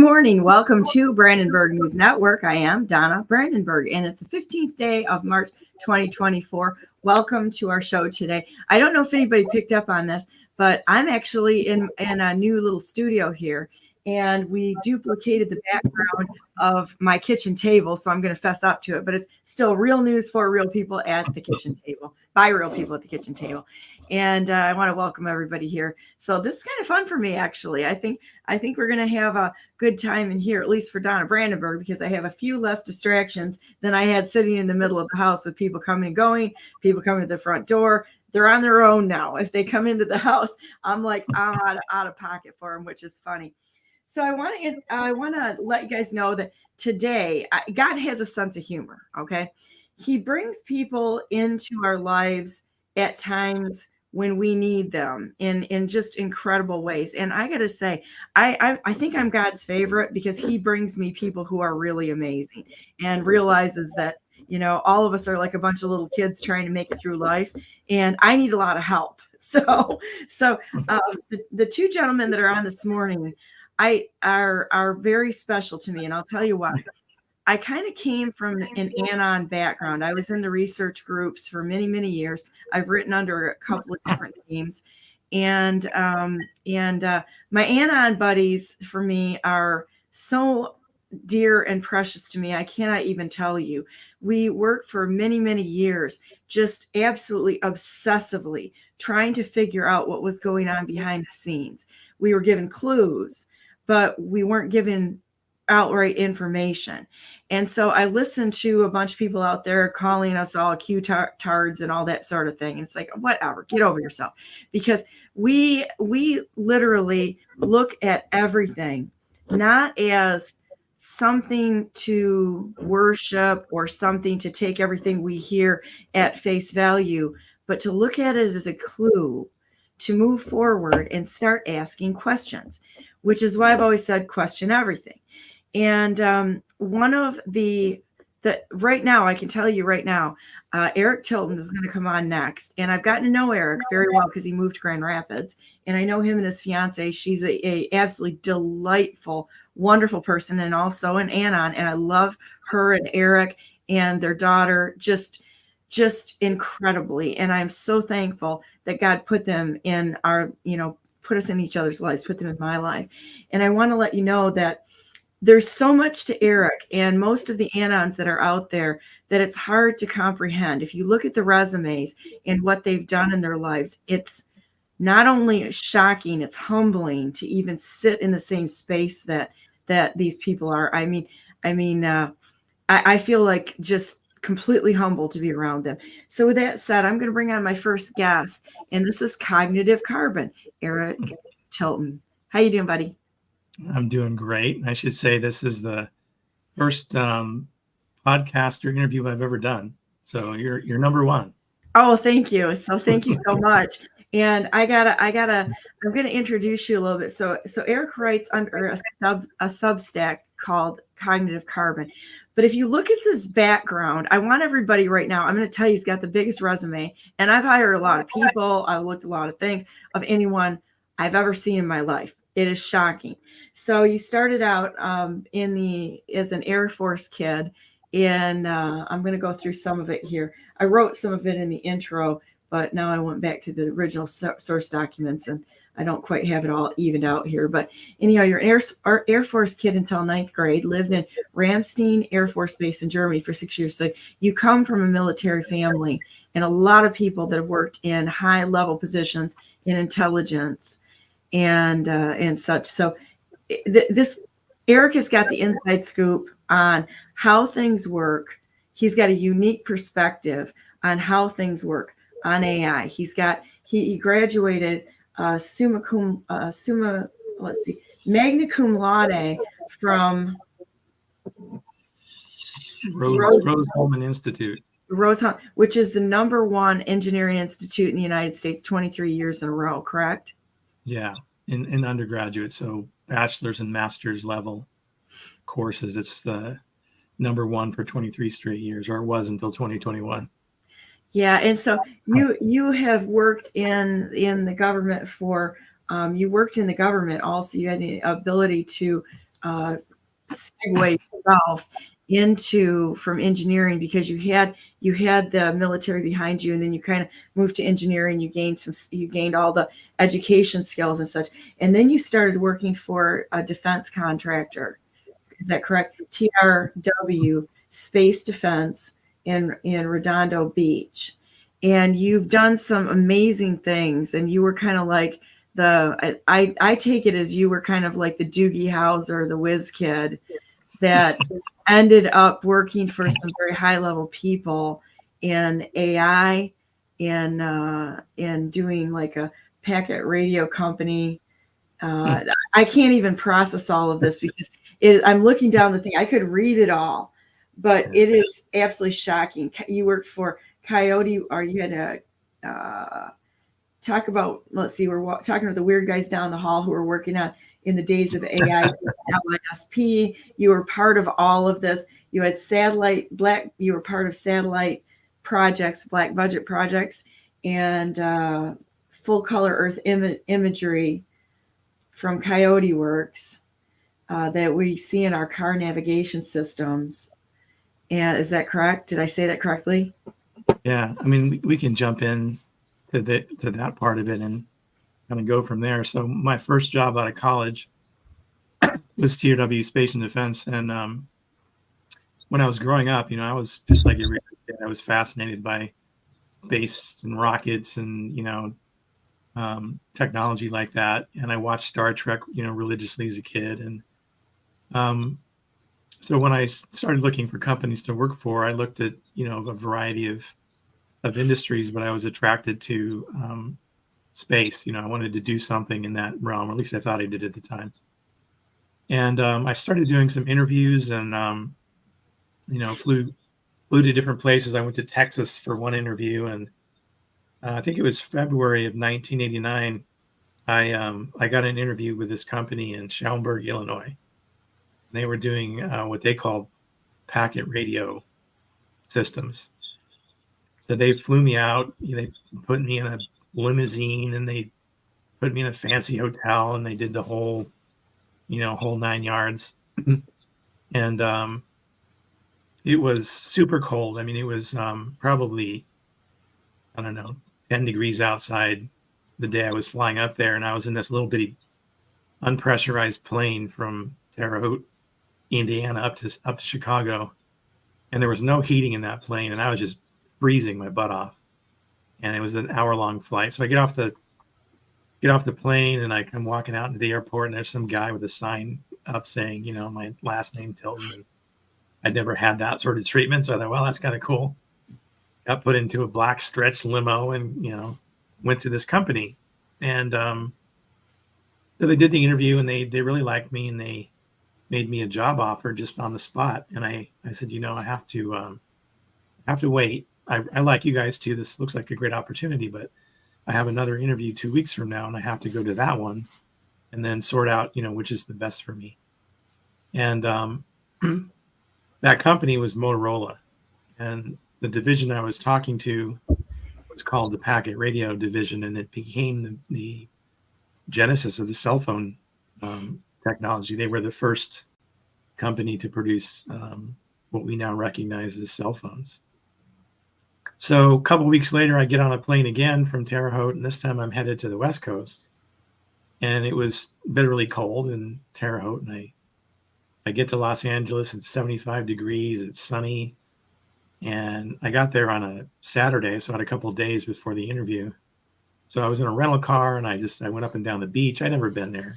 morning. Welcome to Brandenburg News Network. I am Donna Brandenburg, and it's the 15th day of March 2024. Welcome to our show today. I don't know if anybody picked up on this, but I'm actually in a new little studio here, and we duplicated the background of my kitchen table, so I'm going to fess up to it, but it's still real news for real people at the kitchen table, by real people at the kitchen table. And I want to welcome everybody here. So this is kind of fun for me, actually. I think we're going to have a good time in here, at least for Donna Brandenburg, because I have a few less distractions than I had sitting in the middle of the house with people coming and going, people coming to the front door. They're on their own now. If they come into the house, I'm like, I'm out of pocket for them, which is funny. So I want to let you guys know that today, God has a sense of humor, okay? He brings people into our lives at times when we need them in just incredible ways. And I got to say, I think I'm God's favorite because he brings me people who are really amazing and realizes that, you know, all of us are like a bunch of little kids trying to make it through life, and I need a lot of help. So the two gentlemen that are on this morning, are very special to me, and I'll tell you why. I kind of came from an anon background. I was in the research groups for many, many years. I've written under a couple of different names, and my anon buddies for me are so dear and precious to me. I cannot even tell you. We worked for many, many years, just absolutely obsessively trying to figure out what was going on behind the scenes. We were given clues, but we weren't given outright information. And so I listened to a bunch of people out there calling us all Q-tards and all that sort of thing. And it's like, whatever, get over yourself. Because we literally look at everything not as something to worship or something to take everything we hear at face value, but to look at it as a clue to move forward and start asking questions, which is why I've always said question everything. And one of the right now, I can tell you right now, Eric Tilton is going to come on next. And I've gotten to know Eric very well because he moved to Grand Rapids. And I know him and his fiance. She's a absolutely delightful, wonderful person, and also an anon. And I love her and Eric and their daughter just incredibly. And I'm so thankful that God put them in our, put us in each other's lives, put them in my life. And I want to let you know that there's so much to Eric and most of the anons that are out there that it's hard to comprehend. If you look at the resumes and what they've done in their lives, it's not only shocking, it's humbling to even sit in the same space that these people are. I feel like just completely humbled to be around them. So with that said, I'm going to bring on my first guest, and this is Cognative Carbon, Eric Tilton. How you doing, buddy? I'm doing great. I should say this is the first podcaster interview I've ever done. So you're number one. Oh, thank you. So thank you so much. And I'm gonna introduce you a little bit. So Eric writes under a substack called Cognitive Carbon. But if you look at this background, I want everybody right now, I'm going to tell you, he's got the biggest resume. And I've hired a lot of people. I've looked at a lot of things of anyone I've ever seen in my life. It is shocking. So you started out as an Air Force kid, and I'm going to go through some of it here. I wrote some of it in the intro, but now I went back to the original source documents, and I don't quite have it all evened out here. But anyhow, you're an Air Force kid until 9th grade, lived in Ramstein Air Force Base in Germany for 6 years. So you come from a military family, and a lot of people that have worked in high-level positions in intelligence and such. So this Eric has got the inside scoop on how things work. He's got a unique perspective on how things work on AI. He graduated Magna Cum Laude from Rose Hulman Institute. Rose Hulman, which is the #1 engineering institute in the United States, 23 years in a row, correct? Yeah, in undergraduate, so bachelor's and master's level courses. It's the #1 for 23 straight years, or it was until 2021. Yeah, and so you have worked in the government for you worked in the government also. You had the ability to segue yourself into from engineering, because you had the military behind you, and then you kind of moved to engineering. You gained all the education skills and such, and then you started working for a defense contractor. Is that correct? TRW Space Defense in Redondo Beach. And you've done some amazing things, and you were kind of like I take it as you were kind of like the Doogie Howser, the whiz kid that ended up working for some very high level people in AI, in doing like a packet radio company. I can't even process all of this because I'm looking down the thing. I could read it all, but it is absolutely shocking. You worked for Coyote, or you had a talk about, let's see, we're talking with the weird guys down the hall who were working on in the days of AI, LSP. You were part of all of this. You had you were part of satellite projects, black budget projects, and full color Earth imagery from Coyote Works that we see in our car navigation systems. And is that correct? Did I say that correctly? Yeah, I mean, we can jump in to that part of it and kind of go from there. So my first job out of college was TRW Space and Defense, and when I was growing up, I was just like every kid. I was fascinated by space and rockets and technology like that, and I watched Star Trek religiously as a kid. And so when I started looking for companies to work for, I looked at a variety of industries, but I was attracted to space. I wanted to do something in that realm, or at least I thought I did at the time. And I started doing some interviews, and flew to different places. I went to Texas for one interview, and I think it was February of 1989. I got an interview with this company in Schaumburg, Illinois. They were doing what they called packet radio systems. So they flew me out. They put me in a limousine, and they put me in a fancy hotel, and they did the whole 9 yards. And it was super cold. I mean, it was probably, I don't know, 10 degrees outside the day I was flying up there, and I was in this little bitty unpressurized plane from Terre Haute, Indiana, up to Chicago, and there was no heating in that plane, and I was just freezing my butt off. And it was an hour-long flight. So I get off the plane, and I come walking out into the airport, and there's some guy with a sign up saying, my last name Tilton. And I'd never had that sort of treatment, so I thought, well, that's kind of cool. Got put into a black stretch limo, and went to this company. And so they did the interview, and they really liked me, and they made me a job offer just on the spot. And I said, I have to wait. I like you guys too. This looks like a great opportunity, but I have another interview 2 weeks from now, and I have to go to that one and then sort out, which is the best for me. And that company was Motorola, and the division I was talking to was called the Packet Radio Division, and it became the genesis of the cell phone technology. They were the first company to produce what we now recognize as cell phones. So a couple of weeks later, I get on a plane again from Terre Haute, and this time I'm headed to the West Coast. And it was bitterly cold in Terre Haute, and I get to Los Angeles. It's 75 degrees. It's sunny. And I got there on a Saturday, so I had a couple of days before the interview. So I was in a rental car, and I went up and down the beach. I'd never been there.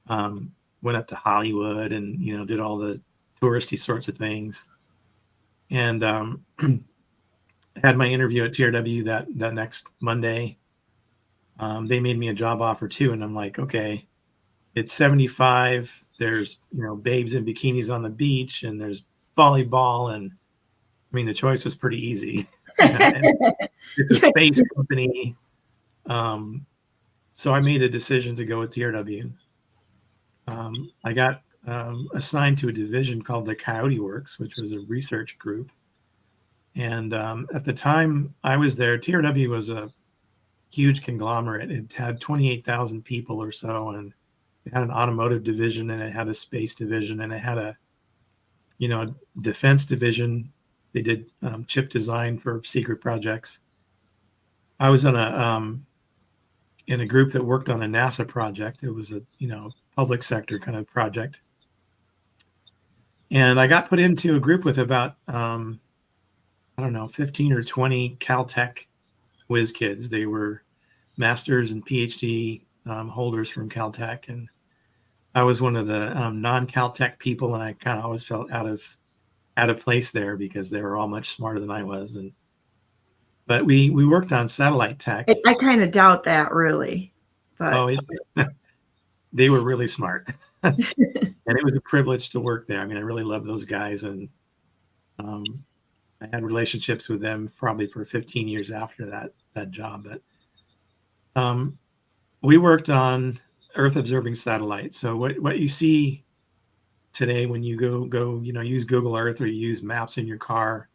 Went up to Hollywood and, did all the touristy sorts of things. And had my interview at TRW that next Monday. They made me a job offer too, and I'm like, okay, it's 75. There's babes in bikinis on the beach, and there's volleyball, and I mean the choice was pretty easy. It's a space company, so I made a decision to go with TRW. I got assigned to a division called the Coyote Works, which was a research group. And at the time I was there, TRW was a huge conglomerate. It had 28,000 people or so, and it had an automotive division, and it had a space division, and it had a, defense division. They did chip design for secret projects. I was in a group that worked on a NASA project. It was a, public sector kind of project. And I got put into a group with about, 15 or 20 Caltech whiz kids. They were masters and PhD holders from Caltech. And I was one of the non-Caltech people, and I kind of always felt out of place there because they were all much smarter than I was. But we worked on satellite tech. I kind of doubt that, really. But they were really smart. And it was a privilege to work there. I mean, I really loved those guys, and I had relationships with them probably for 15 years after that job. But we worked on Earth observing satellites. So what you see today when you go use Google Earth, or you use maps in your car,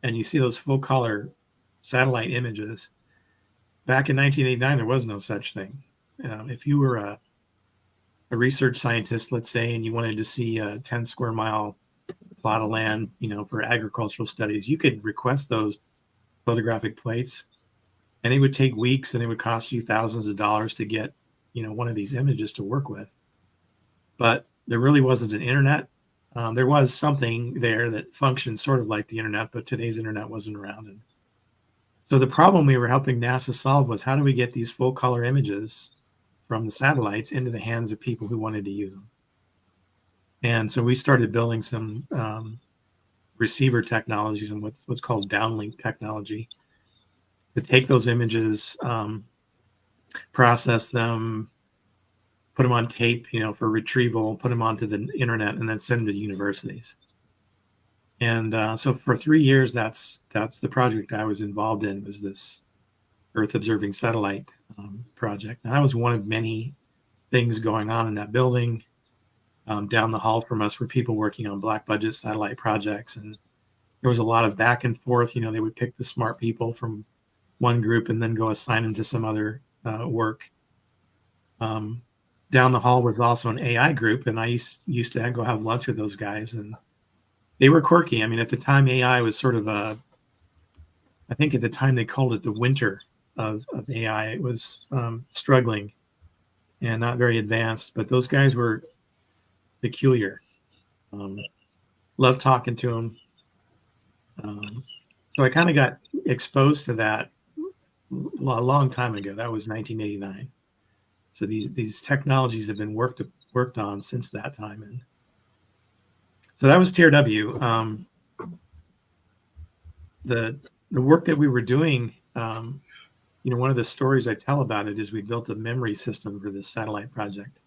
and you see those full color satellite images, back in 1989 there was no such thing. If you were a research scientist, let's say, and you wanted to see a 10 square mile plot of land, for agricultural studies, you could request those photographic plates, and it would take weeks, and it would cost you thousands of dollars to get, one of these images to work with. But there really wasn't an internet. There was something there that functioned sort of like the internet, but today's internet wasn't around. And so the problem we were helping NASA solve was, how do we get these full color images from the satellites into the hands of people who wanted to use them? And so we started building some receiver technologies and what's called downlink technology to take those images, process them, put them on tape, for retrieval, put them onto the internet, and then send them to universities. And so for 3 years, that's the project I was involved in, was this Earth observing satellite project. And that was one of many things going on in that building. Down the hall from us were people working on black budget satellite projects, and there was a lot of back and forth. They would pick the smart people from one group and then go assign them to some other work. Down the hall was also an AI group, and I used to go have lunch with those guys, and they were quirky. I mean, at the time, AI was sort of I think at the time they called it the winter of AI. It was struggling and not very advanced, but those guys were peculiar. Loved talking to them. So I kind of got exposed to that a long time ago. That was 1989. So these technologies have been worked on since that time. And so that was TRW. The work that we were doing, one of the stories I tell about it is we built a memory system for this satellite project.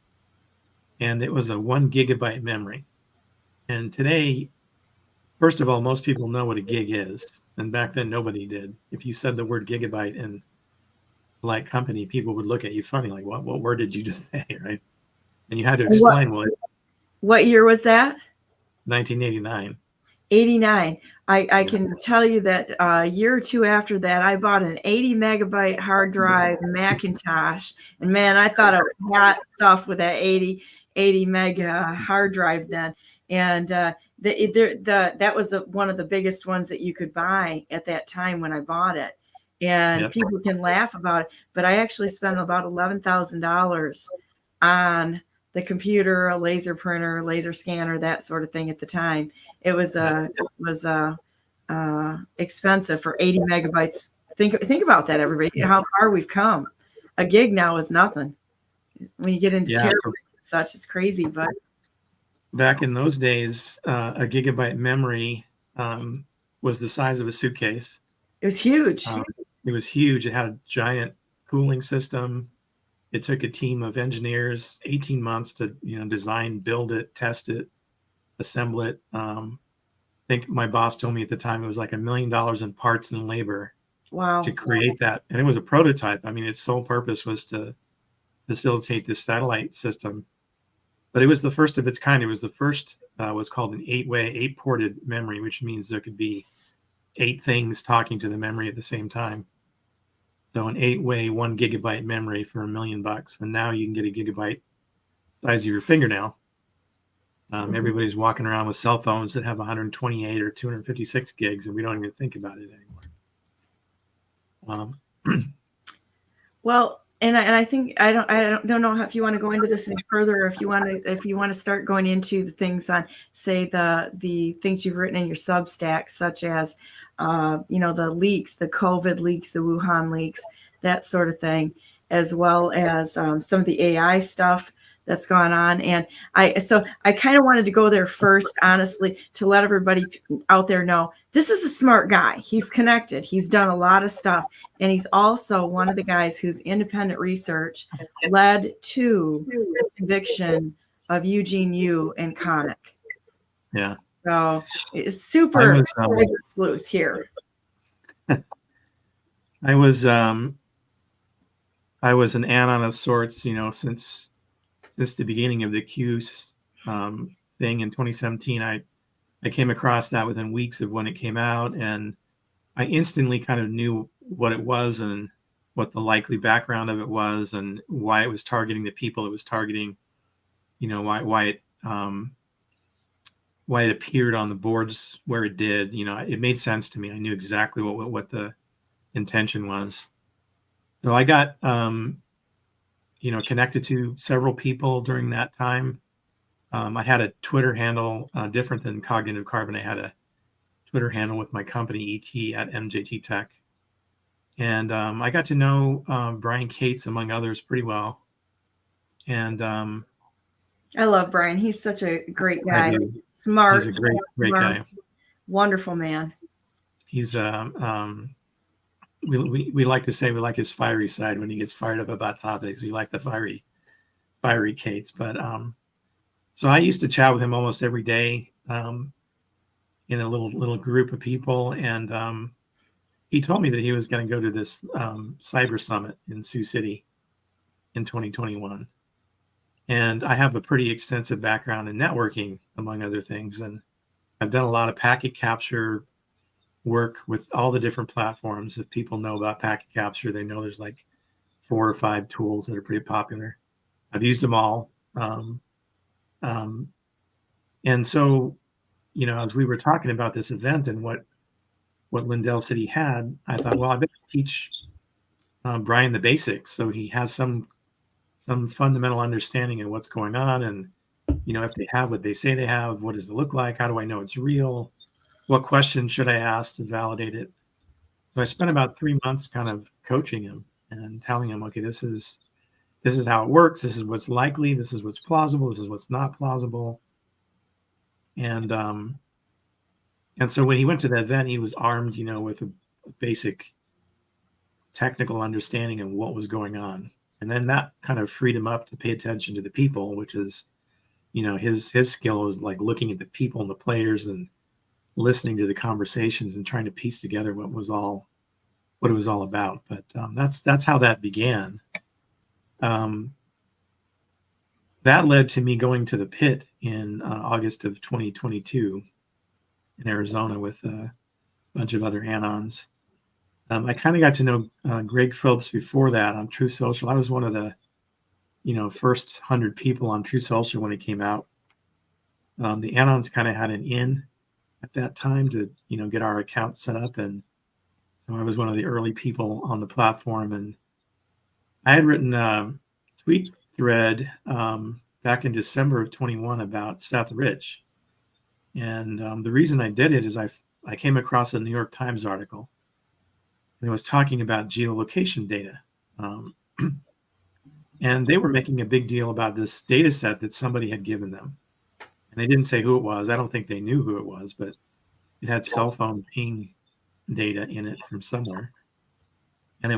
And it was a 1 gigabyte memory. And today, first of all, most people know what a gig is. And back then, nobody did. If you said the word gigabyte in a polite company, people would look at you funny, like, what word did you just say, right? And you had to explain what year was that? 1989. 89. I can tell you that a year or two after that, I bought an 80 megabyte hard drive Macintosh. And man, I thought it was hot stuff with that 80 mega hard drive then. And that was one of the biggest ones that you could buy at that time when I bought it. And Yep. People can laugh about it, but I actually spent about $11,000 on the computer, a laser printer, laser scanner, that sort of thing at the time. It was expensive for 80 megabytes. Think about that, everybody, how far we've come. A gig now is nothing. When you get into terabytes and such, it's crazy. But back in those days, a gigabyte memory was the size of a suitcase. It was huge. It was huge. It had a giant cooling system. It took a team of engineers 18 months to design, build it, test it, assemble it. I think my boss told me at the time it was like $1 million in parts and labor. Wow. To create that. And it was a prototype. I mean, its sole purpose was to facilitate this satellite system. But it was the first of its kind. It was the first, was called an 8-ported memory, which means there could be 8 things talking to the memory at the same time. So an 8-way 1 gigabyte memory for $1 million. And now you can get a gigabyte size of your fingernail. Everybody's walking around with cell phones that have 128 or 256 gigs, and we don't even think about it anymore. Well, and I think I don't know if you want to go into this any further, or if you want to start going into the things on, say, the things you've written in your Substack, such as the leaks, the COVID leaks, the Wuhan leaks, that sort of thing, as well as some of the AI stuff that's gone on. And I kind of wanted to go there first, honestly, to let everybody out there know this is a smart guy. He's connected. He's done a lot of stuff. And he's also one of the guys whose independent research led to the conviction of Eugene Yu and Konnech. Yeah. So it's super sleuth here. I was an anon of sorts, since the beginning of the Q thing in 2017. I came across that within weeks of when it came out, and I instantly kind of knew what it was and what the likely background of it was and why it was targeting the people it was targeting, why it appeared on the boards where it did. It made sense to me. I knew exactly what the intention was. So I got connected to several people during that time. I had a Twitter handle different than Cognitive Carbon. I had a Twitter handle with my company, ET, at MJT Tech. And I got to know Brian Cates, among others, pretty well. And I love Brian. He's such a great guy. Smart. He's a great guy. Wonderful man. He's we like to say we like his fiery side when he gets fired up about topics. We like the fiery Cates. But so I used to chat with him almost every day in a little group of people, and he told me that he was going to go to this cyber summit in Sioux City in 2021. And I have a pretty extensive background in networking, among other things, and I've done a lot of packet capture work with all the different platforms. If people know about packet capture, they know there's like 4 or 5 tools that are pretty popular. I've used them all. And so, as we were talking about this event and what Lindell City had, I thought, well, I better teach Brian the basics so he has some fundamental understanding of what's going on. And, if they have what they say they have, what does it look like? How do I know it's real? What questions should I ask to validate it? So I spent about 3 months kind of coaching him and telling him, okay, this is how it works. This is what's likely. This is what's plausible. This is what's not plausible. And so when he went to the event, he was armed, with a basic technical understanding of what was going on. And then that kind of freed him up to pay attention to the people, which is, his skill is like looking at the people and the players and listening to the conversations and trying to piece together what it was all about. But that's how that began. That led to me going to the pit in August of 2022 in Arizona with a bunch of other anons. I kind of got to know Greg Phillips before that on True Social. I was one of the, first 100 people on True Social when it came out. The anons kind of had an in at that time to, get our account set up. And so I was one of the early people on the platform. And I had written a tweet thread back in December of 21 about Seth Rich. And the reason I did it is I came across a New York Times article, and it was talking about geolocation data. And they were making a big deal about this data set that somebody had given them. And they didn't say who it was. I don't think they knew who it was, but it had cell phone ping data in it from somewhere. And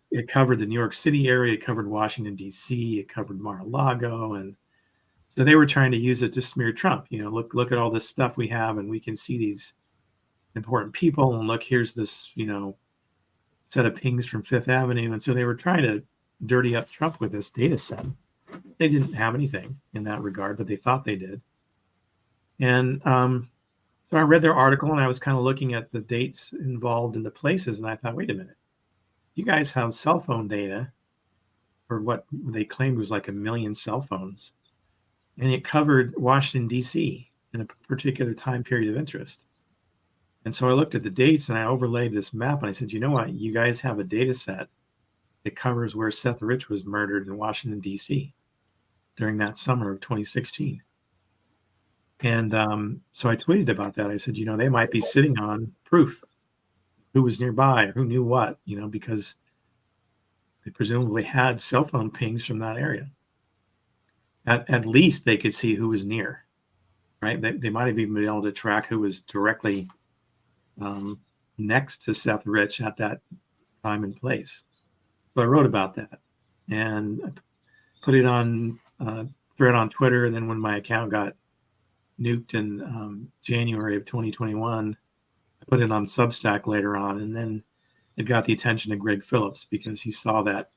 it covered the New York City area, it covered Washington, D.C., it covered Mar-a-Lago. And so they were trying to use it to smear Trump. Look at all this stuff we have, and we can see these important people. And look, here's this, set of pings from Fifth Avenue. And so they were trying to dirty up Trump with this data set. They didn't have anything in that regard, but they thought they did. And so I read their article, and I was kind of looking at the dates involved in the places, and I thought, wait a minute, you guys have cell phone data for what they claimed was like 1 million cell phones. and it covered Washington, D.C. in a particular time period of interest. And so I looked at the dates and I overlaid this map and I said, you know what? You guys have a data set that covers where Seth Rich was murdered in Washington, D.C. during that summer of 2016. And so I tweeted about that. I said, you know, they might be sitting on proof who was nearby, or who knew what, you know, because they presumably had cell phone pings from that area. At least they could see who was near, right? They might have even been able to track who was directly next to Seth Rich at that time and place. So I wrote about that and I put it on thread on Twitter. And then when my account got nuked in January of 2021, I put it on Substack later on. And then it got the attention of Greg Phillips because he saw that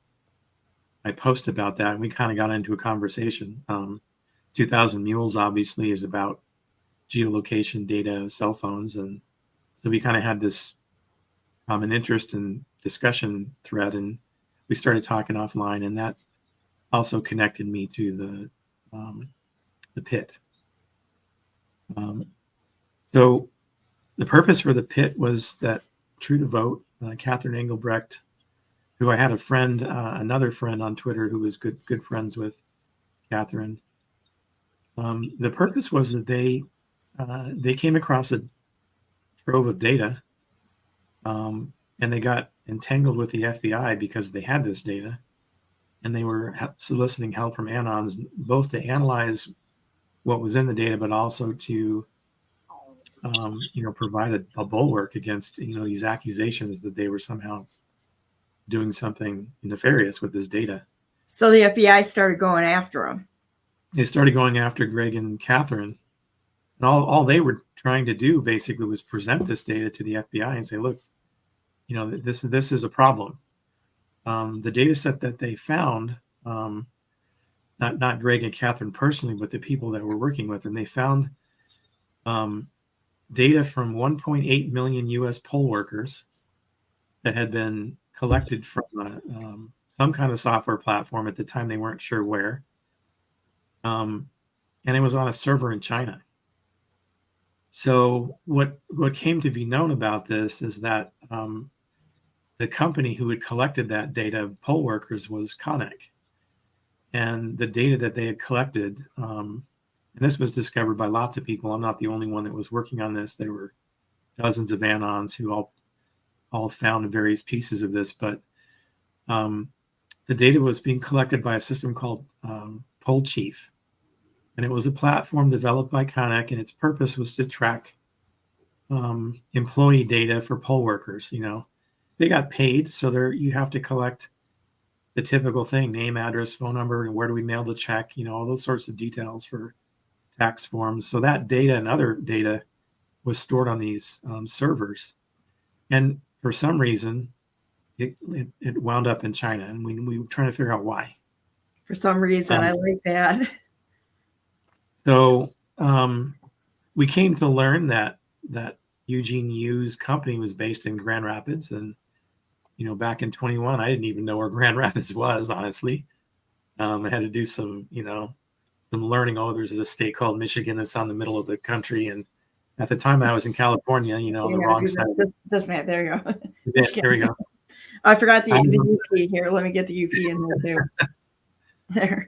I post about that and we kind of got into a conversation. 2000 Mules obviously is about geolocation data of cell phones. And so we kind of had this common interest and discussion thread, and we started talking offline, and that also connected me to the pit. So the purpose for the pit was that True to Vote, Catherine Engelbrecht, who I had a friend, another friend on Twitter who was good friends with Catherine. The purpose was that they came across a trove of data, and they got entangled with the FBI because they had this data, and they were soliciting help from anons, both to analyze what was in the data, but also to provide a bulwark against these accusations that they were somehow doing something nefarious with this data. So the FBI started going after them. They started going after Greg and Catherine, and all they were trying to do basically was present this data to the FBI and say, look, this is a problem. The data set that they found, not Greg and Catherine personally, but the people that were working with them, they found data from 1.8 million U.S. poll workers that had been collected from some kind of software platform. At the time, they weren't sure where. And it was on a server in China. So what came to be known about this is that the company who had collected that data of poll workers was Konnech. And the data that they had collected, and this was discovered by lots of people. I'm not the only one that was working on this. There were dozens of anons who all found various pieces of this, but the data was being collected by a system called Poll Chief. And it was a platform developed by Konnech, and its purpose was to track employee data for poll workers. They got paid, so you have to collect the typical thing: name, address, phone number, and where do we mail the check, all those sorts of details for tax forms. So that data and other data was stored on these servers. And for some reason, it wound up in China, and we were trying to figure out why. For some reason, I like that. So we came to learn that Eugene Yu's company was based in Grand Rapids, and back in 21, I didn't even know where Grand Rapids was, honestly. I had to do some learning. Oh, there's this state called Michigan that's on the middle of the country, and at the time I was in California, on the wrong side. This map, there you go. Yeah, there we go. I forgot the UP here. Let me get the UP in there too. There.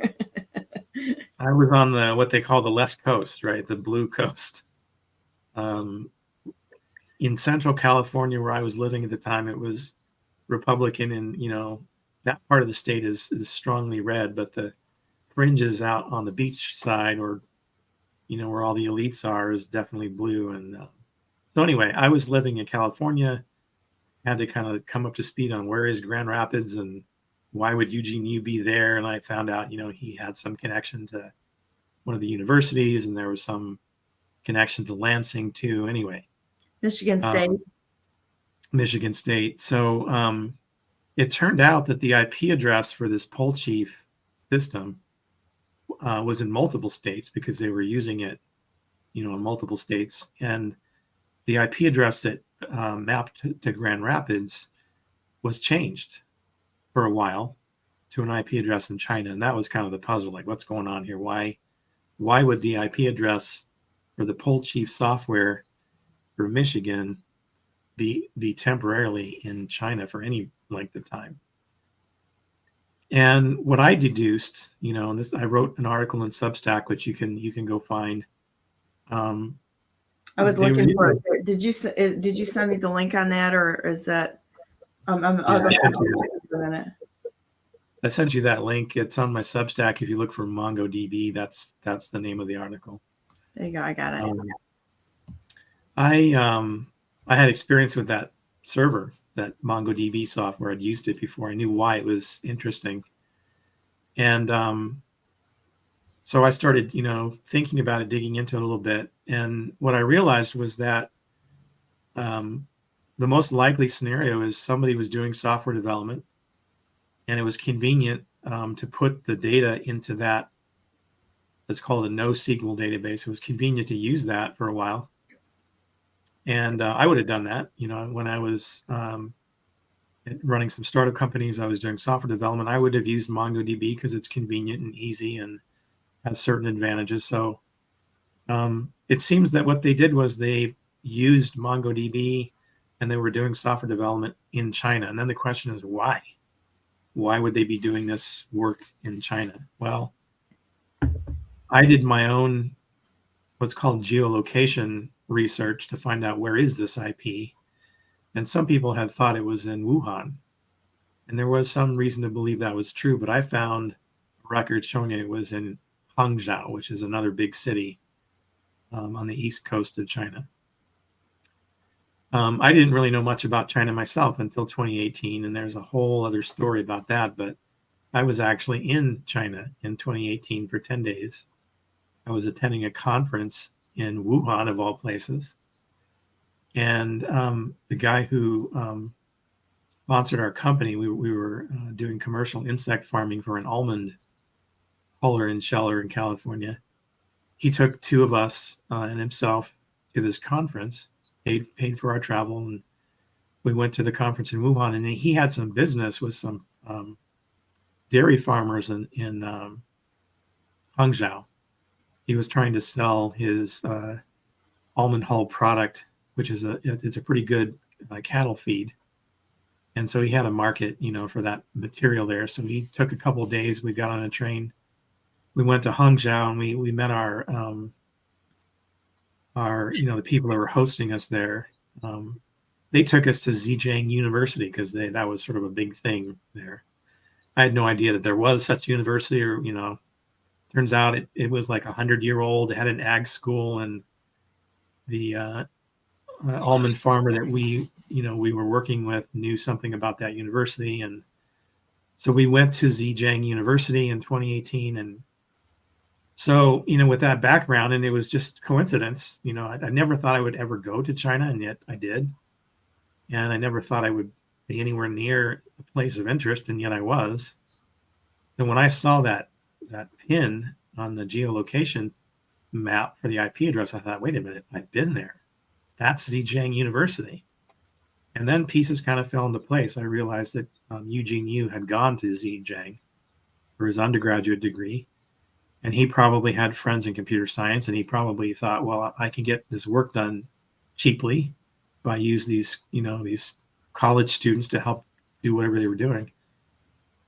I was on what they call the left coast, right? The blue coast. In Central California, where I was living at the time, it was Republican, and that part of the state is strongly red, but the fringes out on the beach side, or where all the elites are, is definitely blue. And so anyway, I was living in California, had to kind of come up to speed on where is Grand Rapids and why would Eugene Yu be there. And I found out he had some connection to one of the universities, and there was some connection to Lansing too. Anyway, Michigan State. So it turned out that the IP address for this poll chief system was in multiple states, because they were using it, in multiple states. And the IP address that mapped to Grand Rapids was changed for a while to an IP address in China. And that was kind of the puzzle, like, what's going on here? Why why would the IP address for the poll chief software for Michigan be temporarily in China for any length of time? And what I deduced, and this, I wrote an article in Substack, which you can go find. I was looking for it. Did you send me the link on that, or is that? I'll go back in a minute. I sent you that link. It's on my Substack. If you look for MongoDB, that's the name of the article. There you go. I got it. I had experience with that server, that MongoDB software. I'd used it before. I knew why it was interesting. And so I started, thinking about it, digging into it a little bit. And what I realized was that the most likely scenario is somebody was doing software development, and it was convenient to put the data into that. It's called a NoSQL database. It was convenient to use that for a while. And I would have done that, when I was running some startup companies. I was doing software development. I would have used MongoDB because it's convenient and easy and has certain advantages. So it seems that what they did was they used MongoDB and they were doing software development in China. And then the question is, why? Why would they be doing this work in China? Well, I did my own what's called geolocation research to find out where is this IP. And some people had thought it was in Wuhan. And there was some reason to believe that was true, but I found records showing it was in Hangzhou, which is another big city on the east coast of China. I didn't really know much about China myself until 2018, and there's a whole other story about that, but I was actually in China in 2018 for 10 days. I was attending a conference in Wuhan, of all places. And the guy who sponsored our company, we were doing commercial insect farming for an almond huller and sheller in California. He took two of us and himself to this conference, paid for our travel, and we went to the conference in Wuhan. And he had some business with some dairy farmers in Hangzhou. He was trying to sell his almond hull product, which is it's a pretty good cattle feed. And so he had a market, for that material there. So he took a couple of days. We got on a train. We went to Hangzhou, and we met our the people that were hosting us there. They took us to Zhejiang University because that was sort of a big thing there. I had no idea that there was such a university, or turns out it was like 100-year-old. It had an ag school, and the almond farmer that we were working with knew something about that university. And so we went to Zhejiang University in 2018. And so, with that background, and it was just coincidence, I never thought I would ever go to China, and yet I did. And I never thought I would be anywhere near a place of interest, and yet I was. And when I saw that pin on the geolocation map for the IP address, I thought, wait a minute, I've been there. That's Zhejiang University. And then pieces kind of fell into place. I realized that Eugene Yu had gone to Zhejiang for his undergraduate degree. And he probably had friends in computer science, and he probably thought, well, I can get this work done cheaply if I use these college students to help do whatever they were doing.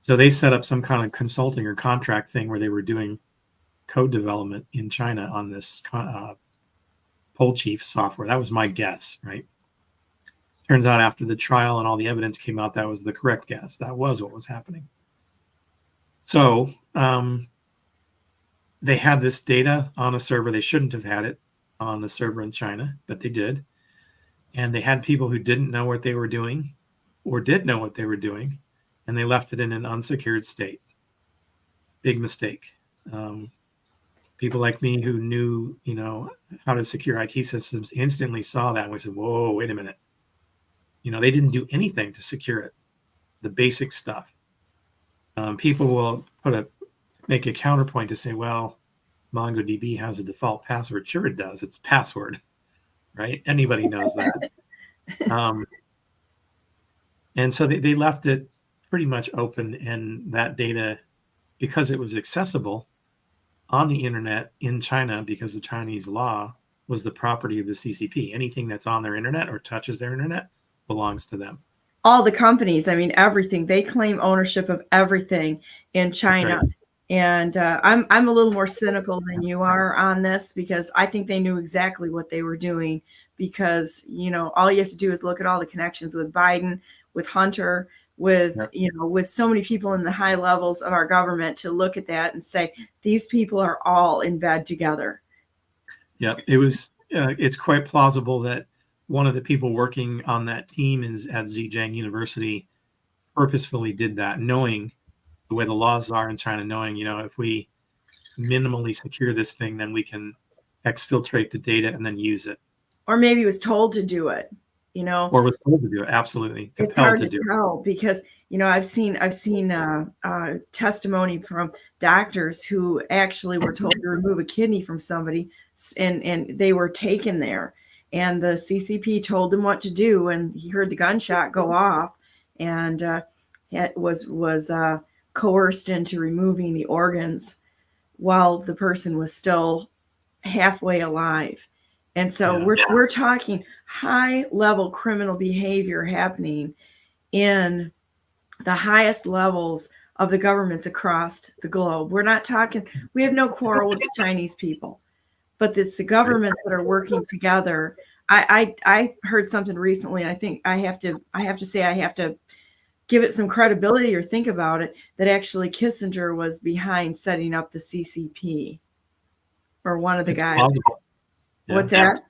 So they set up some kind of consulting or contract thing where they were doing code development in China on this poll chief software. That was my guess, right? Turns out after the trial and all the evidence came out, that was the correct guess. That was what was happening. So they had this data on a server. They shouldn't have had it on the server in China, but they did. And they had people who didn't know what they were doing or did know what they were doing, and they left it in an unsecured state. Big mistake. People like me who knew, how to secure IT systems instantly saw that and we said, whoa, wait a minute. They didn't do anything to secure it. The basic stuff. People will make a counterpoint to say, well, MongoDB has a default password. Sure it does. It's password, right? Anybody knows that. And so they left it pretty much open, and that data, because it was accessible on the internet in China, because the Chinese law was the property of the CCP. Anything that's on their internet or touches their internet belongs to them. All the companies, I mean, everything. They claim ownership of everything in China. Right. And I'm a little more cynical than you are on this, because I think they knew exactly what they were doing, because, all you have to do is look at all the connections with Biden, with Hunter, with, with so many people in the high levels of our government, to look at that and say, these people are all in bed together. Yeah, it's quite plausible that one of the people working on that team at Zhejiang University purposefully did that, knowing the way the laws are in China, knowing, if we minimally secure this thing, then we can exfiltrate the data and then use it. Or maybe was told to do it, Or was told to do it. Absolutely. It's hard to tell, because, I've seen testimony from doctors who actually were told to remove a kidney from somebody, and they were taken there, and the CCP told them what to do, and he heard the gunshot go off, and was coerced into removing the organs while the person was still halfway alive. And so we're talking high level criminal behavior happening in the highest levels of the governments across the globe. We're not talking, we have no quarrel with the Chinese people, but it's the governments that are working together. I heard something recently, and I think I have to give it some credibility or think about it, that actually Kissinger was behind setting up the CCP, or one of the guys. Plausible. Yeah. What's that?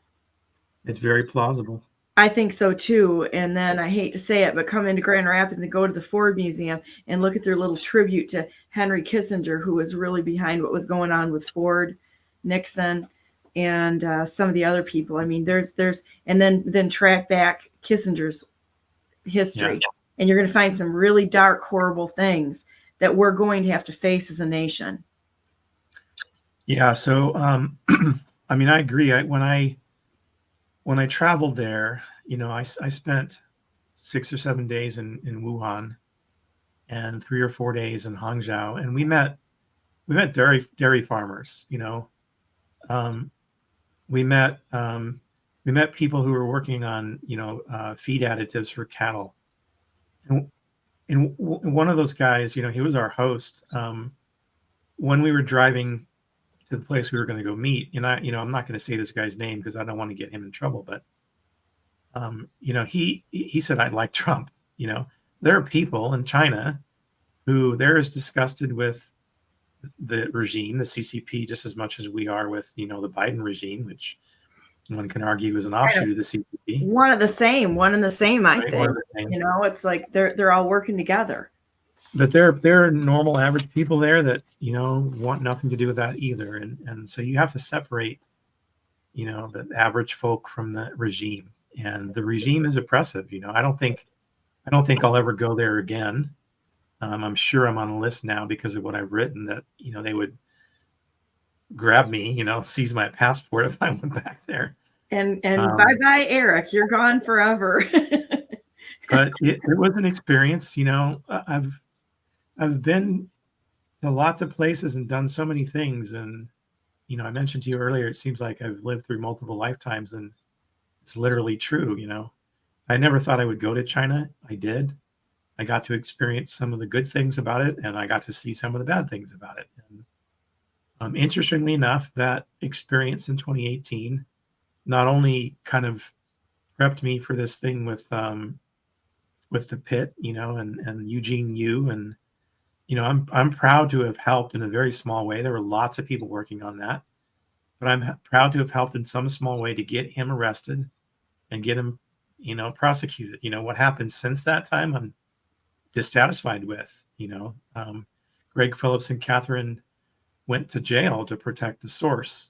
It's very plausible. I think so too. And then, I hate to say it, but come into Grand Rapids and go to the Ford Museum and look at their little tribute to Henry Kissinger, who was really behind what was going on with Ford, Nixon, and some of the other people. I mean, there's and then track back Kissinger's history, and you're going to find some really dark, horrible things that we're going to have to face as a nation. Yeah. So, I mean, I agree. When I traveled there, I spent 6 or 7 days in Wuhan and 3 or 4 days in Hangzhou, and we met dairy farmers. We met people who were working on feed additives for cattle, and one of those guys, he was our host. When we were driving to the place we were going to go meet, and I'm not going to say this guy's name because I don't want to get him in trouble, but he said, I like Trump. There are people in China who they're as disgusted with the regime, the CCP, just as much as we are with the Biden regime, which one can argue is an offshoot of the CCP. One and the same, I think. It's like they're all working together. But there are normal, average people there that want nothing to do with that either, and so you have to separate the average folk from the regime, and the regime is oppressive. I don't think I'll ever go there again. I'm sure I'm on a list now because of what I've written, that they would grab me, seize my passport if I went back there. And bye, Eric, you're gone forever. But it was an experience. I've been to lots of places and done so many things. And, I mentioned to you earlier, it seems like I've lived through multiple lifetimes, and it's literally true. I never thought I would go to China. I did. I got to experience some of the good things about it, and I got to see some of the bad things about it. And interestingly enough, that experience in 2018 not only kind of prepped me for this thing with the pit, and Eugene Yu, and I'm proud to have helped in a very small way. There were lots of people working on that, but I'm proud to have helped in some small way to get him arrested and get him, prosecuted. What happened since that time, I'm dissatisfied with. Greg Phillips and Catherine went to jail to protect the source,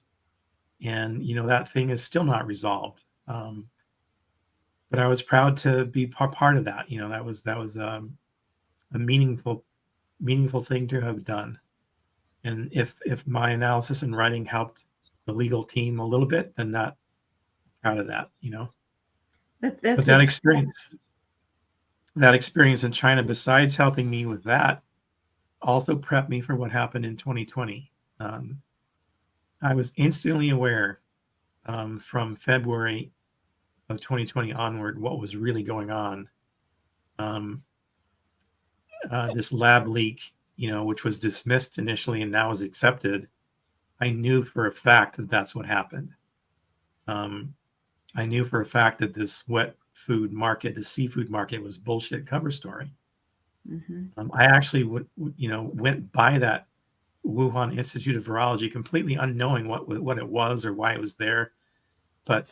and that thing is still not resolved. But I was proud to be part of that. That was a meaningful thing to have done. And if my analysis and writing helped the legal team a little bit, then not proud of that. But that experience in China, besides helping me with that, also prepped me for what happened in 2020. I was instantly aware from February of 2020 onward what was really going on. This lab leak, which was dismissed initially and now is accepted, I knew for a fact that that's what happened. I knew for a fact that this wet food market, the seafood market, was bullshit cover story. I actually went by that Wuhan Institute of Virology completely unknowing what it was or why it was there. But,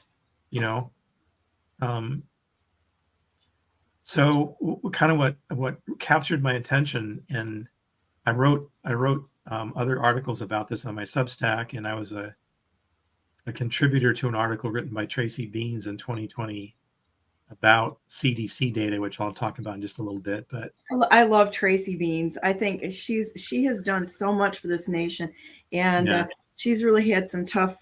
so kind of what captured my attention, and I wrote other articles about this on my Substack, and I was a contributor to an article written by Tracy Beans in 2020 about CDC data, which I'll talk about in just a little bit. But I love Tracy Beans. I think she has done so much for this nation, and she's really had some tough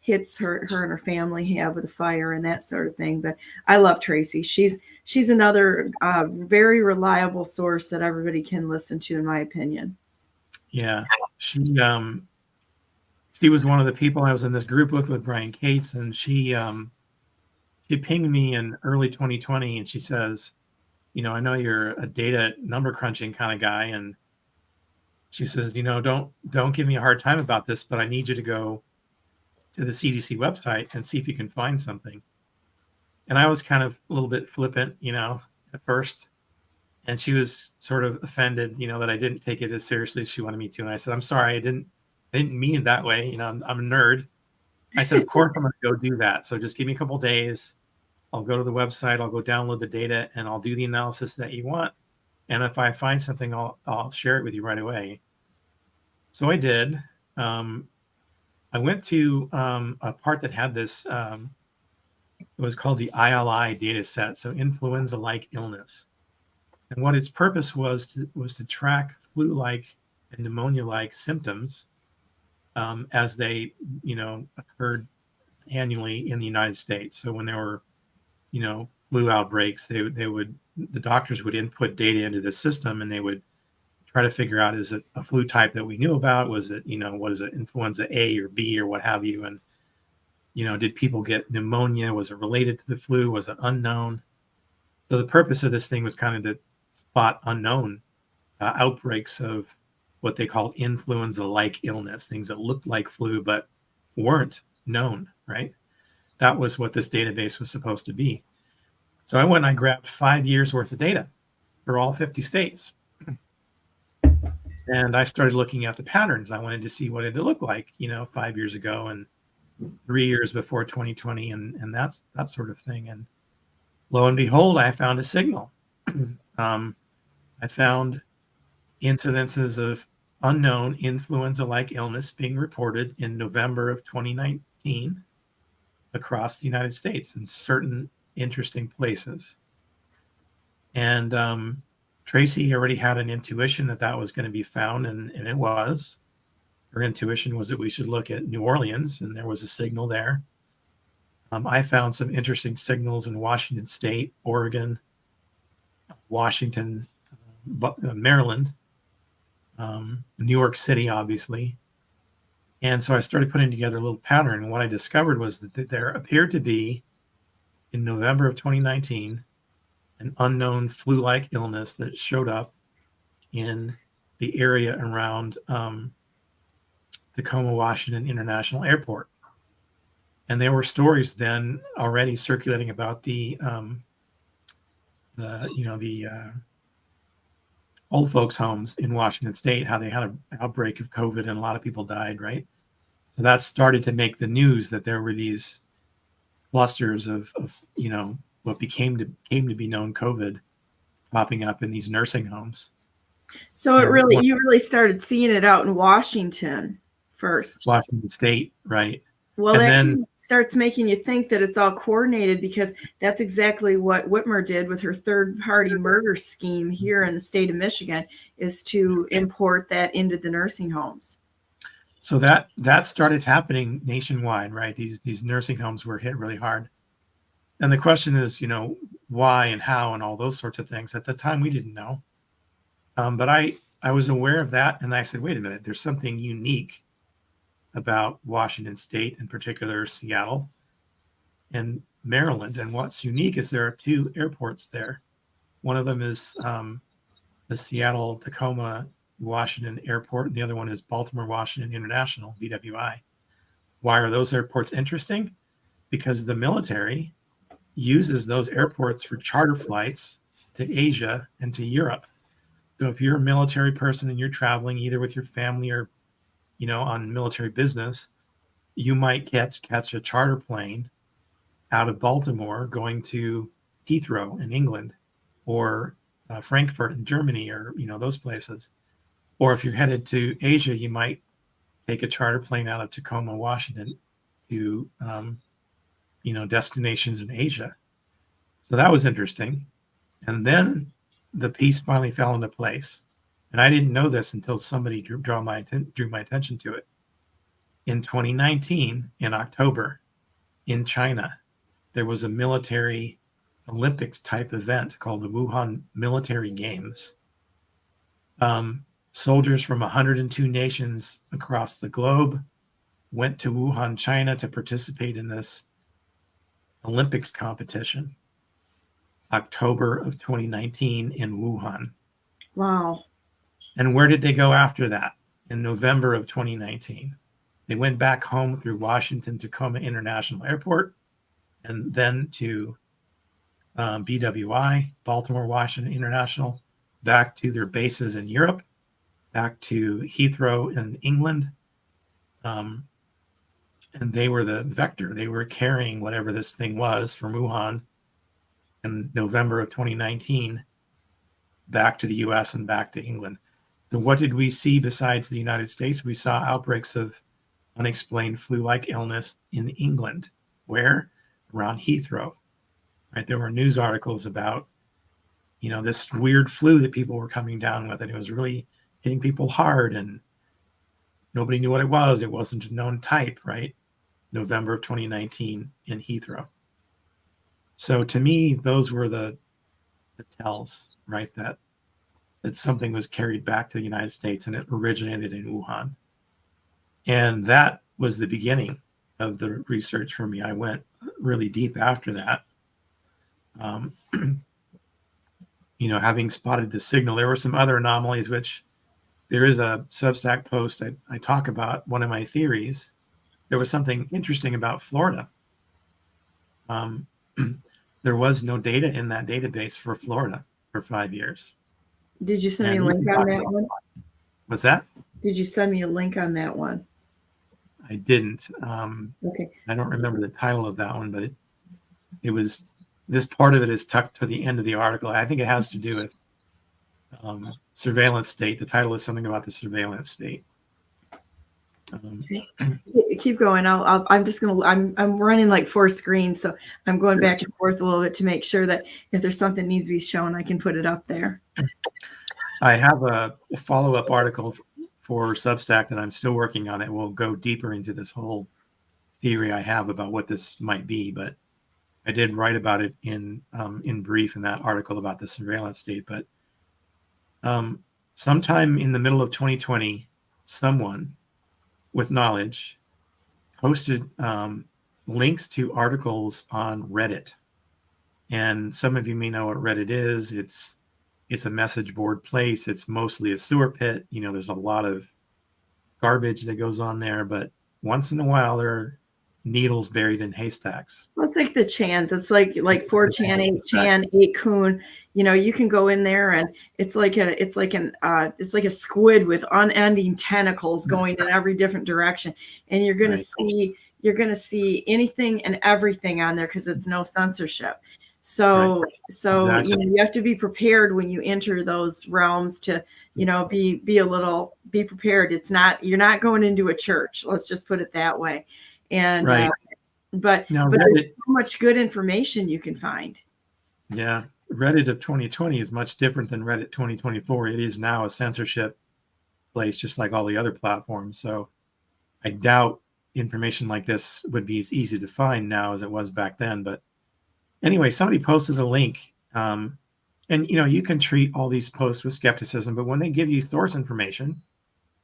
hits her and her family have with the fire and that sort of thing. But I love Tracy. She's another very reliable source that everybody can listen to, in my opinion. Yeah, she was one of the people I was in this group with Brian Cates, and she pinged me in early 2020, and she says, I know you're a data number crunching kind of guy, and she says, don't give me a hard time about this, but I need you to go to the CDC website and see if you can find something. And I was kind of a little bit flippant, at first, and she was sort of offended, that I didn't take it as seriously as she wanted me to. And I said, I'm sorry, I didn't mean it that way. I'm a nerd. I said, of course I'm going to go do that. So just give me a couple of days. I'll go to the website, I'll go download the data, and I'll do the analysis that you want. And if I find something, I'll share it with you right away. So I did. I went to a part that had this, it was called the ILI data set, so influenza-like illness. And what its purpose was to track flu-like and pneumonia-like symptoms as they, occurred annually in the United States. So when there were, flu outbreaks, the doctors would input data into the system, and they would try to figure out, is it a flu type that we knew about? Was it, was it influenza A or B or what have you? And, did people get pneumonia? Was it related to the flu? Was it unknown? So the purpose of this thing was kind of to spot unknown outbreaks of what they call influenza-like illness, things that looked like flu but weren't known, right? That was what this database was supposed to be. So I went and I grabbed 5 years worth of data for all 50 states. And I started looking at the patterns. I wanted to see what it looked like, 5 years ago and 3 years before 2020 and that sort of thing. And lo and behold, I found a signal. I found incidences of unknown influenza-like illness being reported in November of 2019 across the United States in certain interesting places. And Tracy already had an intuition that was going to be found, and it was. Her intuition was that we should look at New Orleans, and there was a signal there. I found some interesting signals in Washington State, Oregon, Washington, Maryland, New York City, obviously. And so I started putting together a little pattern. And what I discovered was that there appeared to be, in November of 2019, an unknown flu-like illness that showed up in the area around Tacoma, Washington International Airport. And there were stories then already circulating about the old folks' homes in Washington State, how they had an outbreak of COVID and a lot of people died, right? So that started to make the news that there were these clusters of what came to be known COVID popping up in these nursing homes. So you really started seeing it out in Washington first. Washington State, right? Well, then starts making you think that it's all coordinated, because that's exactly what Whitmer did with her third-party murder scheme here in the state of Michigan, is to import that into the nursing homes. So that started happening nationwide, right? These nursing homes were hit really hard. And the question is, why and how and all those sorts of things. At the time, we didn't know. But I was aware of that, and I said, wait a minute, there's something unique about Washington State, in particular Seattle and Maryland. And what's unique is there are two airports there. One of them is the Seattle Tacoma Washington Airport, and the other one is Baltimore Washington International, BWI. Why are those airports interesting? Because the military uses those airports for charter flights to Asia and to Europe. So if you're a military person and you're traveling either with your family or, on military business, you might catch a charter plane out of Baltimore going to Heathrow in England, or Frankfurt in Germany, or, those places. Or if you're headed to Asia, you might take a charter plane out of Tacoma, Washington to, destinations in Asia. So that was interesting. And then the piece finally fell into place. And I didn't know this until somebody drew my attention to it. In 2019, in October, in China, there was a military Olympics type event called the Wuhan Military Games. Soldiers from 102 nations across the globe went to Wuhan, China to participate in this Olympics competition. October of 2019 in Wuhan. Wow. And where did they go after that? In November of 2019. They went back home through Washington Tacoma International Airport, and then to BWI, Baltimore Washington International, back to their bases in Europe, back to Heathrow in England. And they were the vector. They were carrying whatever this thing was from Wuhan in November of 2019 back to the US and back to England. So what did we see besides the United States? We saw outbreaks of unexplained flu-like illness in England. Where? Around Heathrow. Right? There were news articles about, this weird flu that people were coming down with, and it was really hitting people hard, and nobody knew what it was. It wasn't a known type, right? November of 2019 in Heathrow. So to me, those were the tells, right? That something was carried back to the United States, and it originated in Wuhan. And that was the beginning of the research for me. I went really deep after that. Having spotted the signal, there were some other anomalies, which there is a Substack post I talk about. One of my theories, there was something interesting about Florida. There was no data in that database for Florida for 5 years. Did you send me a link on that one? What's that? Did you send me a link on that one? I didn't. Okay. I don't remember the title of that one, but it was, this part of it is tucked to the end of the article. I think it has to do with surveillance state. The title is something about the surveillance state. Keep going. I'm running like 4 screens, so I'm going back and forth a little bit to make sure that if there's something that needs to be shown, I can put it up there. I have a follow-up article for Substack that I'm still working on. It will go deeper into this whole theory I have about what this might be, but I did write about it in brief in that article about the surveillance state. But sometime in the middle of 2020, someone with knowledge posted links to articles on Reddit. And some of you may know what Reddit is. It's a message board place. It's mostly a sewer pit. There's a lot of garbage that goes on there, but once in a while there are needles buried in haystacks. Well, it's like the Chans. It's like 4chan, 8chan, 8kun. You can go in there and it's like a squid with unending tentacles going in every different direction. And you're gonna see anything and everything on there because it's no censorship. So Exactly. you have to be prepared when you enter those realms to be prepared. You're not going into a church. Let's just put it that way. And right. But Now, there's so much good information you can find. Yeah, Reddit of 2020 is much different than Reddit 2024. It is now a censorship place, just like all the other platforms. So I doubt information like this would be as easy to find now as it was back then. But anyway, somebody posted a link, and you can treat all these posts with skepticism, but when they give you source information,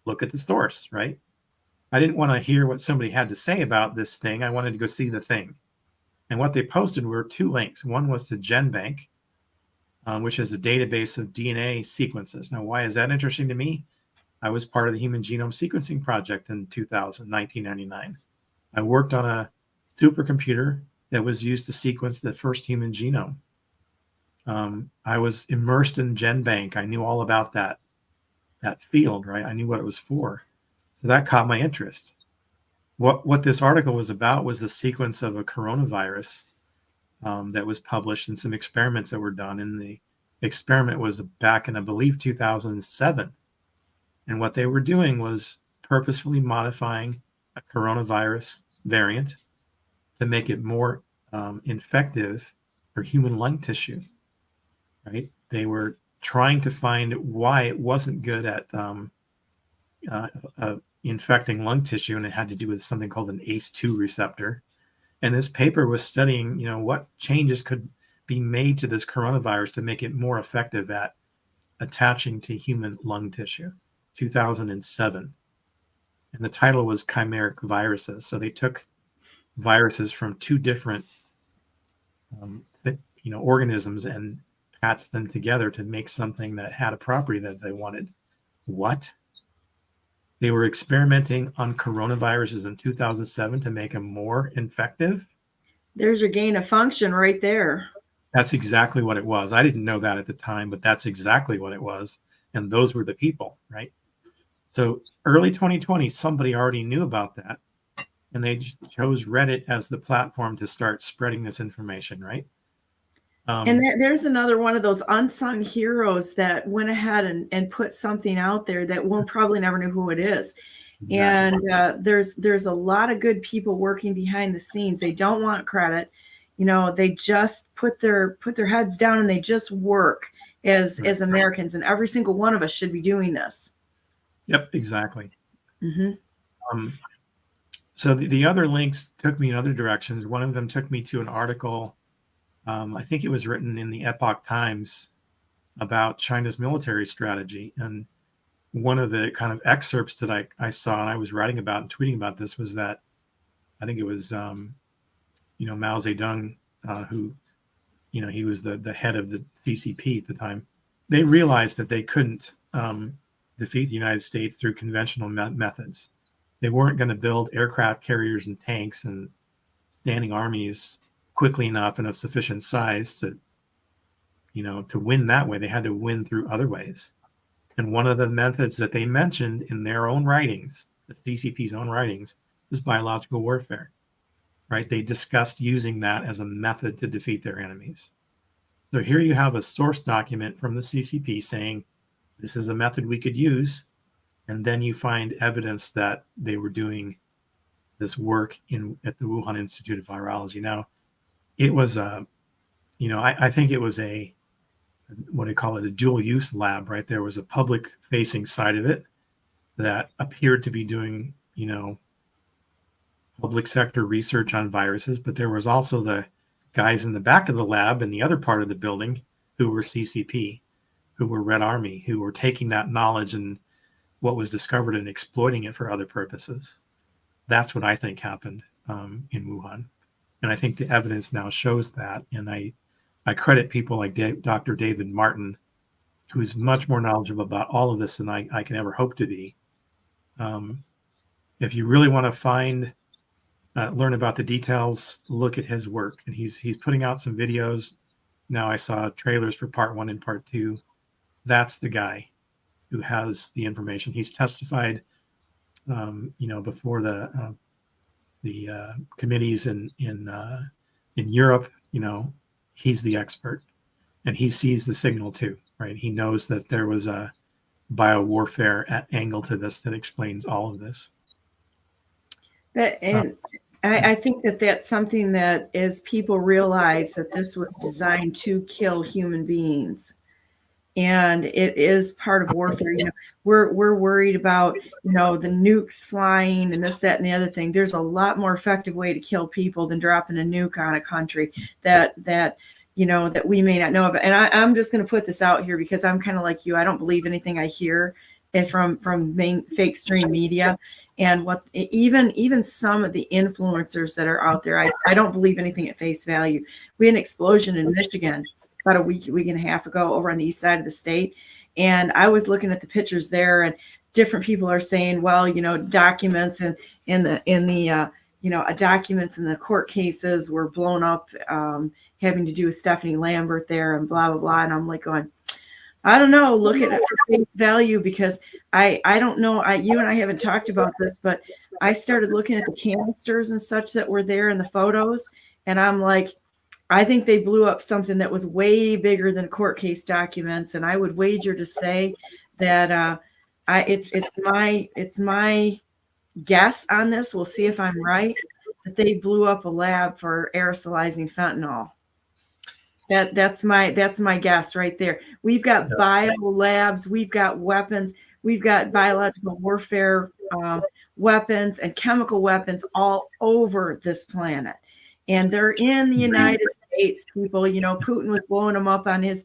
look at the source, right? I didn't want to hear what somebody had to say about this thing. I wanted to go see the thing. And what they posted were 2 links. One was to GenBank, which is a database of DNA sequences. Now, why is that interesting to me? I was part of the Human Genome Sequencing Project in 1999. I worked on a supercomputer that was used to sequence the first human genome. I was immersed in GenBank. I knew all about that field, right? I knew what it was for. So that caught my interest. What this article was about was the sequence of a coronavirus that was published and some experiments that were done. And the experiment was back in, I believe, 2007. And what they were doing was purposefully modifying a coronavirus variant to make it more infective for human lung tissue, right? They were trying to find why it wasn't good at infecting lung tissue, and it had to do with something called an ACE2 receptor. And this paper was studying, what changes could be made to this coronavirus to make it more effective at attaching to human lung tissue. 2007. And the title was Chimeric Viruses. So they took viruses from 2 different organisms and patched them together to make something that had a property that they wanted. What? They were experimenting on coronaviruses in 2007 to make them more infective? There's your gain of function right there. That's exactly what it was. I didn't know that at the time, but that's exactly what it was. And those were the people, right? So early 2020, somebody already knew about that. And they chose Reddit as the platform to start spreading this information, right? And there's another one of those unsung heroes that went ahead and put something out there that we'll probably never know who it is. Exactly. And there's a lot of good people working behind the scenes. They don't want credit. They just put their heads down and they just work as Americans. And every single one of us should be doing this. Yep, exactly. Mm-hmm. So the other links took me in other directions. One of them took me to an article, I think it was written in the Epoch Times, about China's military strategy. And one of the kind of excerpts that I saw and I was writing about and tweeting about this was that I think it was, Mao Zedong, who, he was the head of the CCP at the time. They realized that they couldn't defeat the United States through conventional methods. They weren't going to build aircraft carriers and tanks and standing armies quickly enough and of sufficient size to win that way. They had to win through other ways. And one of the methods that they mentioned in their own writings, the CCP's own writings, is biological warfare, right? They discussed using that as a method to defeat their enemies. So here you have a source document from the CCP saying, this is a method we could use. And then you find evidence that they were doing this work at the Wuhan Institute of Virology. Now, it was I think it was what do you call it, a dual use lab, right? There was a public facing side of it that appeared to be doing, public sector research on viruses, but there was also the guys in the back of the lab in the other part of the building who were CCP, who were Red Army, who were taking that knowledge and what was discovered and exploiting it for other purposes. That's what I think happened in Wuhan. And I think the evidence now shows that. And I credit people like Dr. David Martin, who's much more knowledgeable about all of this than I can ever hope to be. If you really want to learn about the details, look at his work. And he's putting out some videos. Now I saw trailers for part 1 and part 2. That's the guy who has the information. He's testified, before the committees in Europe. He's the expert, and he sees the signal too, right? He knows that there was a biowarfare angle to this that explains all of this. I think that that's something that as people realize that this was designed to kill human beings, and it is part of warfare. We're worried about, the nukes flying and this, that, and the other thing. There's a lot more effective way to kill people than dropping a nuke on a country that we may not know about. And I'm just going to put this out here because I'm kind of like you. I don't believe anything I hear from main fake stream media. And what even some of the influencers that are out there, I don't believe anything at face value. We had an explosion in Michigan about a week and a half ago over on the east side of the state. And I was looking at the pictures there, and different people are saying, well, documents and documents in the court cases were blown up, having to do with Stephanie Lambert there and blah, blah, blah. And I'm like going, I don't know, look at it for face value, because I don't know. You and I haven't talked about this, but I started looking at the canisters and such that were there in the photos. And I'm like, I think they blew up something that was way bigger than court case documents. And I would wager to say that it's my guess on this. We'll see if I'm right, that they blew up a lab for aerosolizing fentanyl. That's my guess right there. We've got bio labs, we've got weapons, we've got biological warfare weapons and chemical weapons all over this planet, and they're in the United States. People, Putin was blowing them up on his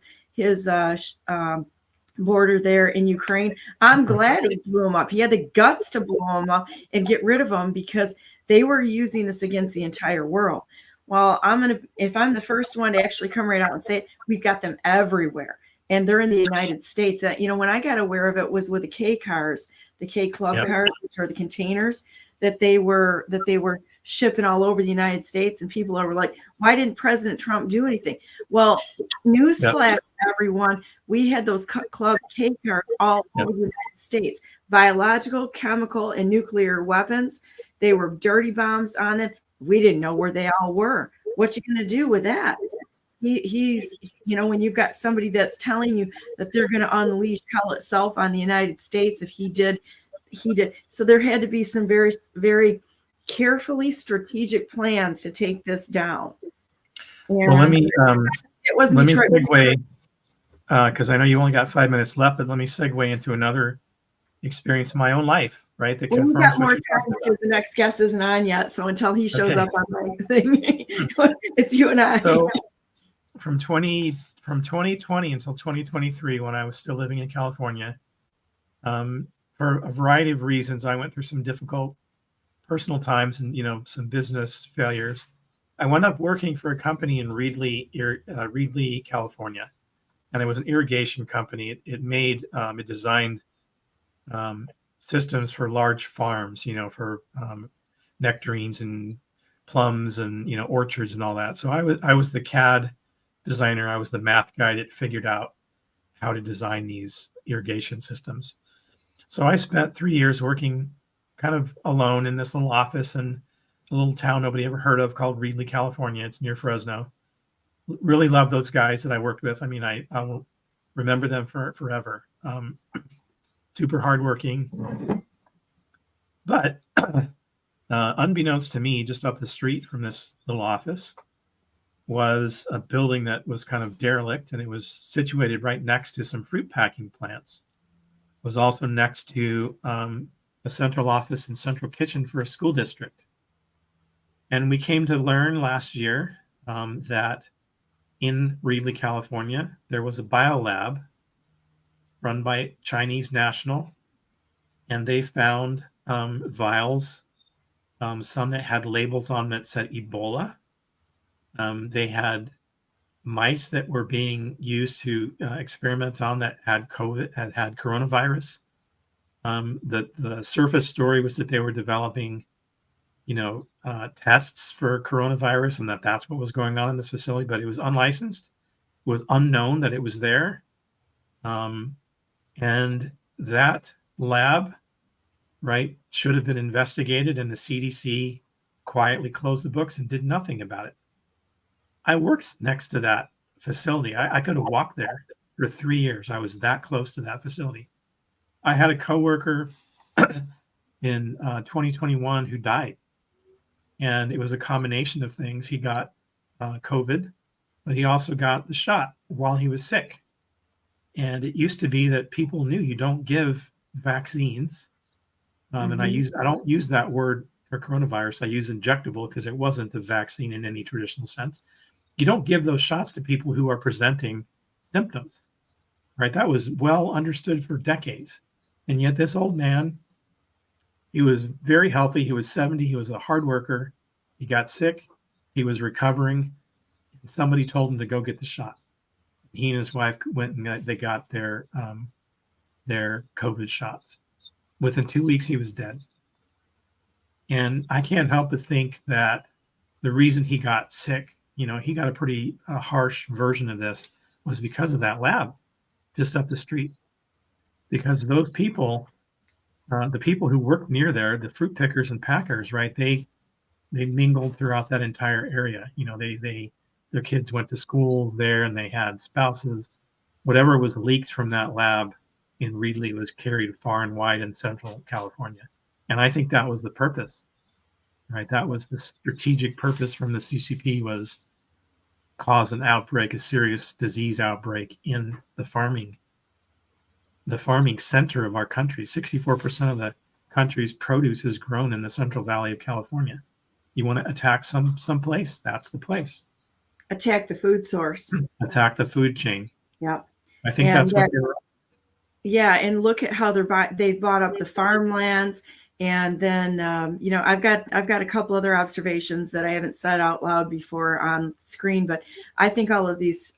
border there in Ukraine. I'm glad he blew them up. He had the guts to blow them up and get rid of them, because they were using this against the entire world. Well, if I'm the first one to actually come right out and say it, we've got them everywhere, and they're in the United States. That, when I got aware of it was with the K cars, the K Club cars, which are the containers that they were shipping all over the United States. And people are like, why didn't President Trump do anything? Well, newsflash, everyone, we had those Club K cars all over the United States, biological, chemical, and nuclear weapons. They were dirty bombs on them. We didn't know where they all were. What you going to do with that? He's, when you've got somebody that's telling you that they're going to unleash hell itself on the United States, if he did. So there had to be some very, very carefully strategic plans to take this down. And well, let me segue, because I know you only got 5 minutes left, but let me segue into another experience in my own life, right? That we've got more time because the next guest isn't on yet. So until he shows up on my thing, it's you and I. So from 2020 until 2023, when I was still living in California, for a variety of reasons, I went through some difficult personal times and, some business failures. I wound up working for a company in Reedley, California, and it was an irrigation company. It designed systems for large farms, for nectarines and plums and orchards and all that. So I was the CAD designer. I was the math guy that figured out how to design these irrigation systems. So I spent 3 years working kind of alone in this little office in a little town nobody ever heard of called Reedley, California. It's near Fresno. Really love those guys that I worked with. I mean, I will remember them forever. Super hardworking. But unbeknownst to me, just up the street from this little office was a building that was kind of derelict, and it was situated right next to some fruit packing plants. It was also next to a central office and central kitchen for a school district. And we came to learn last year that in Reedley, California, there was a biolab run by Chinese national, and they found vials, some that had labels on that said Ebola. They had mice that were being used to experiment on that had COVID, had coronavirus. The surface story was that they were developing, tests for coronavirus, and that's what was going on in this facility, but it was unlicensed. It was unknown that it was there. And that lab, right, should have been investigated, and the CDC quietly closed the books and did nothing about it. I worked next to that facility. I could have walked there for 3 years. I was that close to that facility. I had a coworker in 2021 who died, and it was a combination of things. He got COVID, but he also got the shot while he was sick. And it used to be that people knew you don't give vaccines. And I don't use that word for coronavirus. I use injectable because it wasn't a vaccine in any traditional sense. You don't give those shots to people who are presenting symptoms, right? That was well understood for decades. And yet this old man He was very healthy. He was 70. He was a hard worker. He got sick. He was recovering. Somebody told him to go get the shot. He and his wife went and they got their COVID shots. Within 2 weeks, he was dead. And I can't help but think that the reason he got sick, he got a pretty harsh version of this, was because of that lab just up the street. Because those people, the people who worked near there, the fruit pickers and packers, right? They mingled throughout that entire area. Their kids went to schools there, and they had spouses. Whatever was leaked from that lab in Reedley was carried far and wide in Central California. And I think that was the purpose, right? That was the strategic purpose from the CCP, was cause an outbreak, a serious disease outbreak in the farming center of our country. 64% of the country's produce is grown in the Central Valley of California. You want to attack some place, that's the place. Attack the food source. Attack the food chain. Yeah. I think that's what they were. Yeah, and look at how they've bought up the farmlands, and then I've got a couple other observations that I haven't said out loud before on screen, but I think all of these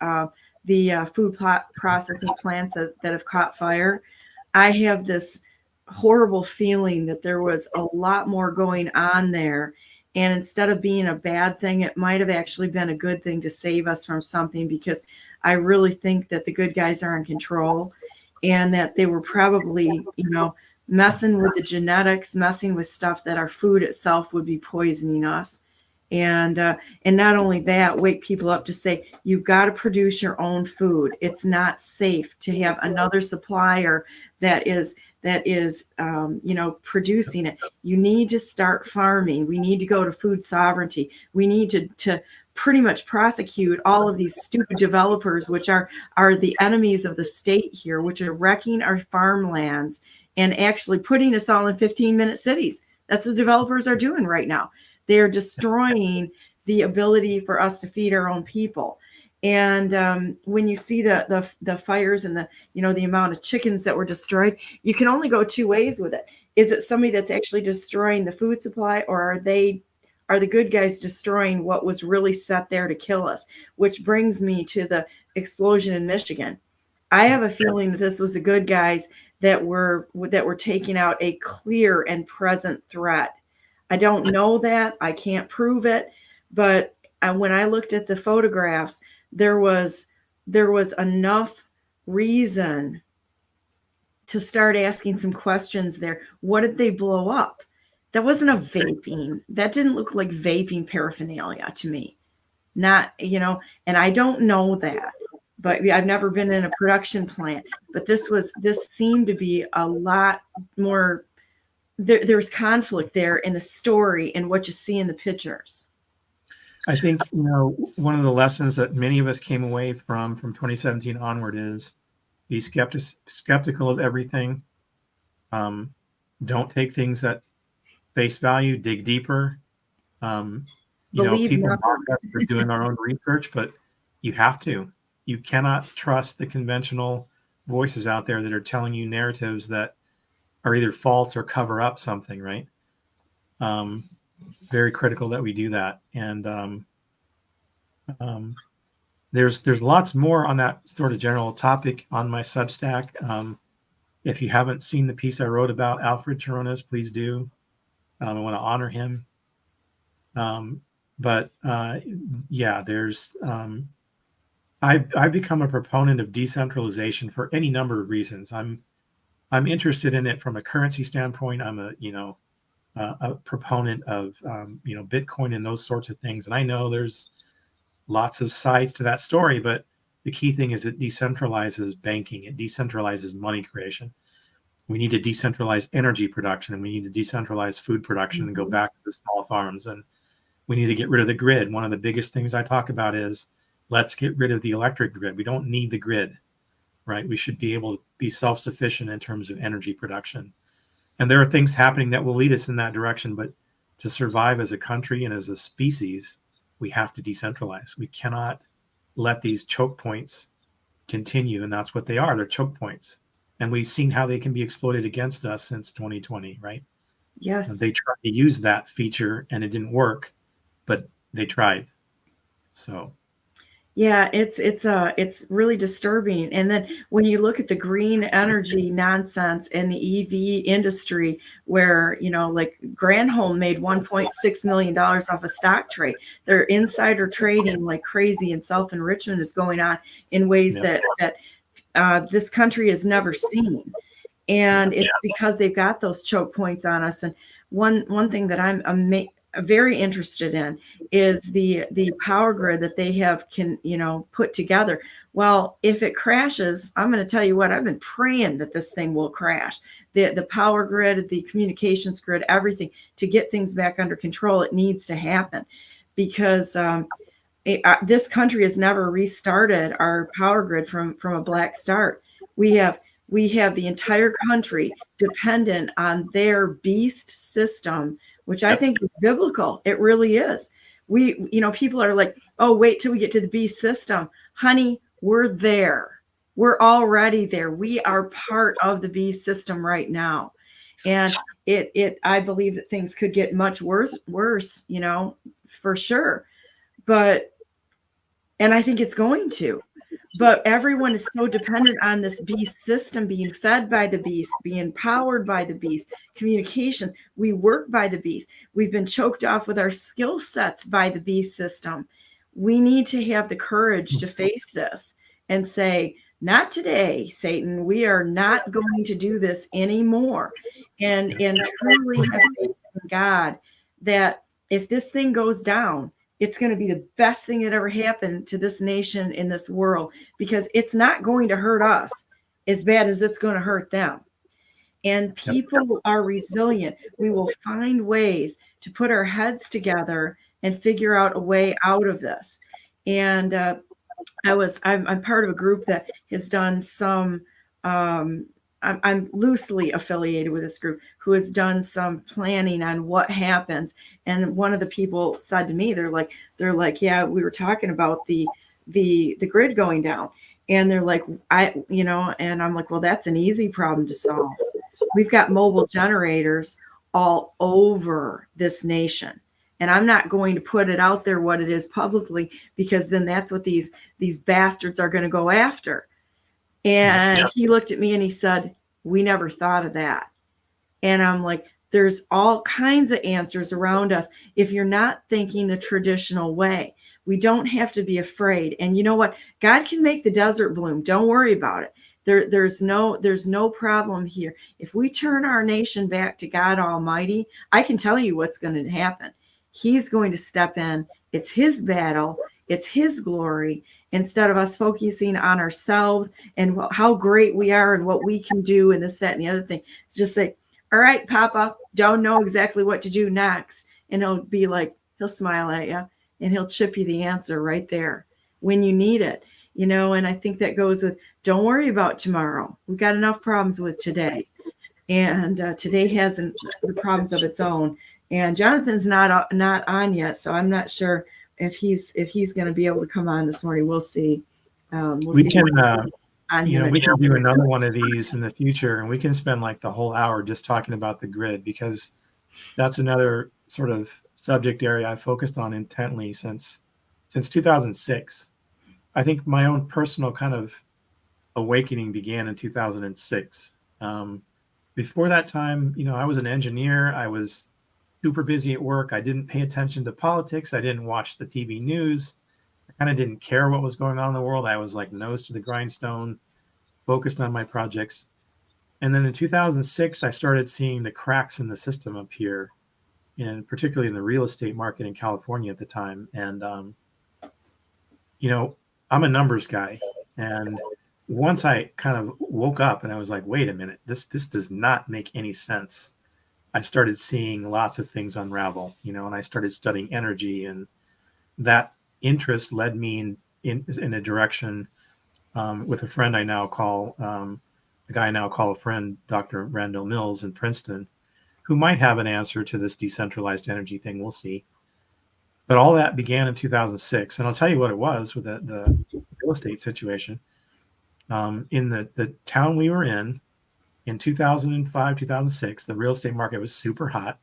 the food processing plants that have caught fire, I have this horrible feeling that there was a lot more going on there. And instead of being a bad thing, it might have actually been a good thing to save us from something, because I really think that the good guys are in control, and that they were probably, messing with the genetics, messing with stuff that our food itself would be poisoning us. And not only that, wake people up to say, you've got to produce your own food. It's not safe to have another supplier that is producing it. You need to start farming. We need to go to food sovereignty. We need to pretty much prosecute all of these stupid developers, which are the enemies of the state here, which are wrecking our farmlands and actually putting us all in 15-minute cities. That's what developers are doing right now. They're destroying the ability for us to feed our own people. And when you see the fires and the amount of chickens that were destroyed, you can only go two ways with it. Is it somebody that's actually destroying the food supply, or are the good guys destroying what was really set there to kill us? Which brings me to the explosion in Michigan. I have a feeling that this was the good guys that were taking out a clear and present threat. I don't know that. I can't prove it. But when I looked at the photographs, there was enough reason to start asking some questions there. What did they blow up? That wasn't a vaping. That didn't look like vaping paraphernalia to me. Not, and I don't know that, but I've never been in a production plant. But this seemed to be a lot more. There's conflict there in the story and what you see in the pictures. I think, one of the lessons that many of us came away from 2017 onward is be skeptical of everything. Don't take things at face value, dig deeper. People are doing our own research, but you have to. You cannot trust the conventional voices out there that are telling you narratives that are either false or cover up something, right? Very critical that we do that. And there's lots more on that sort of general topic on my Substack. If you haven't seen the piece I wrote about Alfred Chirones, please do. I want to honor him. I've become a proponent of decentralization for any number of reasons. I'm interested in it from a currency standpoint. I'm a proponent of Bitcoin and those sorts of things. And I know there's lots of sides to that story, but the key thing is it decentralizes banking. It decentralizes money creation. We need to decentralize energy production, and we need to decentralize food production and go back to the small farms. And we need to get rid of the grid. One of the biggest things I talk about is let's get rid of the electric grid. We don't need the grid, right? We should be able to be self-sufficient in terms of energy production. And there are things happening that will lead us in that direction. But to survive as a country and as a species, we have to decentralize. We cannot let these choke points continue. And that's what they are. They're choke points. And we've seen how they can be exploited against us since 2020, right? Yes. They tried to use that feature and it didn't work, but they tried. So Yeah, it's really disturbing. And then when you look at the green energy nonsense in the EV industry, where like Granholm made $1.6 million off a stock trade, their insider trading like crazy, and self-enrichment is going on in ways yeah. that this country has never seen. And it's because they've got those choke points on us. And one thing that I'm very interested in is the power grid that they have put together. Well, if it crashes, I'm going to tell you what, I've been praying that this thing will crash. The power grid, the communications grid, everything, to get things back under control. It needs to happen, because this country has never restarted our power grid from a black start. We have the entire country dependent on their beast system, which I think is biblical. It really is. People are like, oh, wait till we get to the beast system. Honey, we're there. We're already there. We are part of the beast system right now. And I believe that things could get much worse, for sure. And I think it's going to. But everyone is so dependent on this beast system, being fed by the beast, being powered by the beast, communications. We work by the beast. We've been choked off with our skill sets by the beast system. We need to have the courage to face this and say, not today, Satan. We are not going to do this anymore. And truly have faith in God that if this thing goes down, it's going to be the best thing that ever happened to this nation in this world, because it's not going to hurt us as bad as it's going to hurt them. And people are resilient. We will find ways to put our heads together and figure out a way out of this. And I'm part of a group that has done some, I'm loosely affiliated with this group who has done some planning on what happens. And one of the people said to me, they're like, yeah, we were talking about the grid going down. And they're like, and I'm like, well, that's an easy problem to solve. We've got mobile generators all over this nation. And I'm not going to put it out there what it is publicly, because then that's what these bastards are going to go after. And he looked at me and he said, we never thought of that. And I'm like, there's all kinds of answers around us if you're not thinking the traditional way. We don't have to be afraid. And you know what? God can make the desert bloom. Don't worry about it. There's no problem here. If we turn our nation back to God Almighty, I can tell you what's going to happen. He's going to step in. It's his battle. It's his glory. Instead of us focusing on ourselves and how great we are and what we can do and this, that, and the other thing. It's just like, all right, Papa, don't know exactly what to do next. And he'll be like, he'll smile at you and he'll chip you the answer right there when you need it. And I think that goes with, don't worry about tomorrow. We've got enough problems with today. And today has the problems of its own. And Jonathan's not on yet, so I'm not sure if he's going to be able to come on this morning. We'll see. We can do another one of these in the future, and we can spend like the whole hour just talking about the grid, because that's another sort of subject area I focused on intently since 2006. I think my own personal kind of awakening began in 2006. Before that time, I was an engineer. I was super busy at work. I didn't pay attention to politics. I didn't watch the TV news. I kind of didn't care what was going on in the world. I was like nose to the grindstone, focused on my projects. And then in 2006, I started seeing the cracks in the system appear, and particularly in the real estate market in California at the time. And, I'm a numbers guy. And once I kind of woke up and I was like, wait a minute, this does not make any sense. I started seeing lots of things unravel, and I started studying energy, and that interest led me in a direction with a friend I now call a guy I now call a friend, Dr. Randall Mills in Princeton, who might have an answer to this decentralized energy thing. We'll see. But all that began in 2006, and I'll tell you what it was with the real estate situation. In the town we were in, In 2005, 2006, the real estate market was super hot.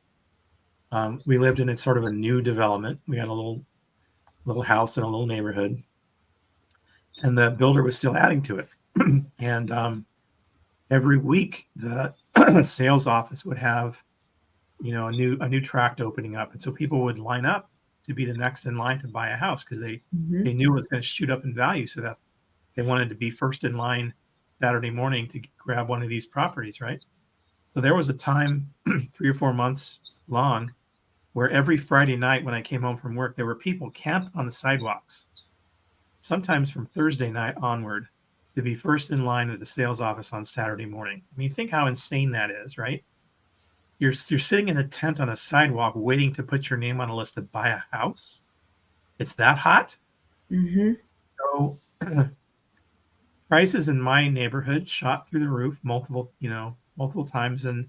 We lived in a sort of a new development. We had a little house in a little neighborhood, and the builder was still adding to it. And every week, the sales office would have, a new tract opening up, and so people would line up to be the next in line to buy a house because they knew it was going to shoot up in value, so that they wanted to be first in line Saturday morning to grab one of these properties, right? So there was a time 3 or 4 months long where every Friday night when I came home from work, there were people camped on the sidewalks, sometimes from Thursday night onward, to be first in line at the sales office on Saturday morning. I mean, think how insane that is, right? You're sitting in a tent on a sidewalk waiting to put your name on a list to buy a house. It's that hot. So prices in my neighborhood shot through the roof multiple times. And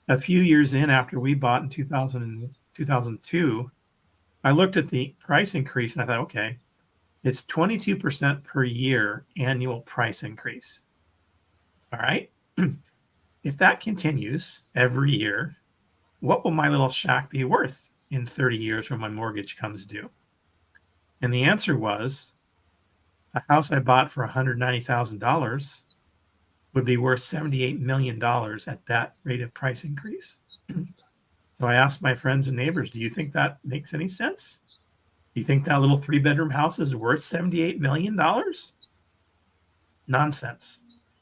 a few years in, after we bought in 2002, I looked at the price increase and I thought, okay, it's 22% per year annual price increase. All right. If that continues every year, what will my little shack be worth in 30 years when my mortgage comes due? And the answer was, a house I bought for $190,000 would be worth $78 million at that rate of price increase. So I asked my friends and neighbors, do you think that makes any sense? Do you think that little 3-bedroom house is worth $78 million? Nonsense.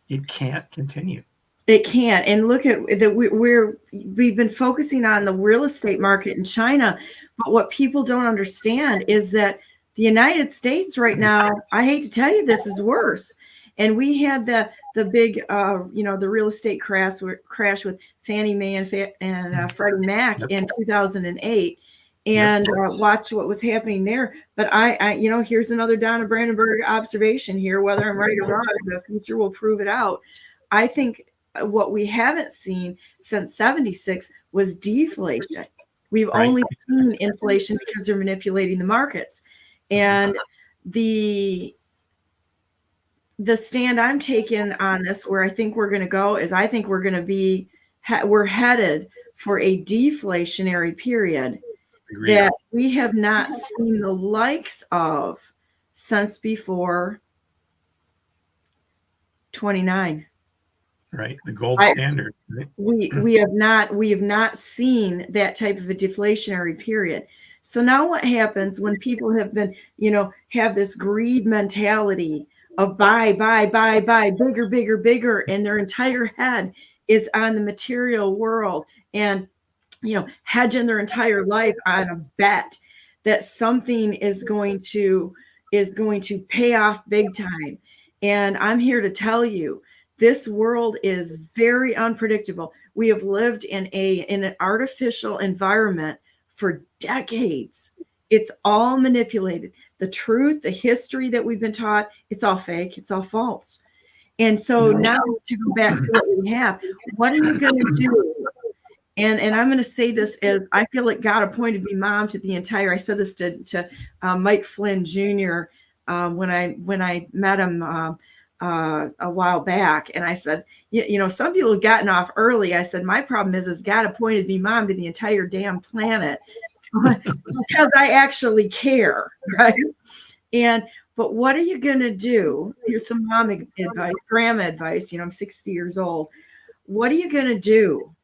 It can't continue. It can't. And look at that. We've been focusing on the real estate market in China, but what people don't understand is that the United States right now, I hate to tell you, this is worse. And we had the big, the real estate crash with Fannie Mae and Freddie Mac in 2008, and watch what was happening there. But I here's another Donna Brandenburg observation here. Whether I'm right or wrong, the future will prove it out. I think what we haven't seen since '76 was deflation. We've only seen inflation because they're manipulating the markets. And the stand I'm taking on this, where I think we're going to go, is I think we're going to we're headed for a deflationary period that we have not seen the likes of since before 29. Right, the gold standard. Right? We have not seen that type of a deflationary period. So now what happens when people have been, have this greed mentality of buy, bigger, bigger, bigger, and their entire head is on the material world, and hedging their entire life on a bet that something is going to pay off big time. And I'm here to tell you, this world is very unpredictable. We have lived in an artificial environment for decades. It's all manipulated. The truth, the history that we've been taught, it's all fake, it's all false. And so now to go back to what we have, what are you going to do? And I'm going to say this as I feel like God appointed me mom to the entire. I said this to Mike Flynn Jr. When I met him a while back, and I said, some people have gotten off early. I said, my problem is God appointed me mom to the entire damn planet because I actually care, right? But what are you going to do? Here's some mom advice, grandma advice. I'm 60 years old. What are you going to do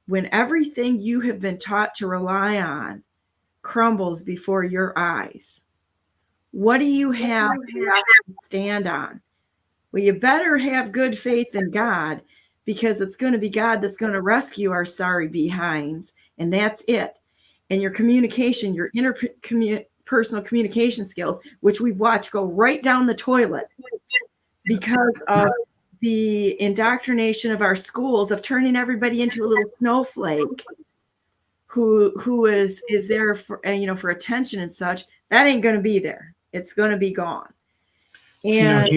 when everything you have been taught to rely on crumbles before your eyes? What do you have to stand on? Well, you better have good faith in God, because it's going to be God that's going to rescue our sorry behinds, and that's it. And your communication, your interpersonal communication skills, which we've watched go right down the toilet because of the indoctrination of our schools of turning everybody into a little snowflake who is there for for attention and such. That ain't going to be there. It's going to be gone. And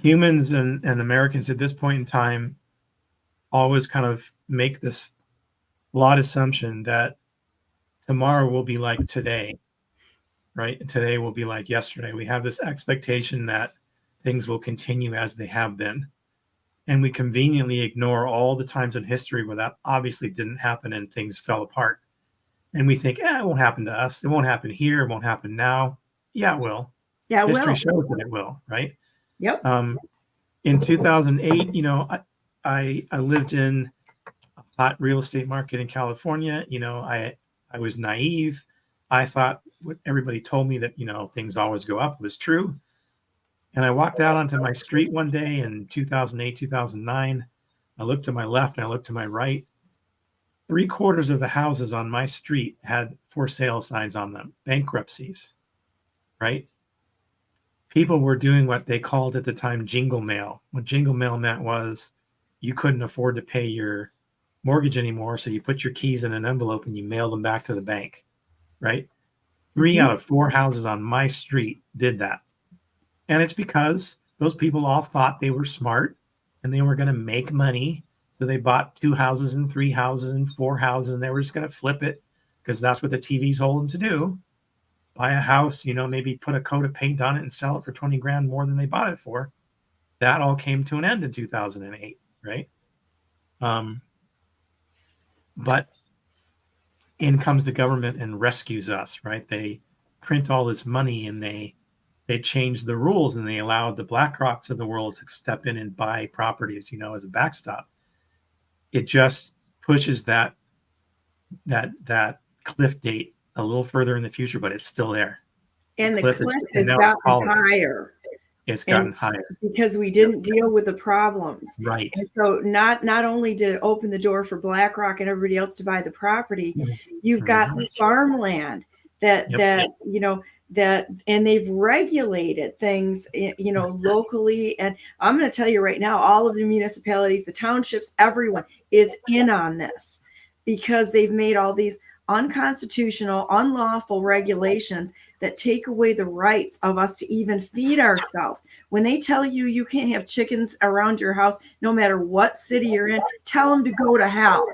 humans and Americans at this point in time always kind of make this flawed assumption that tomorrow will be like today, right? And today will be like yesterday. We have this expectation that things will continue as they have been. And we conveniently ignore all the times in history where that obviously didn't happen and things fell apart. And we think, it won't happen to us. It won't happen here. It won't happen now. Yeah, it will. Yeah, it History will. shows that it will, right? Yep. In 2008, I lived in a hot real estate market in California. I was naive. I thought what everybody told me that, things always go up was true. And I walked out onto my street one day in 2008, 2009. I looked to my left and I looked to my right. 3/4 of the houses on my street had for sale signs on them, bankruptcies, right? People were doing what they called at the time jingle mail. What jingle mail meant was you couldn't afford to pay your mortgage anymore, so you put your keys in an envelope and you mailed them back to the bank, right? 3 out of 4 houses on my street did that. And it's because those people all thought they were smart and they were going to make money. So they bought 2 houses and 3 houses and 4 houses, and they were just going to flip it because that's what the TVs told them to do. Buy a house, maybe put a coat of paint on it and sell it for 20 grand more than they bought it for. That all came to an end in 2008, right? But in comes the government and rescues us, right? They print all this money and they changed the rules and they allowed the BlackRocks of the world to step in and buy properties, as a backstop. It just pushes that cliff date a little further in the future, but it's still there. And the cliff has gotten higher. It's gotten higher because we didn't deal with the problems. Right. And so not only did it open the door for BlackRock and everybody else to buy the property, you've got the farmland that and they've regulated things, locally. And I'm going to tell you right now, all of the municipalities, the townships, everyone is in on this because they've made all these unconstitutional, unlawful regulations that take away the rights of us to even feed ourselves. When they tell you you can't have chickens around your house, no matter what city you're in, tell them to go to hell,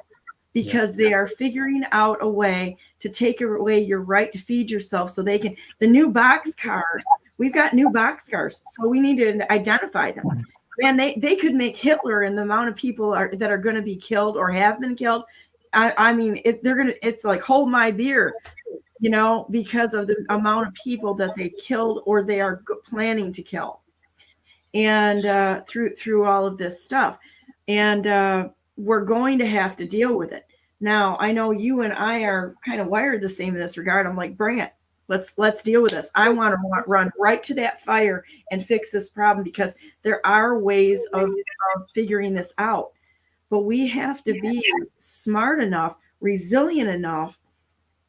because they are figuring out a way to take away your right to feed yourself so they can. The new boxcars, we've got new boxcars, so we need to identify them. And they could make Hitler and the amount of people that are going to be killed or have been killed. I mean, it's like hold my beer, because of the amount of people that they killed or they are planning to kill, and through all of this stuff, and we're going to have to deal with it. Now, I know you and I are kind of wired the same in this regard. I'm like, bring it. Let's deal with this. I want to run right to that fire and fix this problem, because there are ways of figuring this out. But we have to be smart enough, resilient enough,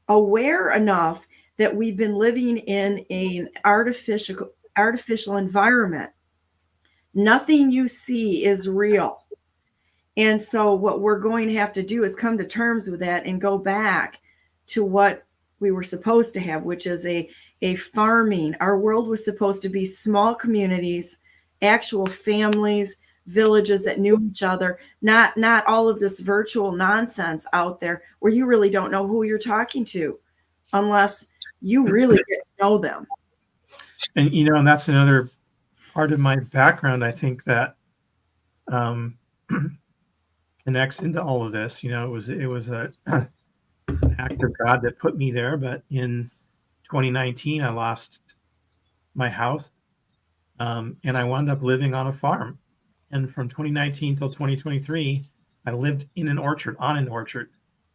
aware enough that we've been living in an artificial environment. Nothing you see is real. And so what we're going to have to do is come to terms with that and go back to what we were supposed to have, which is a farming. Our world was supposed to be small communities, actual families, villages that knew each other, not all of this virtual nonsense out there where you really don't know who you're talking to unless you really get to know them. And and that's another part of my background, I think, that connects into all of this. It was an act of God that put me there. But in 2019, I lost my house, and I wound up living on a farm. And from 2019 till 2023, I lived on an orchard.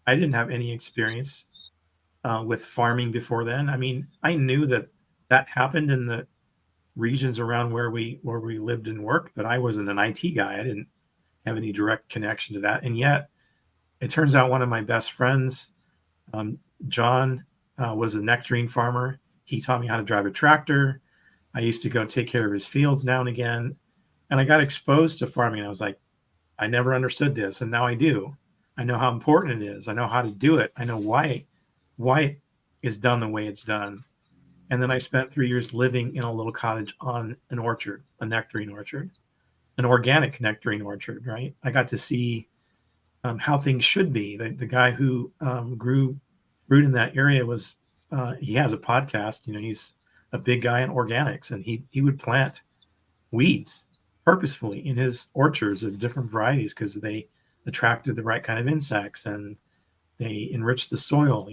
I didn't have any experience with farming before then. I mean, I knew that happened in the regions around where we lived and worked, but I wasn't an IT guy. I didn't have any direct connection to that. And yet, it turns out one of my best friends, John, was a nectarine farmer. He taught me how to drive a tractor. I used to go take care of his fields now and again. And I got exposed to farming. I was like, I never understood this. And now I do. I know how important it is. I know how to do it. I know why it is done the way it's done. And then I spent 3 years living in a little cottage on an orchard, a nectarine orchard, an organic nectarine orchard, right? I got to see how things should be. The guy who grew fruit in that area he has a podcast. He's a big guy in organics, and he would plant weeds purposefully in his orchards of different varieties because they attracted the right kind of insects and they enriched the soil,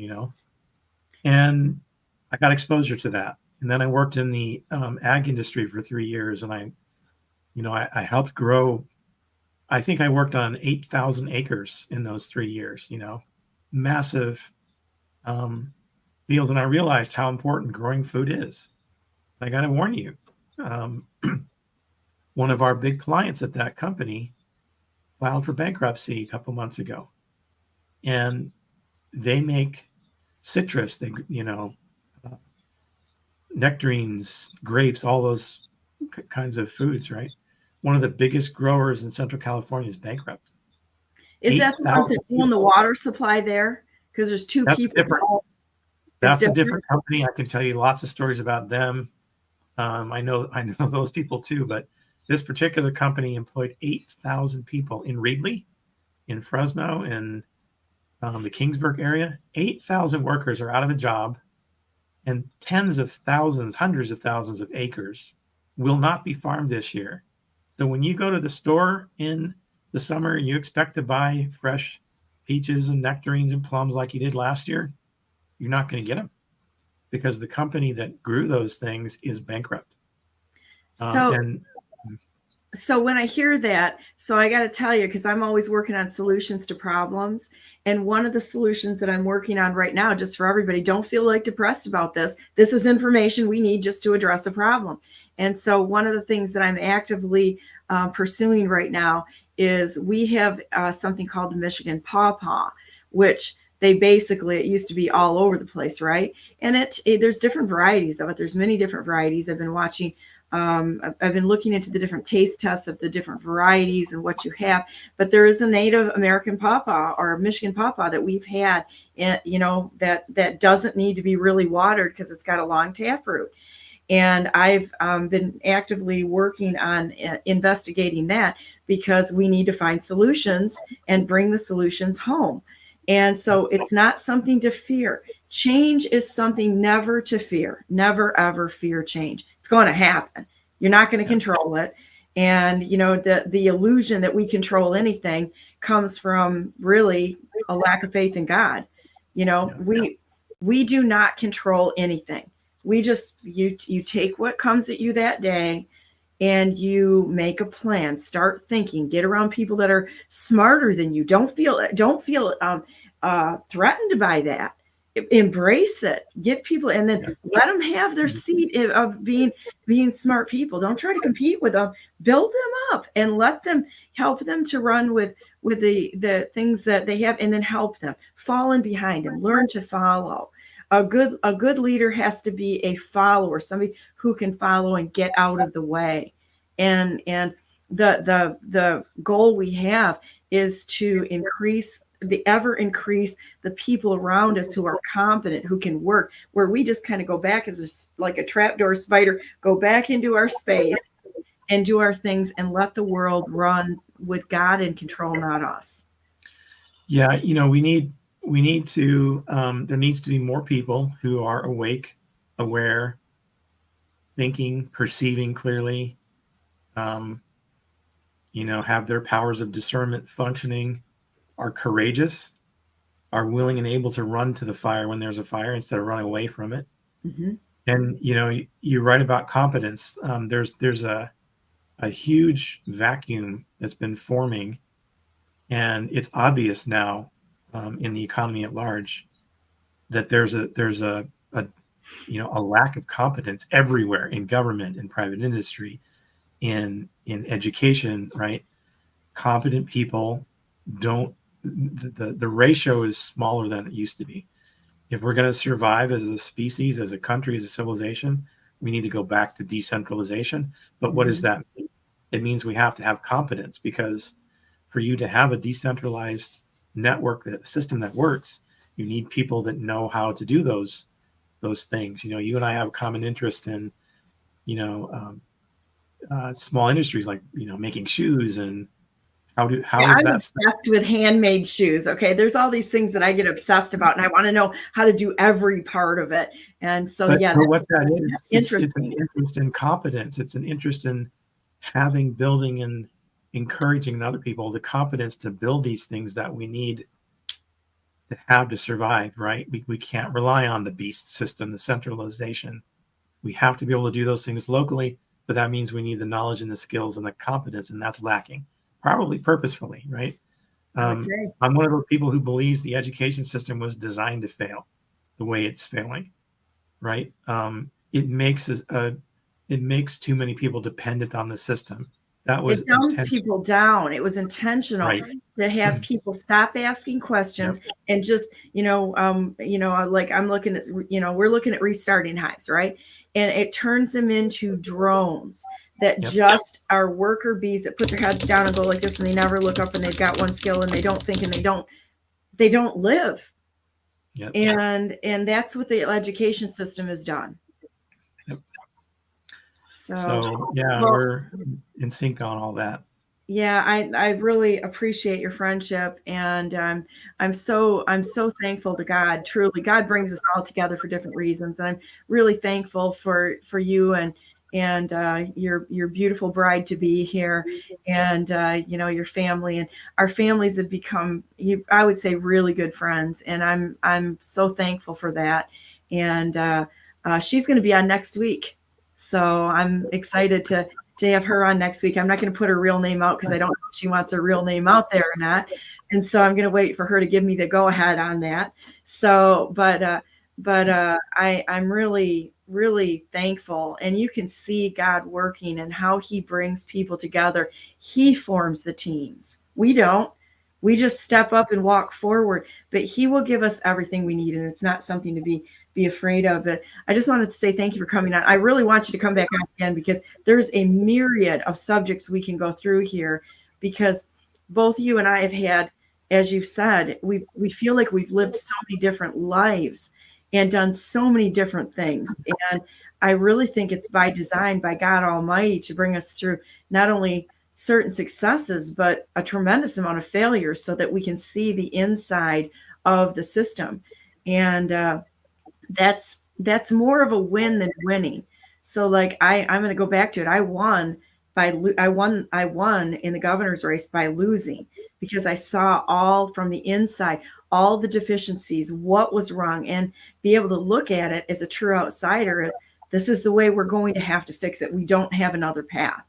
and I got exposure to that. And then I worked in the ag industry for 3 years, and I helped grow. I think I worked on 8,000 acres in those 3 years, massive field. And I realized how important growing food is. I got to warn you, one of our big clients at that company filed for bankruptcy a couple months ago, and they make citrus, nectarines, grapes, all those kinds of foods, right? One of the biggest growers in Central California is bankrupt. Is that the ones that own the water supply there? Because there's two people. That's a different company. I can tell you lots of stories about them. I know those people too, but this particular company employed 8,000 people in Reedley, in Fresno, in the Kingsburg area. 8,000 workers are out of a job, and tens of thousands, hundreds of thousands of acres will not be farmed this year. So when you go to the store in the summer and you expect to buy fresh peaches and nectarines and plums like you did last year, you're not going to get them because the company that grew those things is bankrupt. So when I hear that, so I got to tell you, because I'm always working on solutions to problems. And one of the solutions that I'm working on right now, just for everybody, don't feel like depressed about this. This is information we need just to address a problem. And so one of the things that I'm actively pursuing right now is we have something called the Michigan Pawpaw, which they basically, it used to be all over the place, right? And there's different varieties of it. There's many different varieties. I've been watching. I've been looking into the different taste tests of the different varieties and what you have, but there is a Native American pawpaw or Michigan pawpaw that we've had, that doesn't need to be really watered because it's got a long taproot. And I've been actively working on investigating that because we need to find solutions and bring the solutions home. And so it's not something to fear. Change is something never to fear. Never, ever fear change. It's going to happen. You're not going to control it. And, the illusion that we control anything comes from really a lack of faith in God. We do not control anything. We just, you take what comes at you that day and you make a plan, start thinking, get around people that are smarter than you. Don't feel threatened by that. Embrace it, give people, and then let them have their seat of being smart people. Don't try to compete with them. Build them up and help them to run with the things that they have, and then help them fall in behind them. Learn to follow. A good leader has to be a follower, somebody who can follow and get out of the way. And the goal we have is to increase the people around us who are competent, who can work, where we just kind of go back as like a trapdoor spider, go back into our space and do our things and let the world run with God in control, not us. Yeah. We need to, there needs to be more people who are awake, aware, thinking, perceiving clearly, have their powers of discernment functioning, are courageous, are willing and able to run to the fire when there's a fire instead of running away from it. Mm-hmm. And, you write about competence. There's a huge vacuum that's been forming, and it's obvious now in the economy at large that there's a lack of competence everywhere, in government, in private industry, in education, right? Competent people the ratio is smaller than it used to be. If we're going to survive as a species, as a country, as a civilization, we need to go back to decentralization. But what does that mean? It means we have to have competence, because for you to have a decentralized network, a system that works, you need people that know how to do those things. You and I have a common interest in, small industries like, making shoes, and I'm obsessed with handmade shoes. Okay. There's all these things that I get obsessed about, and I want to know how to do every part of it. And so, but what that is, it's an interest in competence. It's an interest in building and encouraging other people the confidence to build these things that we need to have to survive, right? We can't rely on the beast system, the centralization. We have to be able to do those things locally, but that means we need the knowledge and the skills and the competence, and that's lacking, probably purposefully, right? I would say. I'm one of those people who believes the education system was designed to fail the way it's failing, right? It makes too many people dependent on the system. That was It dumbs people down. It was intentional, right, to have people stop asking questions. Yep. And just, like I'm looking at, we're looking at restarting hives, right? And it turns them into drones that Yep. just are worker bees that put their heads down and go like this, and they never look up, and they've got one skill, and they don't think, and they don't live. Yep. And that's what the education system has done. Yep. So yeah, well, we're in sync on all that. Yeah, I really appreciate your friendship, and I'm so thankful to God. Truly, God brings us all together for different reasons, and I'm really thankful for you and your beautiful bride to be here, and your family, and our families have become, I would say, really good friends, and I'm so thankful for that. And she's going to be on next week, so I'm excited to have her on next week. I'm not going to put her real name out because I don't know if she wants her real name out there or not. And so I'm going to wait for her to give me the go ahead on that. So, but I'm really, really thankful. And you can see God working and how he brings people together. He forms the teams. We don't. We just step up and walk forward, but he will give us everything we need. And it's not something to be afraid of it. I just wanted to say thank you for coming on. I really want you to come back on again, because there's a myriad of subjects we can go through here, because both you and I have had, as you've said, we feel like we've lived so many different lives and done so many different things. And I really think it's by design, by God Almighty, to bring us through not only certain successes, but a tremendous amount of failures, so that we can see the inside of the system. And that's more of a win than winning. So like I'm going to go back to it. I won in the governor's race by losing, because I saw all from the inside, all the deficiencies, what was wrong, and be able to look at it as a true outsider as this is the way we're going to have to fix it. We don't have another path.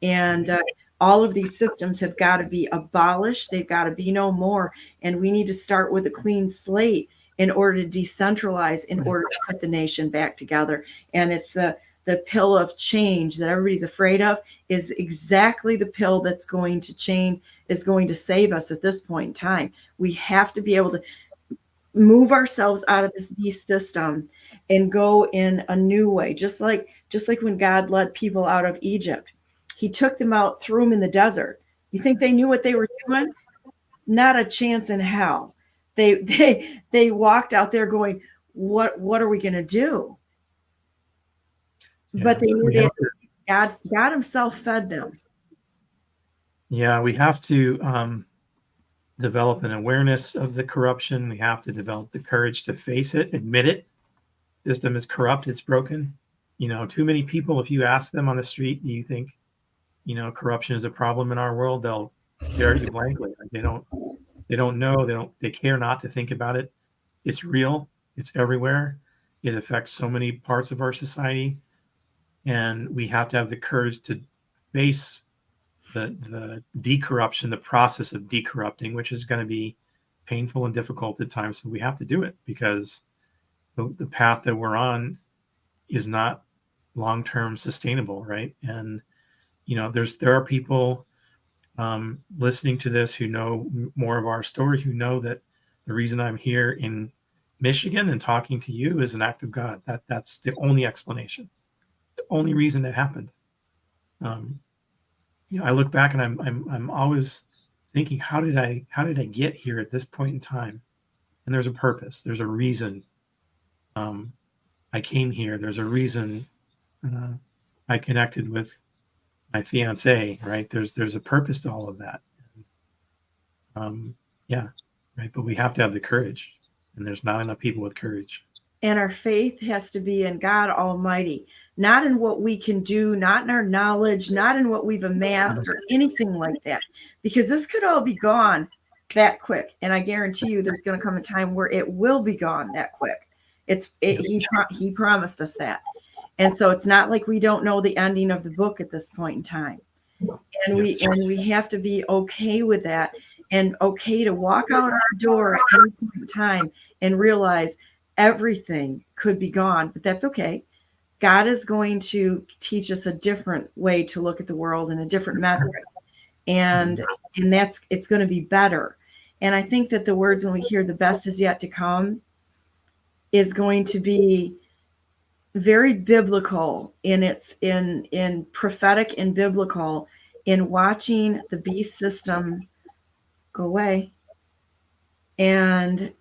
And all of these systems have got to be abolished. They've got to be no more. And we need to start with a clean slate in order to decentralize, in order to put the nation back together. And it's the pill of change that everybody's afraid of is exactly the pill that's going to change, is going to save us at this point in time. We have to be able to move ourselves out of this beast system and go in a new way. Just like when God led people out of Egypt, he took them out, threw them in the desert. You think they knew what they were doing? Not a chance in hell. They walked out there going, what are we going to do? Yeah, but they knew that God himself fed them. Yeah, we have to develop an awareness of the corruption. We have to develop the courage to face it, admit it. The system is corrupt, it's broken. Too many people, if you ask them on the street, do you think, corruption is a problem in our world? They'll stare at you blankly. They don't know. They care not to think about it. It's real. It's everywhere. It affects so many parts of our society. And we have to have the courage to face the decorruption, the process of decorrupting, which is going to be painful and difficult at times, but we have to do it, because the path that we're on is not long-term sustainable, right? And there are people listening to this who know more of our story, who know that the reason I'm here in Michigan and talking to you is an act of God. That's the only explanation, the only reason it happened. I look back and I'm always thinking, how did I get here at this point in time? And there's a purpose. There's a reason I came here. There's a reason I connected with my fiance, right? There's a purpose to all of that. Yeah, right. But we have to have the courage, and there's not enough people with courage. And our faith has to be in God Almighty, not in what we can do, not in our knowledge, not in what we've amassed or anything like that, because this could all be gone that quick. And I guarantee you there's going to come a time where it will be gone that quick. He promised us that. And so it's not like we don't know the ending of the book at this point in time. And we have to be okay with that, and okay to walk out our door at any point in time and realize everything could be gone, but that's okay. God is going to teach us a different way to look at the world and a different method. And it's going to be better. And I think that the words when we hear the best is yet to come is going to be very biblical in prophetic and biblical in watching the beast system go away. And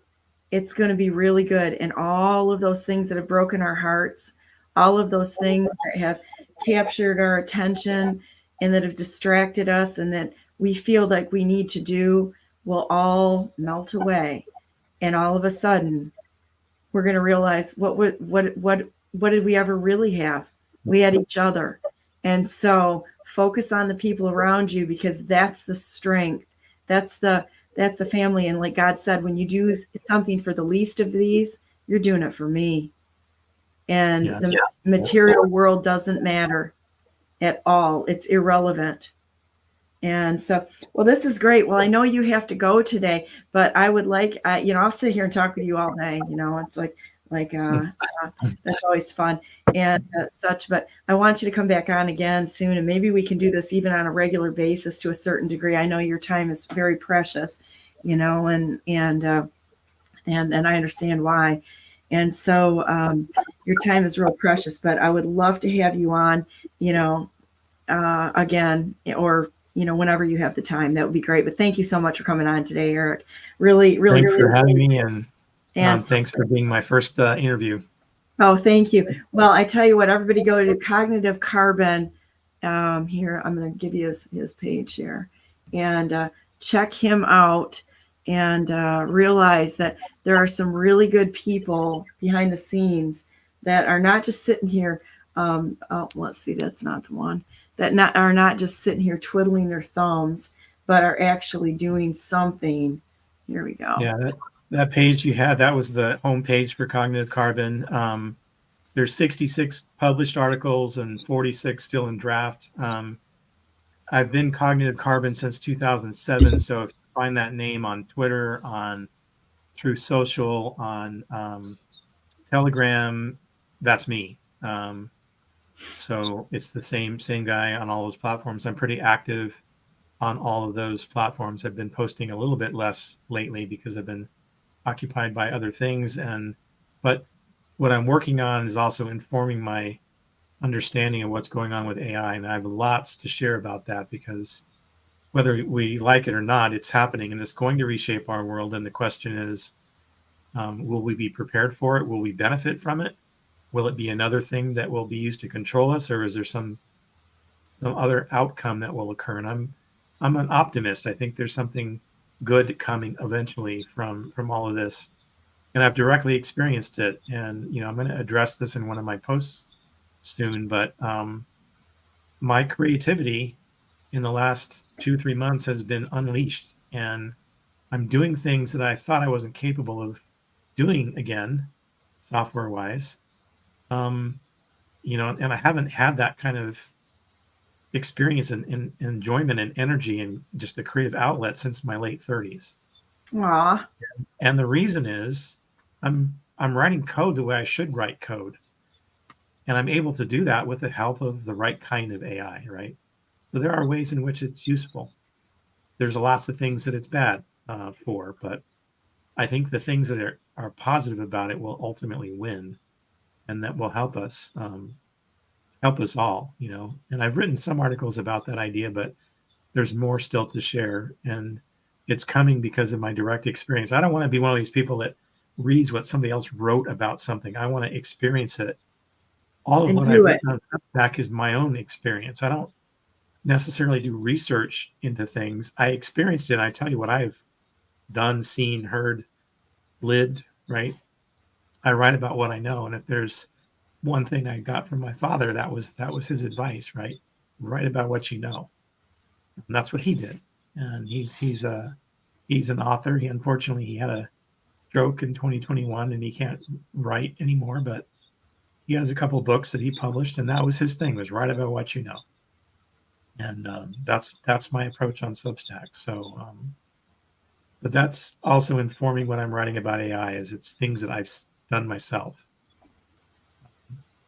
it's going to be really good. And all of those things that have broken our hearts, all of those things that have captured our attention and that have distracted us and that we feel like we need to do will all melt away. And all of a sudden, we're going to realize what did we ever really have? We had each other. And so focus on the people around you, because that's the strength. That's the family. And like God said, when you do something for the least of these, you're doing it for me. And the material world doesn't matter at all. It's irrelevant. And so, well, this is great. Well, I know you have to go today, but I would like, I'll sit here and talk with you all day. It's like that's always fun and such. But I want you to come back on again soon, and maybe we can do this even on a regular basis to a certain degree. I know your time is very precious, and I understand why. And so your time is real precious. But I would love to have you on, again, or whenever you have the time. That would be great. But thank you so much for coming on today, Eric. Really, thanks for having me, and thanks for being my first interview. Oh, thank you. Well, I tell you what, everybody go to Cognitive Carbon. Here, I'm going to give you his page here, and check him out, and realize that there are some really good people behind the scenes that are not just sitting here. Let's see, that's not the one. That are not just sitting here twiddling their thumbs, but are actually doing something. Here we go. Yeah, that page you had, that was the home page for Cognitive Carbon. There's 66 published articles and 46 still in draft. I've been Cognitive Carbon since 2007, so if you find that name on Twitter, on Truth Social, on Telegram, that's me. So it's the same guy on all those platforms. I'm pretty active on all of those platforms. I've been posting a little bit less lately because I've been occupied by other things. But what I'm working on is also informing my understanding of what's going on with AI. And I have lots to share about that, because whether we like it or not, it's happening and it's going to reshape our world. And the question is, will we be prepared for it? Will we benefit from it? Will it be another thing that will be used to control us, or is there some other outcome that will occur? And I'm an optimist. I think there's something good coming eventually from all of this, and I've directly experienced it. And I'm going to address this in one of my posts soon. But my creativity in the last 2-3 months has been unleashed, and I'm doing things that I thought I wasn't capable of doing again, software wise. And I haven't had that kind of experience and enjoyment and energy and just a creative outlet since my late 30s. Aww. And the reason is I'm writing code the way I should write code. And I'm able to do that with the help of the right kind of AI, right? So there are ways in which it's useful. There's lots of things that it's bad for, but I think the things that are positive about it will ultimately win. And that will help us all, And I've written some articles about that idea, but there's more still to share. And it's coming because of my direct experience. I don't want to be one of these people that reads what somebody else wrote about something. I want to experience it. All of what I've written on Substack is my own experience. I don't necessarily do research into things. I experienced it. And I tell you what I've done, seen, heard, lived, right? I write about what I know. And if there's one thing I got from my father, that was his advice, right? Write about what you know. And that's what he did. And he's an author. Unfortunately he had a stroke in 2021 and he can't write anymore, but he has a couple of books that he published, and that was his thing, was write about what you know. And that's my approach on Substack. So, but that's also informing what I'm writing about AI, is it's things that I've done myself.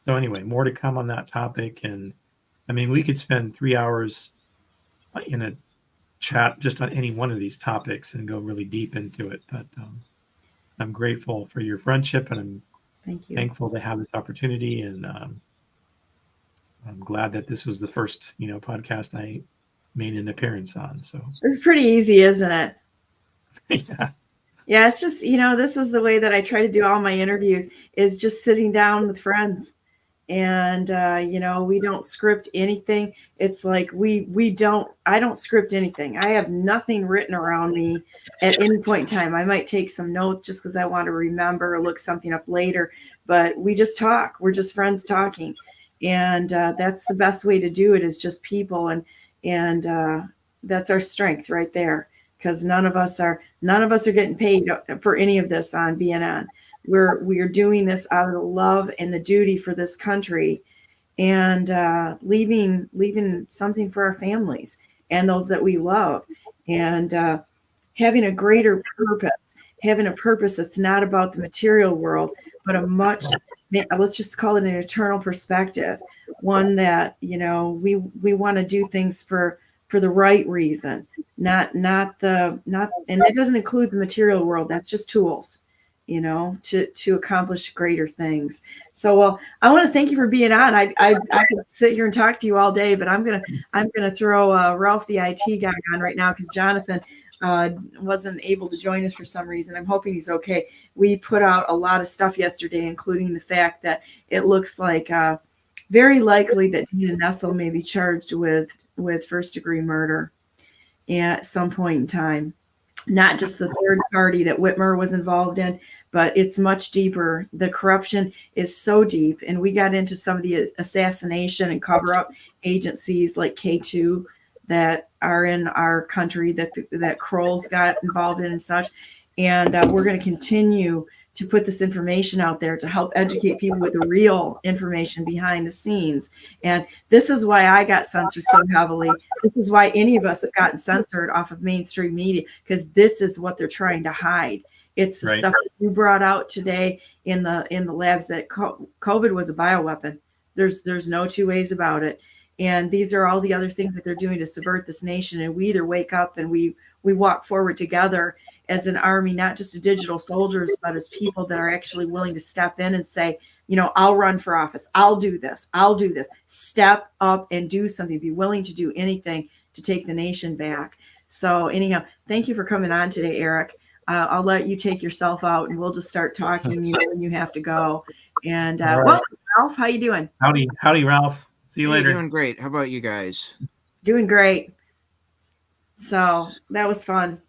So anyway, more to come on that topic. And I mean, we could spend 3 hours in a chat just on any one of these topics and go really deep into it. But I'm grateful for your friendship, and I'm Thank you. thankful to have this opportunity. And I'm glad that this was the first, podcast I made an appearance on. So It's pretty easy, isn't it? yeah. Yeah, it's just, this is the way that I try to do all my interviews, is just sitting down with friends. And, we don't script anything. It's like I don't script anything. I have nothing written around me at any point in time. I might take some notes just because I want to remember or look something up later, but we just talk. We're just friends talking. And that's the best way to do it, is just people. And that's our strength right there, because none of us are getting paid for any of this on BNN. We are doing this out of the love and the duty for this country, and leaving something for our families and those that we love, and having a greater purpose, having a purpose that's not about the material world, but let's just call it an eternal perspective, one that, we want to do things for the right reason, not, and that doesn't include the material world. That's just tools, to accomplish greater things. So, well, I want to thank you for being on. I could sit here and talk to you all day, but I'm gonna throw Ralph, the IT guy, on right now, because Jonathan wasn't able to join us for some reason. I'm hoping he's okay. We put out a lot of stuff yesterday, including the fact that it looks like very likely that Dina Nessel may be charged with first-degree murder at some point in time. Not just the third party that Whitmer was involved in, but it's much deeper. The corruption is so deep, and we got into some of the assassination and cover-up agencies like K2 that are in our country that Kroll's got involved in and such. And we're going to continue to put this information out there to help educate people with the real information behind the scenes. And this is why I got censored so heavily. This is why any of us have gotten censored off of mainstream media, because this is what they're trying to hide. It's the stuff that you brought out today in the labs, that COVID was a bioweapon. There's no two ways about it. And these are all the other things that they're doing to subvert this nation. And we either wake up and we walk forward together as an army, not just of digital soldiers, but as people that are actually willing to step in and say, I'll run for office. I'll do this. I'll do this. Step up and do something. Be willing to do anything to take the nation back. So anyhow, thank you for coming on today, Eric. I'll let you take yourself out, and we'll just start talking when you have to go. And well, Ralph, how you doing? Howdy, Ralph. See you later. Doing great. How about you guys? Doing great. So that was fun.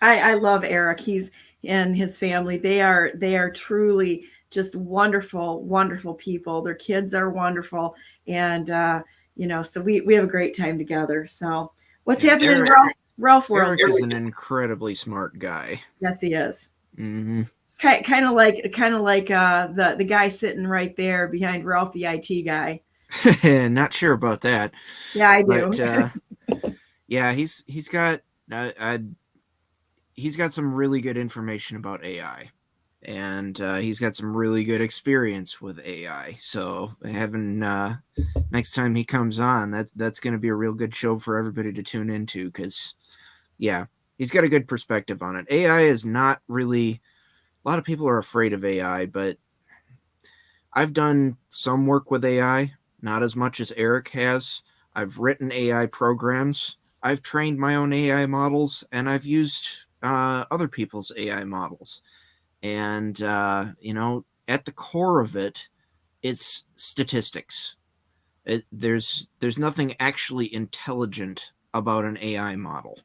I love Eric. He's and his family. They are truly just wonderful, wonderful people. Their kids are wonderful, and so we have a great time together. So what's happening in Ralph world? Eric is an incredibly smart guy. Yes, he is. Mm-hmm. Kind of like the guy sitting right there behind Ralph, the IT guy. Not sure about that. Yeah, I do. But, yeah, he's got some really good information about AI, and he's got some really good experience with AI. So having next time he comes on, that's going to be a real good show for everybody to tune into, because he's got a good perspective on it. AI is not really, a lot of people are afraid of AI, but I've done some work with AI, not as much as Eric has. I've written AI programs. I've trained my own AI models, and I've used other people's AI models. And, at the core of it, it's statistics. There's nothing actually intelligent about an AI model.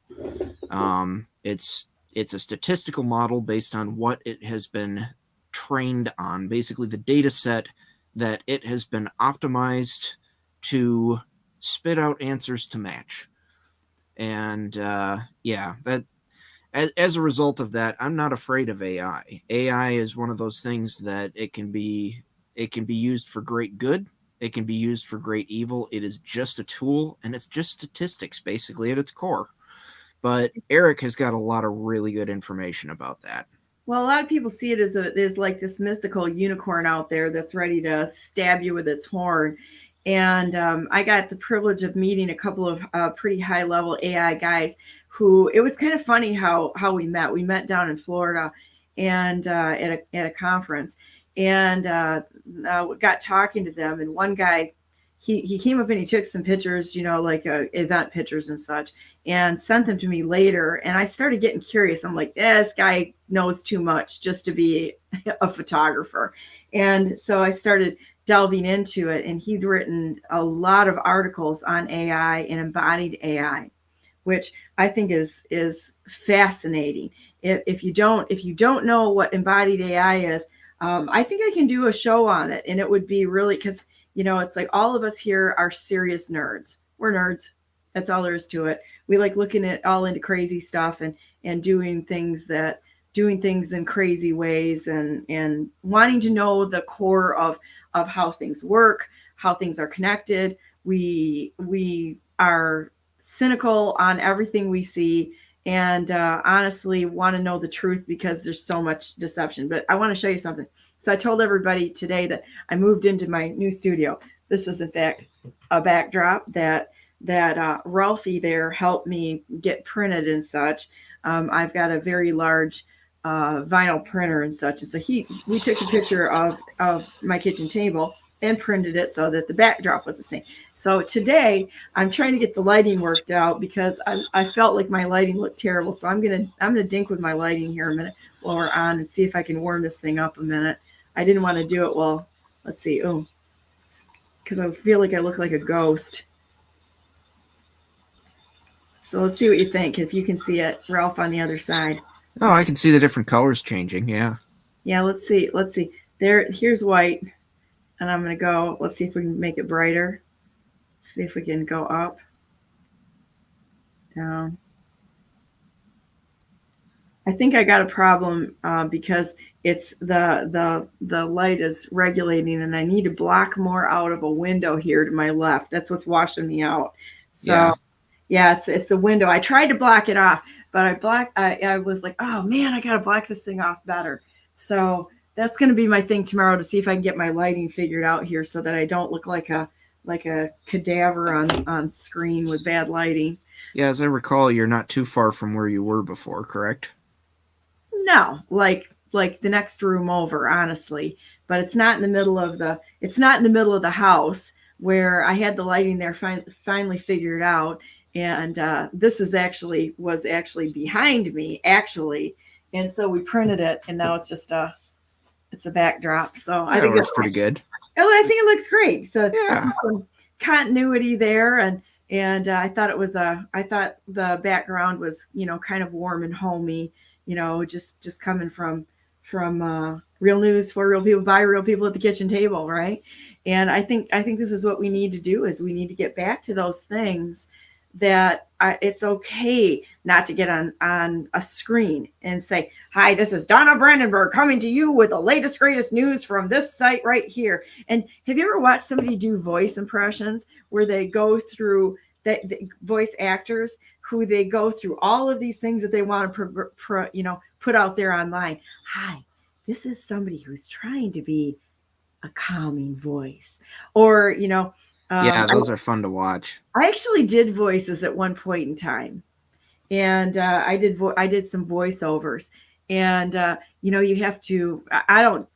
It's a statistical model based on what it has been trained on, basically the data set that it has been optimized to spit out answers to match. And yeah, that as a result of that, I'm not afraid of AI. AI is one of those things that it can be used for great good. It can be used for great evil. It is just a tool, and it's just statistics basically at its core. But Eric has got a lot of really good information about that. Well, a lot of people see it as like this mythical unicorn out there that's ready to stab you with its horn. And I got the privilege of meeting a couple of pretty high level AI guys who, it was kind of funny how we met. We met down in Florida and at a conference, and got talking to them. And one guy, he came up and he took some pictures, like event pictures and such, and sent them to me later. And I started getting curious. I'm like, this guy knows too much just to be a photographer. And so I started delving into it, and he'd written a lot of articles on AI and embodied AI, which I think is fascinating. If you don't know what embodied AI is, I think I can do a show on it, and it would be really, because it's like all of us here are serious nerds. We're nerds. That's all there is to it. We like looking at all into crazy stuff and doing things in crazy ways, and wanting to know the core of how things work, how things are connected. We are cynical on everything we see, and honestly want to know the truth because there's so much deception. But I want to show you something. So I told everybody today that I moved into my new studio. This is in fact a backdrop that Ralphie there helped me get printed and such. I've got a very large vinyl printer and such. And so we took a picture of my kitchen table and printed it so that the backdrop was the same. So today I'm trying to get the lighting worked out because I felt like my lighting looked terrible. So I'm gonna dink with my lighting here a minute while we're on and see if I can warm this thing up a minute. I didn't want to do it well. Let's see. Oh, because I feel like I look like a ghost. So let's see what you think. If you can see it, Ralph, on the other side. Oh, I can see the different colors changing. Yeah. Yeah. Let's see. Here's white. And I'm going to go, let's see if we can make it brighter. See if we can go up, down. I think I got a problem because it's the light is regulating, and I need to block more out of a window here to my left. That's what's washing me out. So yeah, it's the window. I tried to block it off, but I was like, oh man, I got to block this thing off better. So that's going to be my thing tomorrow, to see if I can get my lighting figured out here so that I don't look like a cadaver on screen with bad lighting. Yeah, as I recall, you're not too far from where you were before, correct? No, like the next room over, honestly. But it's not in the middle of the house where I had the lighting there finally figured out. And this was actually behind me, actually. And so we printed it, and now it's just a backdrop. So I think it's pretty good. I think it looks great. So yeah, some continuity there, and I thought the background was kind of warm and homey, just coming from real news for real people by real people at the kitchen table, right? And I think this is what we need to do, is we need to get back to those things that it's okay not to get on a screen and say, hi, this is Donna Brandenburg coming to you with the latest, greatest news from this site right here. And have you ever watched somebody do voice impressions where they go through the voice actors who they go through all of these things that they want to put out there online? Hi, this is somebody who's trying to be a calming voice, or those are fun to watch. I actually did voices at one point in time, and I did some voiceovers, and you have to. I'm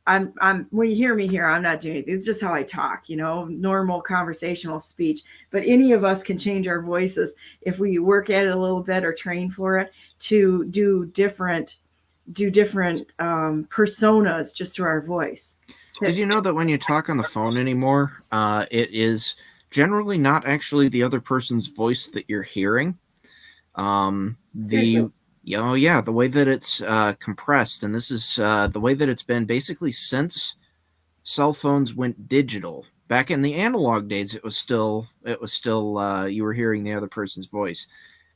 when you hear me here, I'm not doing it. It's just how I talk, normal conversational speech. But any of us can change our voices if we work at it a little bit or train for it, to do different personas just through our voice. Did you know that when you talk on the phone anymore, it is generally not actually the other person's voice that you're hearing? The Oh yeah, the way that it's compressed, and this is the way that it's been basically since cell phones went digital. Back in the analog days, it was still you were hearing the other person's voice,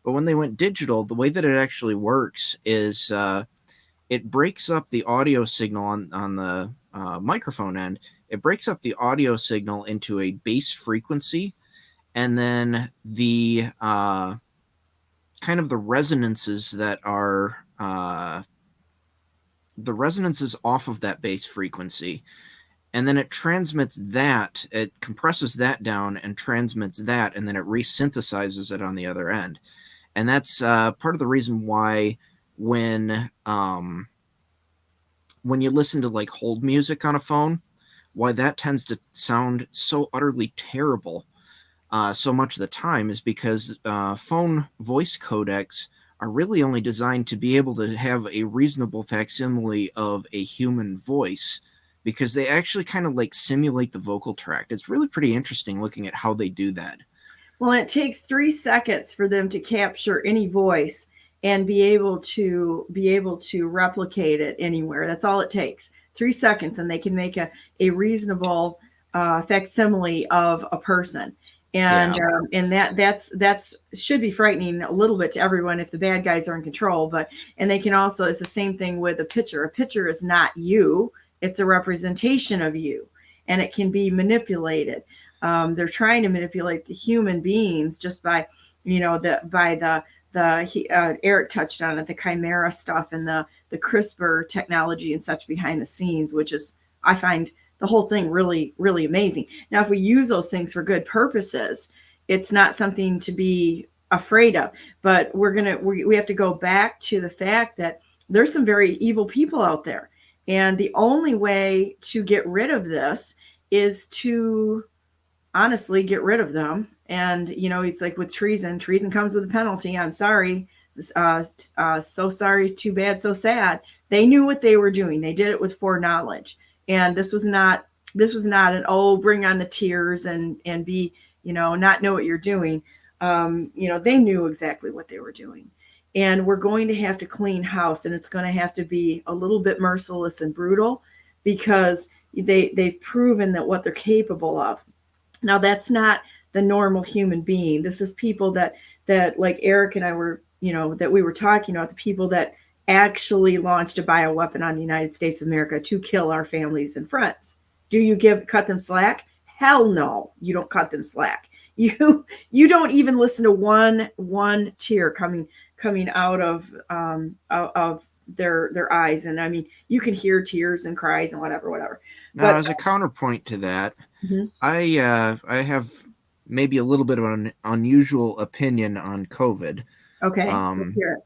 but when they went digital, the way that it actually works is it breaks up the audio signal on the microphone end. It breaks up the audio signal into a base frequency, and then the kind of the resonances that are the resonances off of that base frequency, and then it transmits that, it compresses that down and transmits that, and then it resynthesizes it on the other end. And that's part of the reason why when you listen to like hold music on a phone, why that tends to sound so utterly terrible so much of the time is because phone voice codecs are really only designed to be able to have a reasonable facsimile of a human voice, because they actually kind of like simulate the vocal tract. It's really pretty interesting looking at how they do that. Well, it takes 3 seconds for them to capture any voice and be able to replicate it anywhere. That's all it takes. 3 seconds, and they can make a reasonable facsimile of a person. And that's should be frightening a little bit to everyone if the bad guys are in control. And they can also, it's the same thing with a picture. A picture is not you; it's a representation of you, and it can be manipulated. They're trying to manipulate the human beings just by, Eric touched on it, the chimera stuff and the CRISPR technology and such behind the scenes, which is, I find the whole thing really, really amazing. Now, if we use those things for good purposes, it's not something to be afraid of. But we have to go back to the fact that there's some very evil people out there. And the only way to get rid of this is to honestly get rid of them. And, it's like with treason comes with a penalty. I'm sorry. So sorry, too bad, so sad. They knew what they were doing. They did it with foreknowledge. And this was not an, bring on the tears and be, not know what you're doing. They knew exactly what they were doing. And we're going to have to clean house, and it's going to have to be a little bit merciless and brutal, because they've proven that what they're capable of. Now, that's not the normal human being. This is people that like Eric and I were, that we were talking about, the people that actually launched a bioweapon on the United States of America to kill our families and friends. Do you cut them slack? Hell no, you don't cut them slack. You don't even listen to one tear coming out of their eyes. And I mean, you can hear tears and cries and whatever. Now, as a counterpoint to that, I have maybe a little bit of an unusual opinion on COVID. Okay, let's hear it.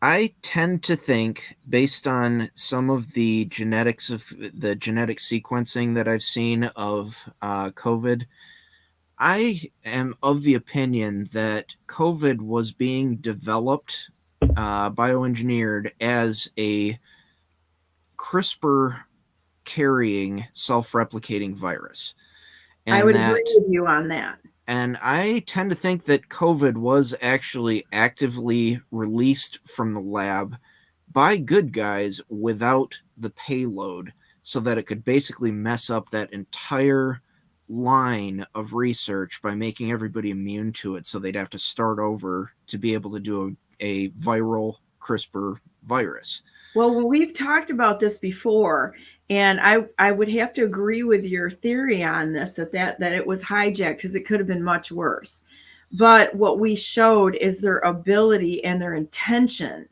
I tend to think, based on some of the genetic sequencing that I've seen of COVID, I am of the opinion that COVID was being developed, bioengineered as a CRISPR carrying self-replicating virus. And I would agree with you on that. And I tend to think that COVID was actually actively released from the lab by good guys without the payload, so that it could basically mess up that entire line of research by making everybody immune to it, so they'd have to start over to be able to do a viral CRISPR virus. Well, we've talked about this before, and I would have to agree with your theory on this, that it was hijacked, because it could have been much worse. But what we showed is their ability and their intention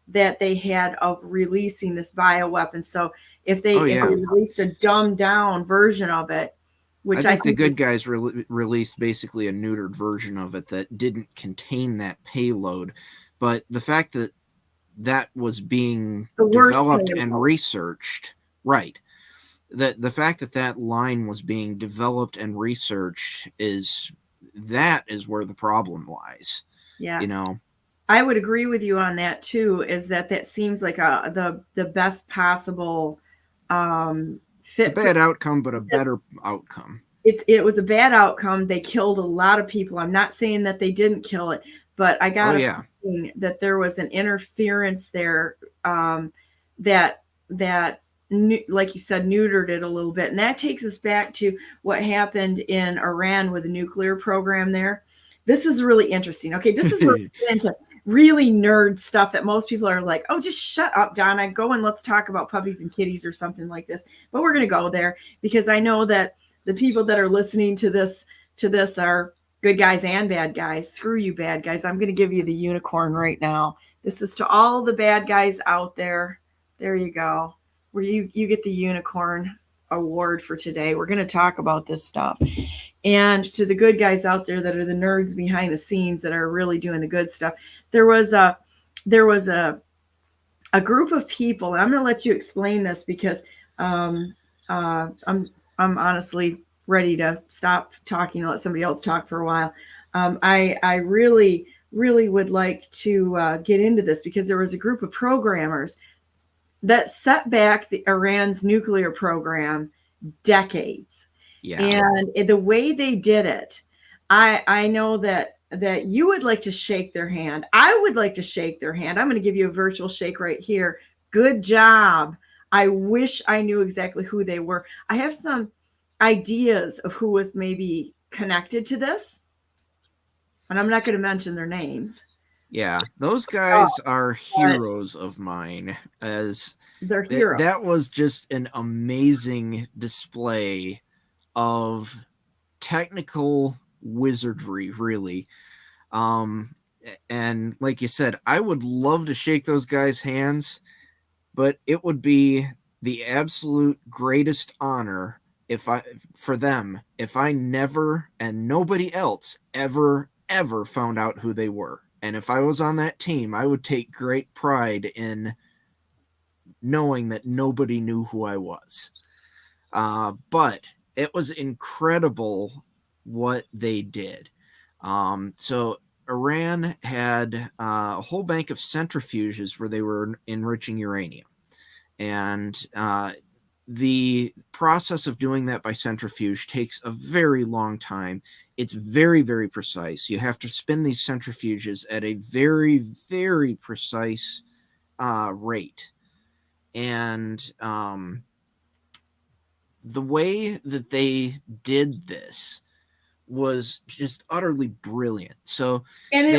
that they had of releasing this bioweapon. So if they released a dumbed down version of it, which I think the good guys released basically a neutered version of it that didn't contain that payload. But the fact that that was being developed and researched, right? The fact that line was being developed and researched is where the problem lies. Yeah, I would agree with you on that too. Is that seems like the best possible fit? It's a bad outcome, but a better outcome. It was a bad outcome. They killed a lot of people. I'm not saying that they didn't kill it, but I got Oh, a yeah. feeling that there was an interference there that like you said, neutered it a little bit. And that takes us back to what happened in Iran with the nuclear program there. This is really interesting. Okay, this is where we get into really nerd stuff that most people are like, oh, just shut up, Donna. Go and let's talk about puppies and kitties or something like this. But we're going to go there because I know that the people that are listening to this are good guys and bad guys. Screw you, bad guys. I'm going to give you the unicorn right now. This is to all the bad guys out there. There you go. Where you get the unicorn award for today. We're going to talk about this stuff. And to the good guys out there that are the nerds behind the scenes that are really doing the good stuff, there was a group of people, and I'm going to let you explain this because I'm honestly ready to stop talking and let somebody else talk for a while. I really would like to get into this because there was a group of programmers that set back Iran's nuclear program decades. Yeah. And the way they did it, I know that you would like to shake their hand. I would like to shake their hand. I'm going to give you a virtual shake right here. Good job. I wish I knew exactly who they were. I have some ideas of who was maybe connected to this, and I'm not going to mention their names. Yeah, those guys are heroes of mine. As they're heroes. That was just an amazing display of technical wizardry, really. And like you said, I would love to shake those guys' hands, but it would be the absolute greatest honor for them if I never and nobody else ever found out who they were. And if I was on that team, I would take great pride in knowing that nobody knew who I was. But it was incredible what they did. So Iran had a whole bank of centrifuges where they were enriching uranium. And the process of doing that by centrifuge takes a very long time. It's very, very precise. You have to spin these centrifuges at a very, very precise rate. And the way that they did this was just utterly brilliant. So, and it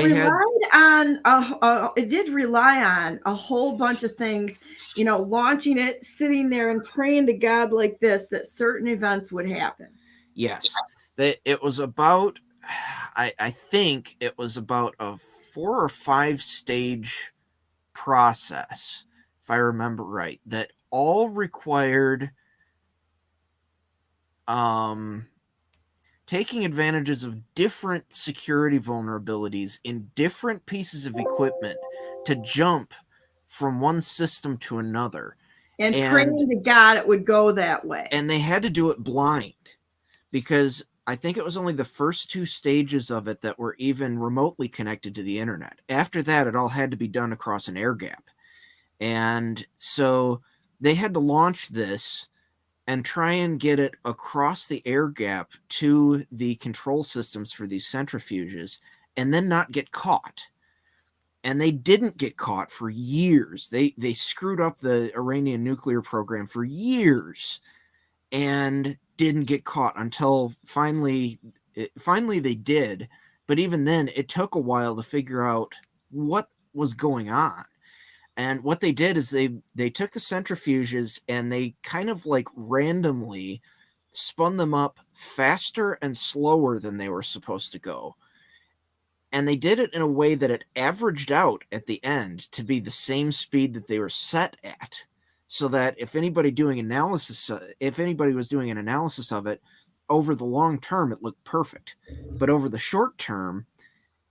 did rely on a whole bunch of things, launching it, sitting there and praying to God like this, that certain events would happen. Yes, that it was about, I think it was about a 4 or 5 stage process, if I remember right, that all required taking advantages of different security vulnerabilities in different pieces of equipment to jump from one system to another. And praying to God it would go that way. And they had to do it blind because I think it was only the first 2 stages of it that were even remotely connected to the internet. After that, it all had to be done across an air gap. And so they had to launch this and try and get it across the air gap to the control systems for these centrifuges and then not get caught. And they didn't get caught for years. They screwed up the Iranian nuclear program for years and didn't get caught until finally they did. But even then, it took a while to figure out what was going on. And what they did is they took the centrifuges and they kind of like randomly spun them up faster and slower than they were supposed to go. And they did it in a way that it averaged out at the end to be the same speed that they were set at. So that if anybody was doing an analysis of it, over the long term, it looked perfect. But over the short term,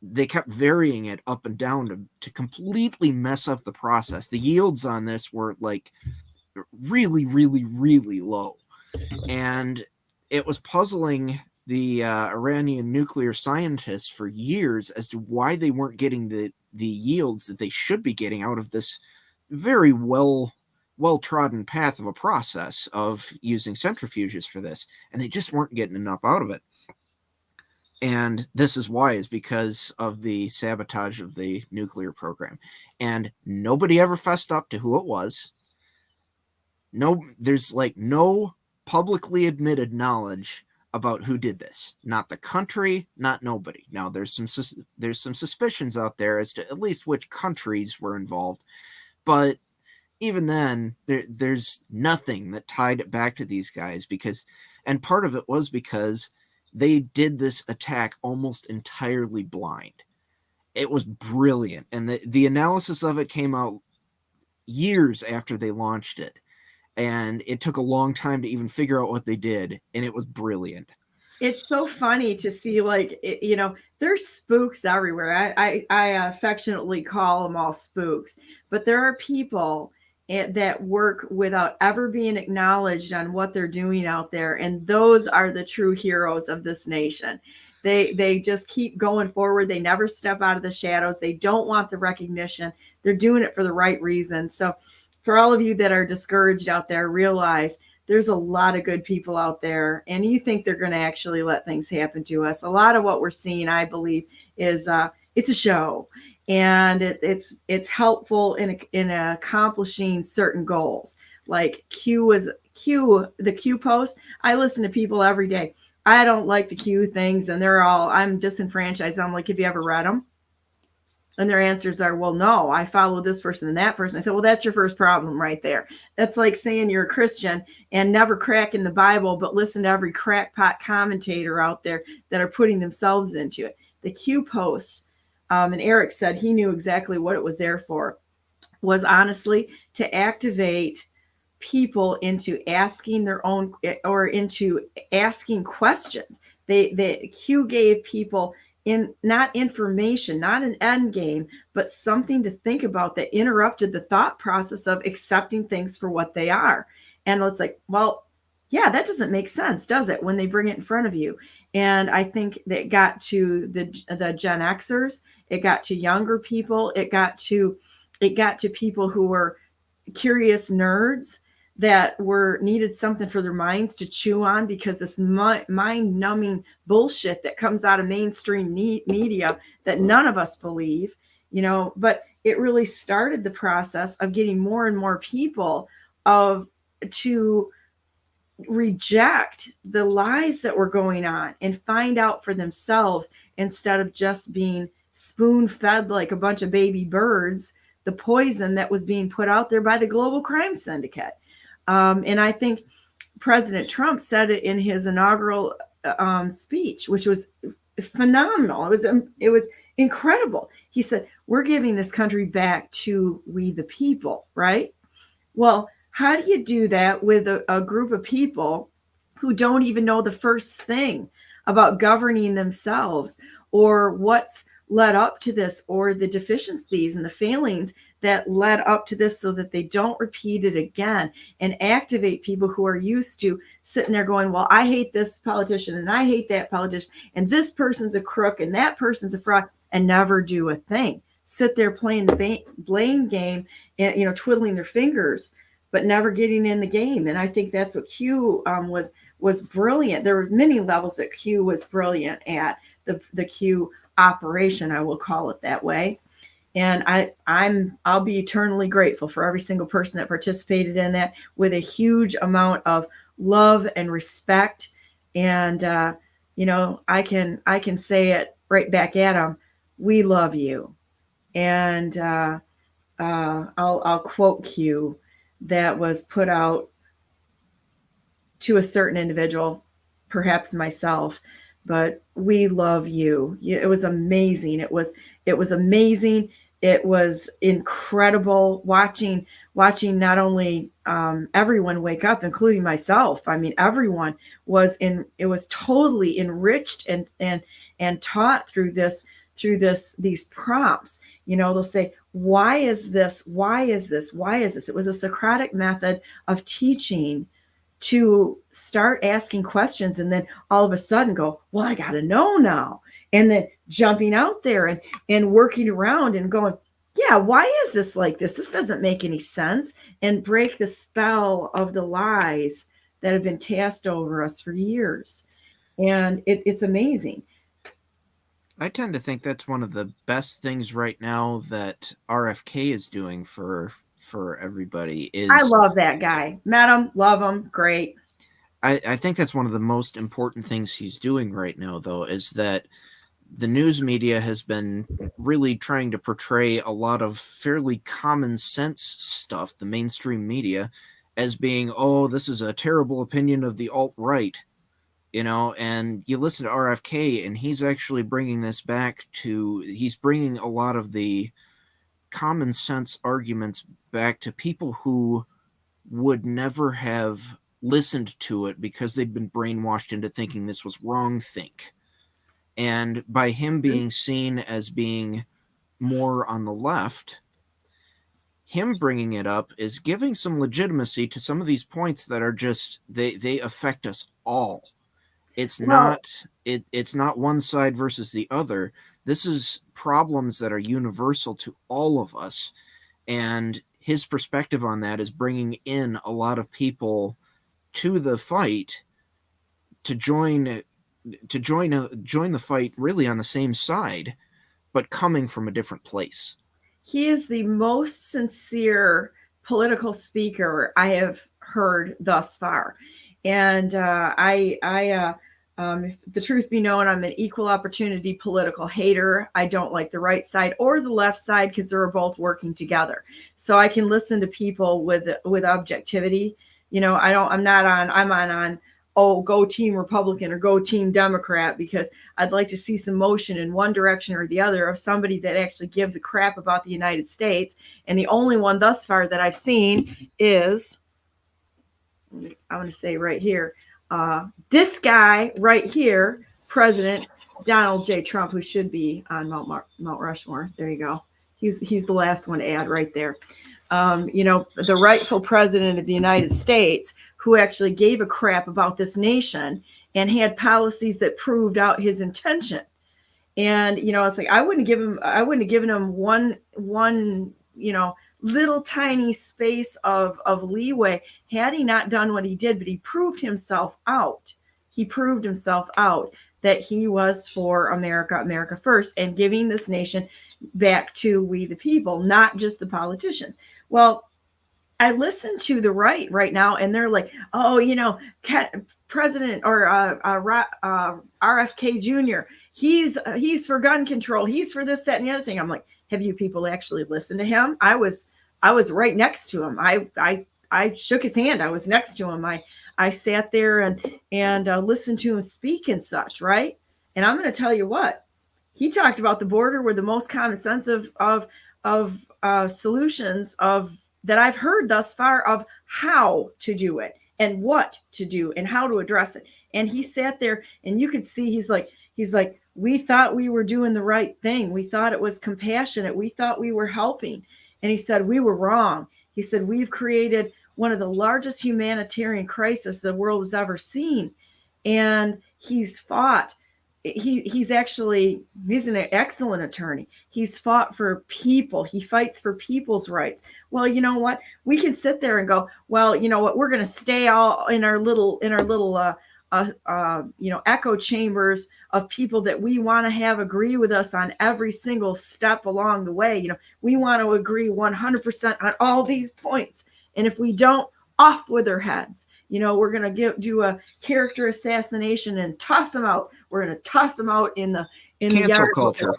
they kept varying it up and down to completely mess up the process. The yields on this were like really, really, really low. And it was puzzling the Iranian nuclear scientists for years as to why they weren't getting the yields that they should be getting out of this very well-trodden path of a process of using centrifuges for this. And they just weren't getting enough out of it. And this is why, is because of the sabotage of the nuclear program. And nobody ever fessed up to who it was. No, there's like no publicly admitted knowledge about who did this. Not the country, not nobody. Now there's some suspicions out there as to at least which countries were involved, but even then, there's nothing that tied it back to these guys, and part of it was because they did this attack almost entirely blind. It was brilliant, and the analysis of it came out years after they launched it, and it took a long time to even figure out what they did, and it was brilliant. It's so funny to see, like, there's spooks everywhere. I affectionately call them all spooks, but there are people that work without ever being acknowledged on what they're doing out there, and those are the true heroes of this nation. They just keep going forward. They never step out of the shadows. They don't want the recognition. They're doing it for the right reason. So for all of you that are discouraged out there, realize there's a lot of good people out there, and you think they're going to actually let things happen to us. A lot of what we're seeing, I believe, is it's a show, and it's helpful in accomplishing certain goals. Like the Q post. I listen to people every day. I don't like the Q things, and I'm disenfranchised. I'm like, have you ever read them? And their answers are, well, no, I follow this person and that person. I said, well, that's your first problem right there. That's like saying you're a Christian and never cracking the Bible, but listen to every crackpot commentator out there that are putting themselves into it. The Q posts, and Eric said he knew exactly what it was there for, was honestly to activate people into asking their own, or into asking questions. The Q gave people not information, not an end game, but something to think about that interrupted the thought process of accepting things for what they are. And it's like, well, yeah, that doesn't make sense, does it, when they bring it in front of you? And I think that got to the Gen Xers, it got to younger people, it got to people who were curious nerds that needed something for their minds to chew on, because this mind-numbing bullshit that comes out of mainstream media that none of us believe, but it really started the process of getting more and more people to reject the lies that were going on and find out for themselves, instead of just being spoon-fed like a bunch of baby birds the poison that was being put out there by the global crime syndicate. And I think President Trump said it in his inaugural speech, which was phenomenal. It was incredible. He said, we're giving this country back to we the people, right? Well, how do you do that with a group of people who don't even know the first thing about governing themselves, or what's led up to this, or the deficiencies and the failings that led up to this, so that they don't repeat it again, and activate people who are used to sitting there going, well, I hate this politician and I hate that politician, and this person's a crook and that person's a fraud, and never do a thing. Sit there playing the blame game and, twiddling their fingers, but never getting in the game. And I think that's what Q was brilliant. There were many levels that Q was brilliant at, the Q operation, I will call it that way. And I'll be eternally grateful for every single person that participated in that, with a huge amount of love and respect. And I can say it right back at them: we love you. And I'll quote Q that was put out to a certain individual, perhaps myself, but we love you. It was amazing. It was amazing. It was incredible watching not only everyone wake up, including myself. I mean, everyone was totally enriched and taught through these prompts. They'll say, why is this? Why is this? Why is this? It was a Socratic method of teaching, to start asking questions, and then all of a sudden go, well, I got to know now. And then jumping out there and working around and going, yeah, why is this like this? This doesn't make any sense. And break the spell of the lies that have been cast over us for years. And it's amazing. I tend to think that's one of the best things right now that RFK is doing for everybody. I Is love that guy. Met him, love him, great. I think that's one of the most important things he's doing right now, though, is that the news media has been really trying to portray a lot of fairly common sense stuff, the mainstream media, as being, oh, this is a terrible opinion of the alt-right, and you listen to RFK and he's actually bringing this back to, he's bringing a lot of the common sense arguments back to people who would never have listened to it because they'd been brainwashed into thinking this was wrong think. And by him being seen as being more on the left, him bringing it up is giving some legitimacy to some of these points that are just, they affect us all. It's not one side versus the other. This is problems that are universal to all of us. And his perspective on that is bringing in a lot of people to the fight to join the fight really on the same side, but coming from a different place. He is the most sincere political speaker I have heard thus far. And if the truth be known, I'm an equal opportunity political hater. I don't like the right side or the left side because they're both working together. So I can listen to people with objectivity. I'm on oh, go team Republican or go team Democrat, because I'd like to see some motion in one direction or the other of somebody that actually gives a crap about the United States. And the only one thus far that I've seen is, I'm going to say right here, this guy right here, President Donald J. Trump, who should be on Mount Rushmore. There you go. He's the last one to add right there. The rightful president of the United States, who actually gave a crap about this nation and had policies that proved out his intention. And, it's like, I wouldn't have given him one, little tiny space of leeway had he not done what he did, but he proved himself out. He proved himself out that he was for America, America first, and giving this nation back to we the people, not just the politicians. Well, I listen to the right now, and they're like, oh, President or RFK Jr., he's for gun control. He's for this, that, and the other thing. I'm like, have you people actually listened to him? I was right next to him. I shook his hand. I was next to him. I sat there and listened to him speak and such, right? And I'm going to tell you what, he talked about the border were the most common sense of solutions that I've heard thus far of how to do it and what to do and how to address it. And he sat there and you could see he's like, we thought we were doing the right thing. We thought it was compassionate. We thought we were helping. And he said, we were wrong. He said, we've created one of the largest humanitarian crises the world has ever seen. And he's fought. He's an excellent attorney. He's fought for people. He fights for people's rights. Well, you know what? We can sit there and go, well, you know what? We're going to stay all in our little echo chambers of people that we want to have agree with us on every single step along the way. We want to agree 100% on all these points. And if we don't, off with their heads. We're going to do a character assassination and toss them out. We're going to toss them out in the cancel culture.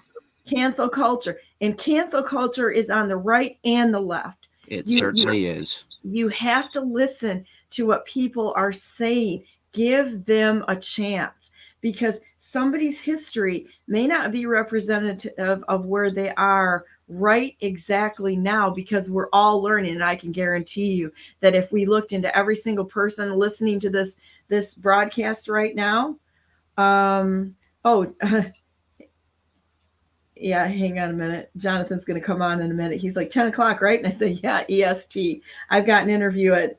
Cancel culture. And cancel culture is on the right and the left. It certainly is. You have to listen to what people are saying. Give them a chance, because somebody's history may not be representative of where they are right exactly now, because we're all learning. And I can guarantee you that if we looked into every single person listening to this broadcast right now, yeah, hang on a minute. Jonathan's going to come on in a minute. He's like 10 o'clock, right? And I said, yeah, EST. I've got an interview at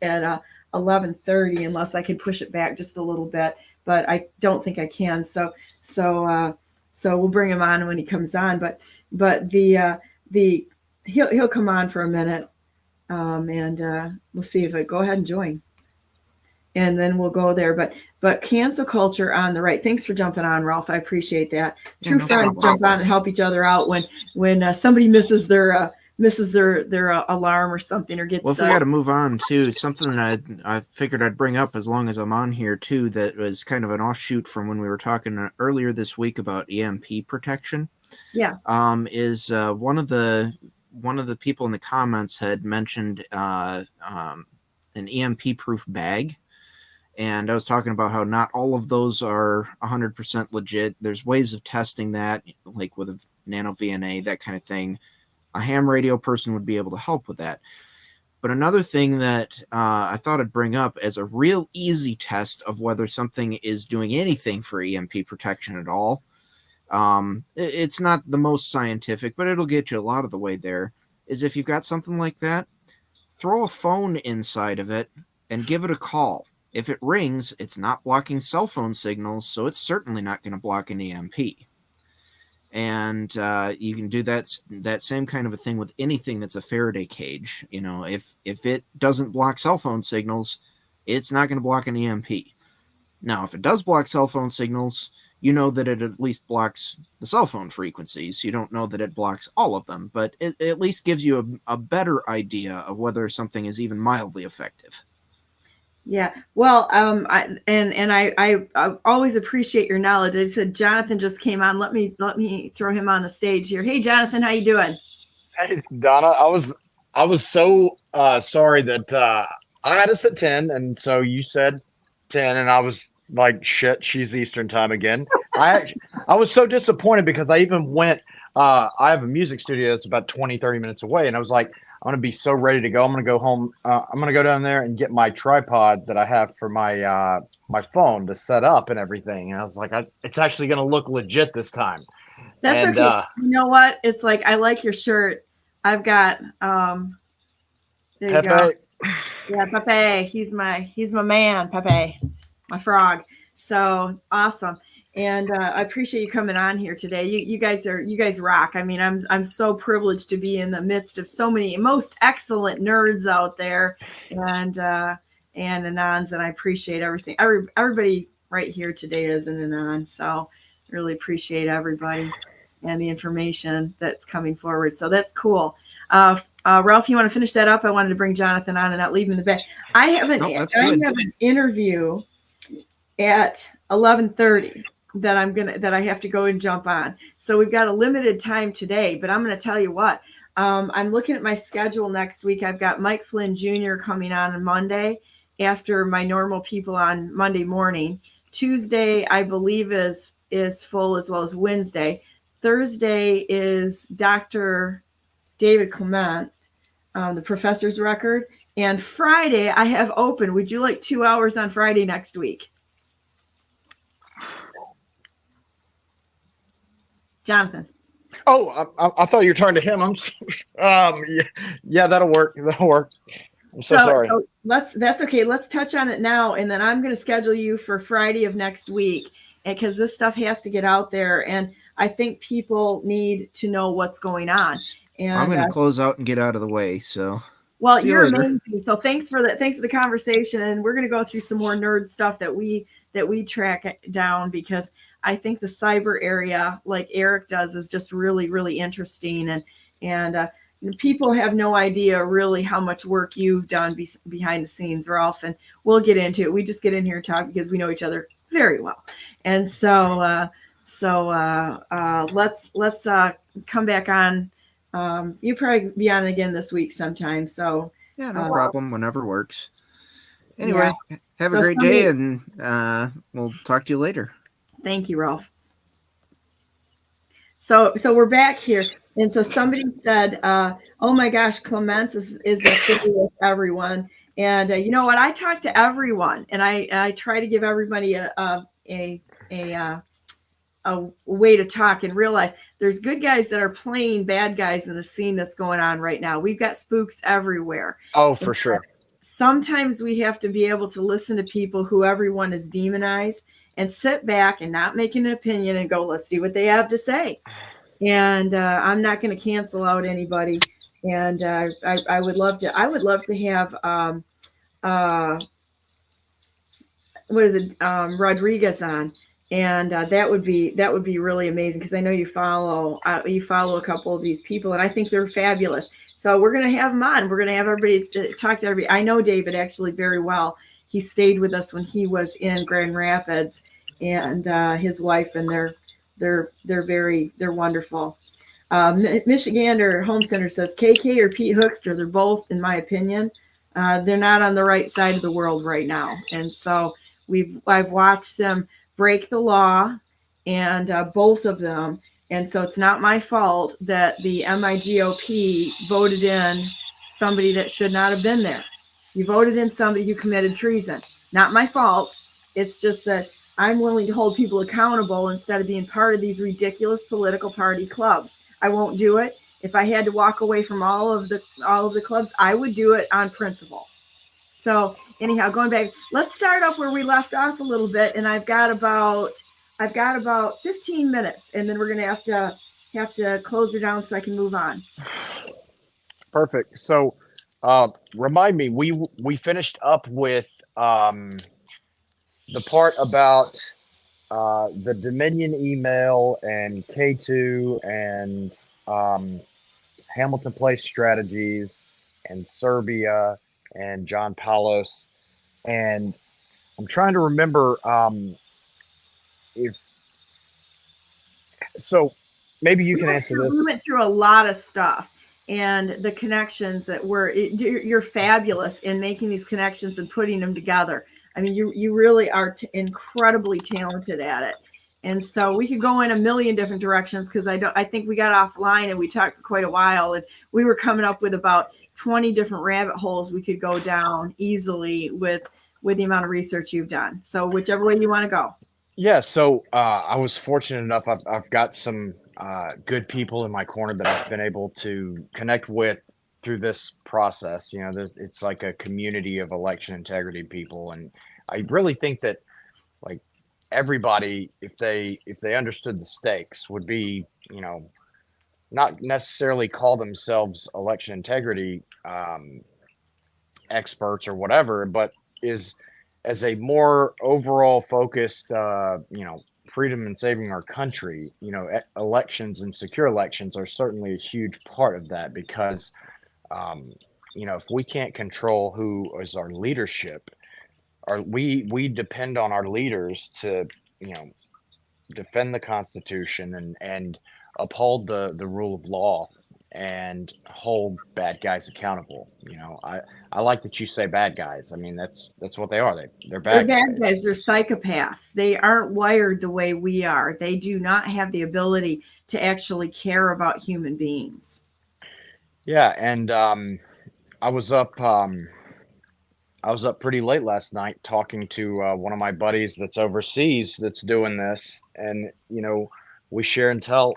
11:30, unless I can push it back just a little bit, but I don't think I can. So we'll bring him on when he comes on, but he'll come on for a minute, and we'll see if go ahead and join. and then we'll go there. But cancel culture on the right. Thanks for jumping on, Ralph. I appreciate that. Yeah, True no friends problem. jump on and help each other out when somebody misses their alarm or something, or gets. Well, if we got to move on to something that I figured I'd bring up as long as I'm on here too, that was kind of an offshoot from when we were talking earlier this week about EMP protection. Yeah. Is one of the people in the comments had mentioned an EMP proof bag. And I was talking about how not all of those are 100% legit. There's ways of testing that, like with a nano VNA, that kind of thing. A ham radio person would be able to help with that. But another thing that I thought I'd bring up as a real easy test of whether something is doing anything for EMP protection at all. It's not the most scientific, but it'll get you a lot of the way there, is if you've got something like that, throw a phone inside of it and give it a call. If it rings, it's not blocking cell phone signals, so it's certainly not going to block an EMP. And you can do that same kind of a thing with anything that's a Faraday cage. You know, if it doesn't block cell phone signals, it's not going to block an EMP. Now, if it does block cell phone signals, you know that it at least blocks the cell phone frequencies. You don't know that it blocks all of them, but it at least gives you a better idea of whether something is even mildly effective. Yeah, well, I always appreciate your knowledge. I said Jonathan just came on. Let me throw him on the stage here. Hey, Jonathan, how you doing? Hey, Donna, I was so sorry that I had us at 10, and so you said 10, and I was like, shit, she's Eastern time again. I was so disappointed because I even went. I have a music studio that's about 20-30 minutes away, and I was like, I'm going to be so ready to go. I'm going to go home. I'm going to go down there and get my tripod that I have for my my phone to set up and everything. And I was like, it's actually going to look legit this time. That's and, okay. You know what? It's like, I like your shirt. I've got there you Pepe. go. Yeah, Pepe. He's my man, Pepe, my frog. So awesome. And I appreciate you coming on here today. You guys rock. I mean, I'm so privileged to be in the midst of so many most excellent nerds out there, and Anons, and I appreciate everything. Everybody right here today is an Anon, so really appreciate everybody and the information that's coming forward. So that's cool. Ralph, you want to finish that up? I wanted to bring Jonathan on and not leave him in the back. I have an interview at 11:30. that I have to go and jump on. So we've got a limited time today, but I'm going to tell you what, I'm looking at my schedule next week. I've got Mike Flynn Jr. coming on Monday after my normal people on Monday morning. Tuesday, I believe is full, as well as Wednesday. Thursday is Dr. David Clement, the professor's record. And Friday I have open. Would you like 2 hours on Friday next week? Jonathan. Oh, I thought you were talking to him. Yeah, that'll work. That'll work. I'm so sorry. So that's okay. Let's touch on it now, and then I'm going to schedule you for Friday of next week, because this stuff has to get out there, and I think people need to know what's going on. And I'm going to close out and get out of the way. So, well, you're amazing. So thanks for that. Thanks for the conversation, and we're going to go through some more nerd stuff that we track down, because I think the cyber area, like Eric does, is just really, really interesting. And people have no idea really how much work you've done behind the scenes, Ralph. And we'll get into it. We just get in here and talk because we know each other very well. And so let's come back on. You probably be on again this week sometime. So yeah, no problem. Whenever works. Anyway, have a great day, and we'll talk to you later. Thank you, Ralph. So we're back here. And so somebody said, oh my gosh, Clements is a city with everyone. And you know what? I talk to everyone, and I try to give everybody a way to talk and realize there's good guys that are playing bad guys in the scene that's going on right now. We've got spooks everywhere. Oh, for sure. Sometimes we have to be able to listen to people who everyone is demonized and sit back and not make an opinion and go, let's see what they have to say. And I'm not going to cancel out anybody. And I would love to have what is it, Rodriguez on, and that would be really amazing, because I know you follow a couple of these people, and I think they're fabulous. So we're going to have them on. We're going to have everybody to talk to everybody. I know David actually very well. He stayed with us when he was in Grand Rapids, and his wife, and they're wonderful. Michigander Home Center says KK or Pete Hoekstra. They're both, in my opinion, they're not on the right side of the world right now, and so I've watched them break the law, and both of them. And so it's not my fault that the MIGOP voted in somebody that should not have been there. You voted in somebody who committed treason. Not my fault. It's just that I'm willing to hold people accountable instead of being part of these ridiculous political party clubs. I won't do it. If I had to walk away from all of the clubs, I would do it on principle. So anyhow, going back, let's start off where we left off a little bit, and I've got about 15 minutes, and then we're going to have to close her down so I can move on. Perfect. So, remind me, we finished up with the part about the Dominion email and K2 and Hamilton Place strategies and Serbia and John Palos, and I'm trying to remember if so. Maybe you can answer this. We went through a lot of stuff, and the connections that you're fabulous in making these connections and putting them together. I mean, you really are incredibly talented at it. And so we could go in a million different directions, because I think we got offline and we talked for quite a while, and we were coming up with about 20 different rabbit holes we could go down easily with the amount of research you've done. So whichever way you want to go. Yeah. So I was fortunate enough. I've got some good people in my corner that I've been able to connect with through this process. You know, it's like a community of election integrity people. And I really think that, like, everybody, if they understood the stakes, would be, you know, not necessarily call themselves election integrity experts or whatever, but is as a more overall focused, you know, freedom and saving our country. You know, elections and secure elections are certainly a huge part of that, because, you know, if we can't control who is our leadership, we depend on our leaders to, you know, defend the Constitution and uphold the rule of law and hold bad guys accountable. You know, I like that you say bad guys. I mean, that's what they are. They're bad guys. They're psychopaths. They aren't wired the way we are. They do not have the ability to actually care about human beings. Yeah, and I was up pretty late last night talking to one of my buddies that's overseas that's doing this, and, you know, we share and tell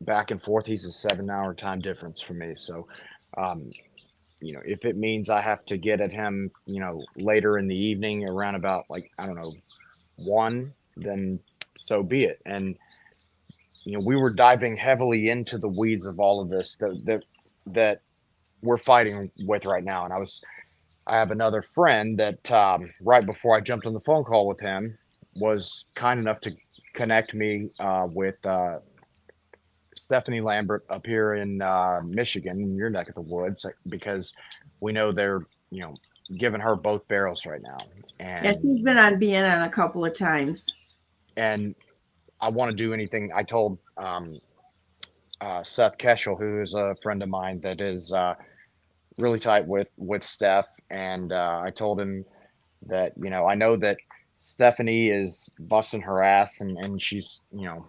back and forth. He's a 7-hour time difference for me, so you know, if it means I have to get at him, you know, later in the evening around about, like, I don't know, 1, then so be it. And, you know, we were diving heavily into the weeds of all of this that we're fighting with right now. And I have another friend that right before I jumped on the phone call with him was kind enough to connect me with Stephanie Lambert up here in Michigan, in your neck of the woods, because we know they're, you know, giving her both barrels right now. And yeah, she's been on BNN a couple of times. And I want to do anything. I told Seth Keschel, who is a friend of mine that is really tight with Steph, and I told him that, you know, I know that Stephanie is busting her ass, and she's, you know,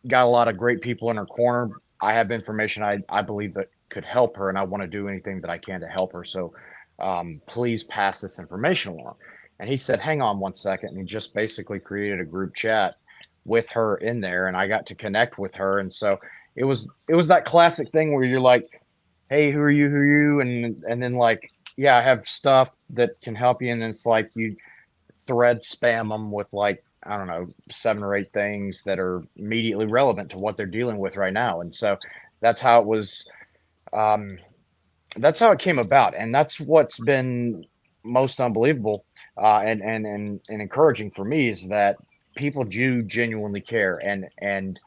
got a lot of great people in her corner. I have information I believe that could help her, and I want to do anything that I can to help her. So please pass this information along. And he said, hang on one second. And he just basically created a group chat with her in there, and I got to connect with her. And so it was that classic thing where you're like, hey, who are you? And then, like, yeah, I have stuff that can help you. And it's like you thread spam them with, like, I don't know, 7 or 8 things that are immediately relevant to what they're dealing with right now. And so that's how it was. That's how it came about. And that's what's been most unbelievable and encouraging for me is that people do genuinely care, and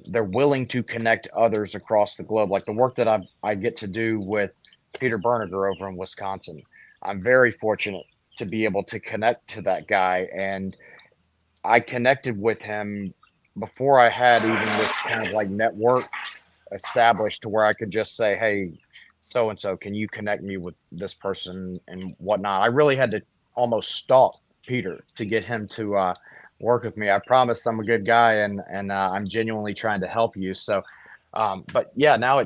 they're willing to connect others across the globe. Like the work that I get to do with Peter Berniger over in Wisconsin. I'm very fortunate to be able to connect to that guy, and I connected with him before I had even this kind of like network established to where I could just say, hey, so and so, can you connect me with this person and whatnot? I really had to almost stalk Peter to get him to work with me. I promise I'm a good guy, and I'm genuinely trying to help you. So, but yeah, now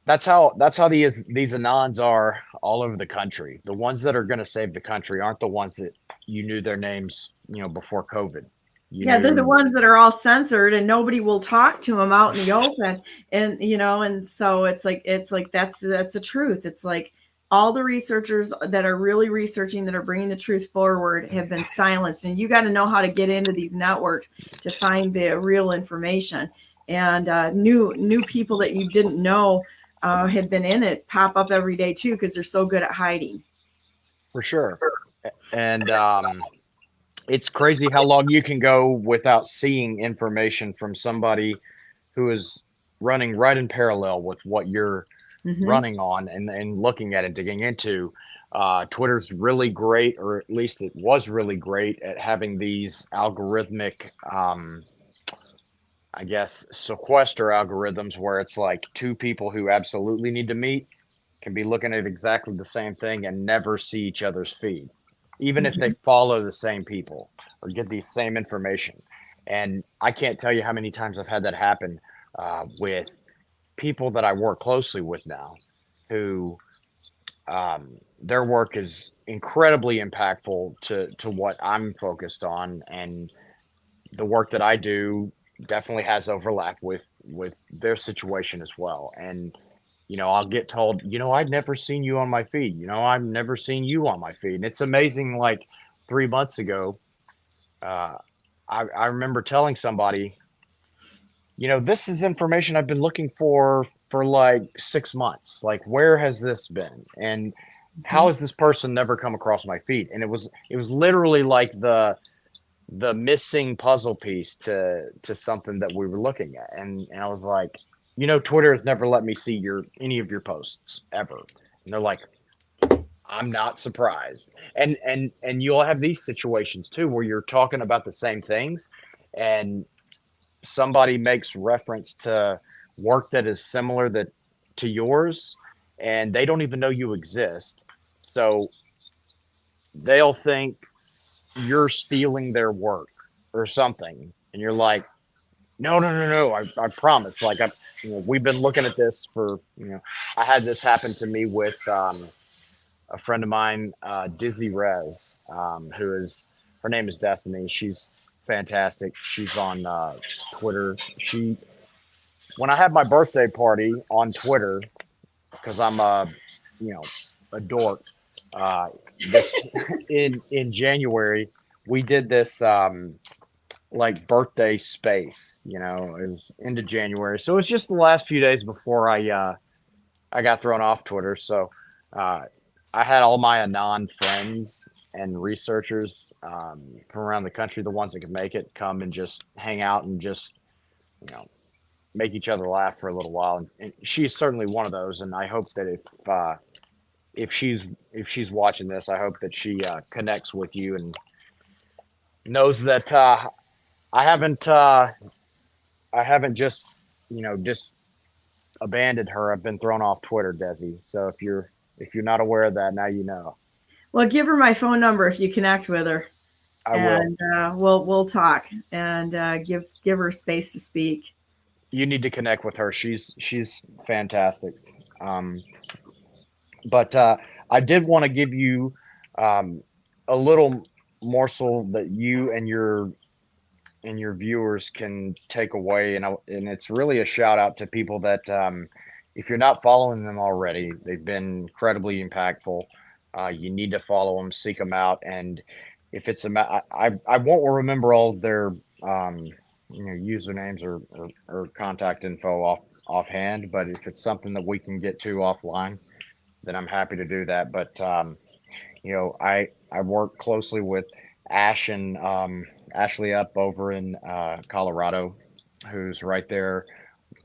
that's how these anons are all over the country. The ones that are going to save the country aren't the ones that you knew their names, before COVID. Yeah, they're the ones that are all censored and nobody will talk to them out in the open. And, and so it's like that's the truth. It's like all the researchers that are really researching, that are bringing the truth forward, have been silenced. And you got to know how to get into these networks to find the real information. And new people that you didn't know had been in it pop up every day too, because they're so good at hiding. For sure. And it's crazy how long you can go without seeing information from somebody who is running right in parallel with what you're running on and looking at and digging into. Twitter's really great, or at least it was really great at having these algorithmic, I guess, sequester algorithms where it's like two people who absolutely need to meet can be looking at exactly the same thing and never see each other's feed, even if they follow the same people or get the same information. And I can't tell you how many times I've had that happen with people that I work closely with now, who their work is incredibly impactful to what I'm focused on, and the work that I do definitely has overlap with their situation as well. And I'll get told, I'd never seen you on my feed. I've never seen you on my feed. And it's amazing. Like 3 months ago, I remember telling somebody, this is information I've been looking for like 6 months. Like, where has this been? And how has this person never come across my feed? And it was literally like the missing puzzle piece to something that we were looking at. And I was like, Twitter has never let me see any of your posts ever. And they're like, I'm not surprised. And you'll have these situations too, where you're talking about the same things and somebody makes reference to work that is similar to yours, and they don't even know you exist. So they'll think you're stealing their work or something. And you're like, no. I promise. Like, we've been looking at this for, I had this happen to me with a friend of mine, Dizzy Rez, her name is Destiny. She's fantastic. She's on Twitter. When I had my birthday party on Twitter, because I'm a dork, in January, we did this like birthday space. It was into January, so it was just the last few days before I got thrown off Twitter. So I had all my anon friends and researchers from around the country, the ones that could make it, come and just hang out and just make each other laugh for a little while. And she's certainly one of those. And I hope that if she's watching this, I hope that she connects with you and knows that I haven't just abandoned her. I've been thrown off Twitter, Desi. So if you're not aware of that, now you know. Well, give her my phone number if you connect with her. I will. We'll talk and give her space to speak. You need to connect with her. She's fantastic. But I did want to give you a little morsel that you and your viewers can take away, and it's really a shout out to people that if you're not following them already, they've been incredibly impactful. You need to follow them, seek them out, and if it's I won't remember all of their usernames or contact info offhand, but if it's something that we can get to offline, then I'm happy to do that. But I work closely with Ash and Ashley up over in Colorado, who's right there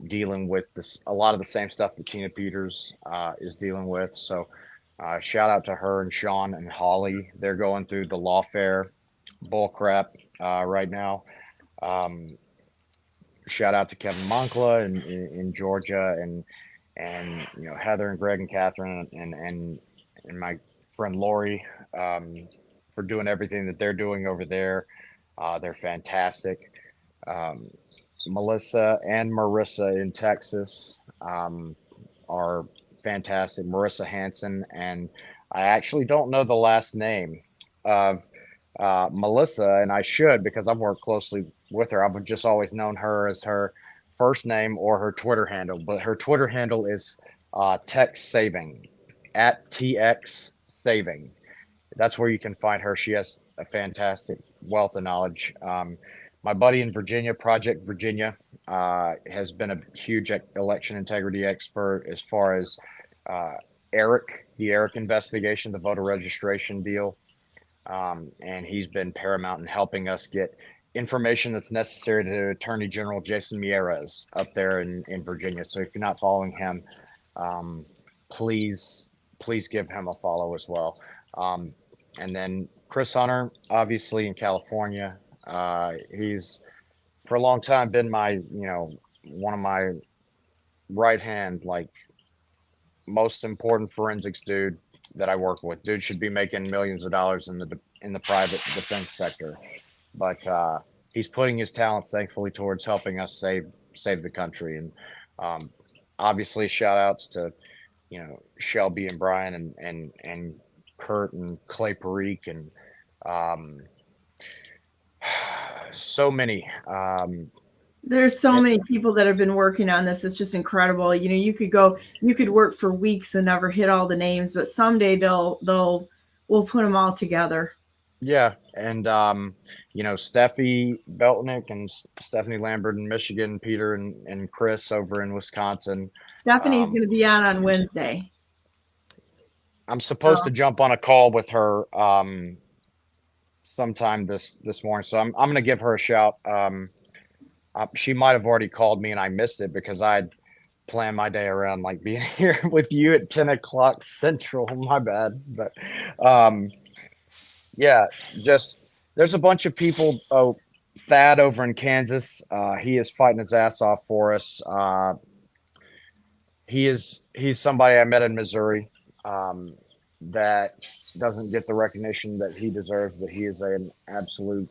dealing with a lot of the same stuff that Tina Peters is dealing with. So shout out to her and Sean and Holly. They're going through the lawfare bullcrap right now. Shout out to Kevin Moncla in Georgia and Heather and Greg and Catherine and my friend Lori for doing everything that they're doing over there. They're fantastic. Melissa and Marissa in Texas are fantastic. Marissa Hanson, and I actually don't know the last name of Melissa, and I should because I've worked closely with her. I've just always known her as her first name or her Twitter handle, but her Twitter handle is Tex Saving at TX Saving. That's where you can find her. She has a fantastic wealth of knowledge. My buddy in Virginia, Project Virginia, has been a huge election integrity expert as far as the Eric investigation, the voter registration deal. And he's been paramount in helping us get information that's necessary to Attorney General Jason Miyares up there in Virginia. So if you're not following him, please give him a follow as well. And then Chris Hunter, obviously in California. He's for a long time been one of my right hand, like most important forensics dude that I work with. Dude should be making millions of dollars in the private defense sector, but he's putting his talents thankfully towards helping us save the country. And obviously shout outs to Shelby and Brian and Kurt and Clay Parikh and so many. There's so many people that have been working on this. It's just incredible. You could work for weeks and never hit all the names, but someday we'll put them all together. Yeah. And, Steffi Beltnick and Stephanie Lambert in Michigan, Peter and Chris over in Wisconsin. Stephanie's going to be on Wednesday. I'm supposed to jump on a call with her sometime this morning. So I'm going to give her a shout. She might have already called me and I missed it because I'd planned my day around like being here with you at 10 o'clock Central. My bad. But yeah, just there's a bunch of people. Oh, Thad over in Kansas. He is fighting his ass off for us. He's somebody I met in Missouri that doesn't get the recognition that he deserves, but he is an absolute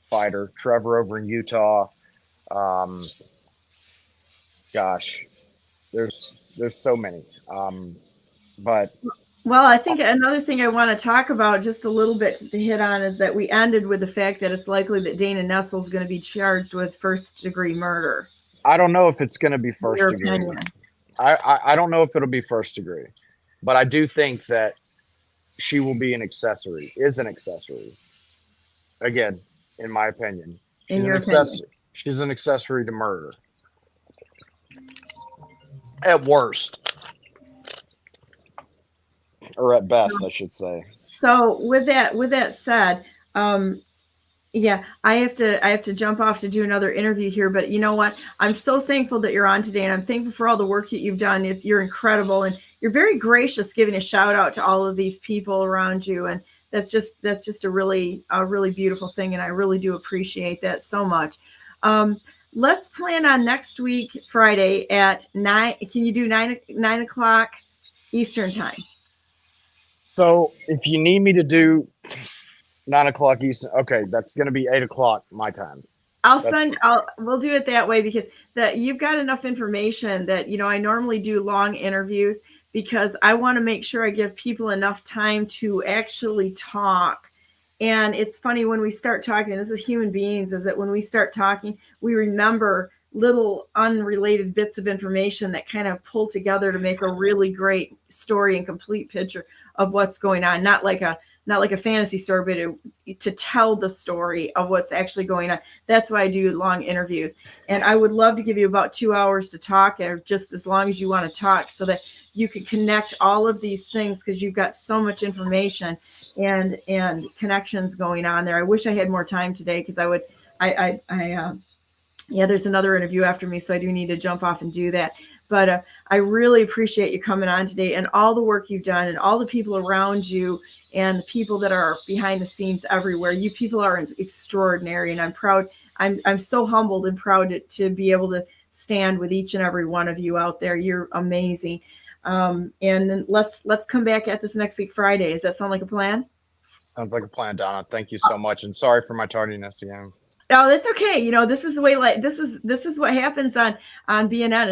fighter. Trevor over in Utah. Gosh, there's so many. Well, I think another thing I want to talk about just a little bit just to hit on is that we ended with the fact that it's likely that Dana Nessel is going to be charged with first-degree murder. I don't know if it's going to be first degree. I don't know if it'll be first degree, but I do think that she will be an accessory. Again, in my opinion. She's an accessory to murder. At worst. Or at best, I should say. So with that said, yeah, I have to jump off to do another interview here, but you know what? I'm so thankful that you're on today, and I'm thankful for all the work that you've done. You're incredible, and you're very gracious giving a shout out to all of these people around you, and that's just a really beautiful thing, and I really do appreciate that so much. Let's plan on next week, Friday at 9. Can you do 9 o'clock Eastern time? So if you need me to do 9 o'clock Eastern, okay, that's going to be 8 o'clock my time. We'll do it that way because you've got enough information that, I normally do long interviews because I want to make sure I give people enough time to actually talk. And it's funny when we start talking, this is human beings, is that when we start talking, we remember little unrelated bits of information that kind of pull together to make a really great story and complete picture of what's going on. Not like a not like a fantasy story, but to tell the story of what's actually going on. That's why I do long interviews. And I would love to give you about 2 hours to talk, or just as long as you want to talk, so that you can connect all of these things, because you've got so much information and connections going on there. I wish I had more time today, because yeah, there's another interview after me, so I do need to jump off and do that. But I really appreciate you coming on today, and all the work you've done, and all the people around you, and the people that are behind the scenes everywhere. You people are extraordinary, and I'm proud. I'm so humbled and proud to be able to stand with each and every one of you out there. You're amazing. And then let's come back at this next week, Friday. Does that sound like a plan? Sounds like a plan, Donna. Thank you so much, and sorry for my tardiness again. Oh, that's okay. You know, this is the way, like, this is what happens on BNN.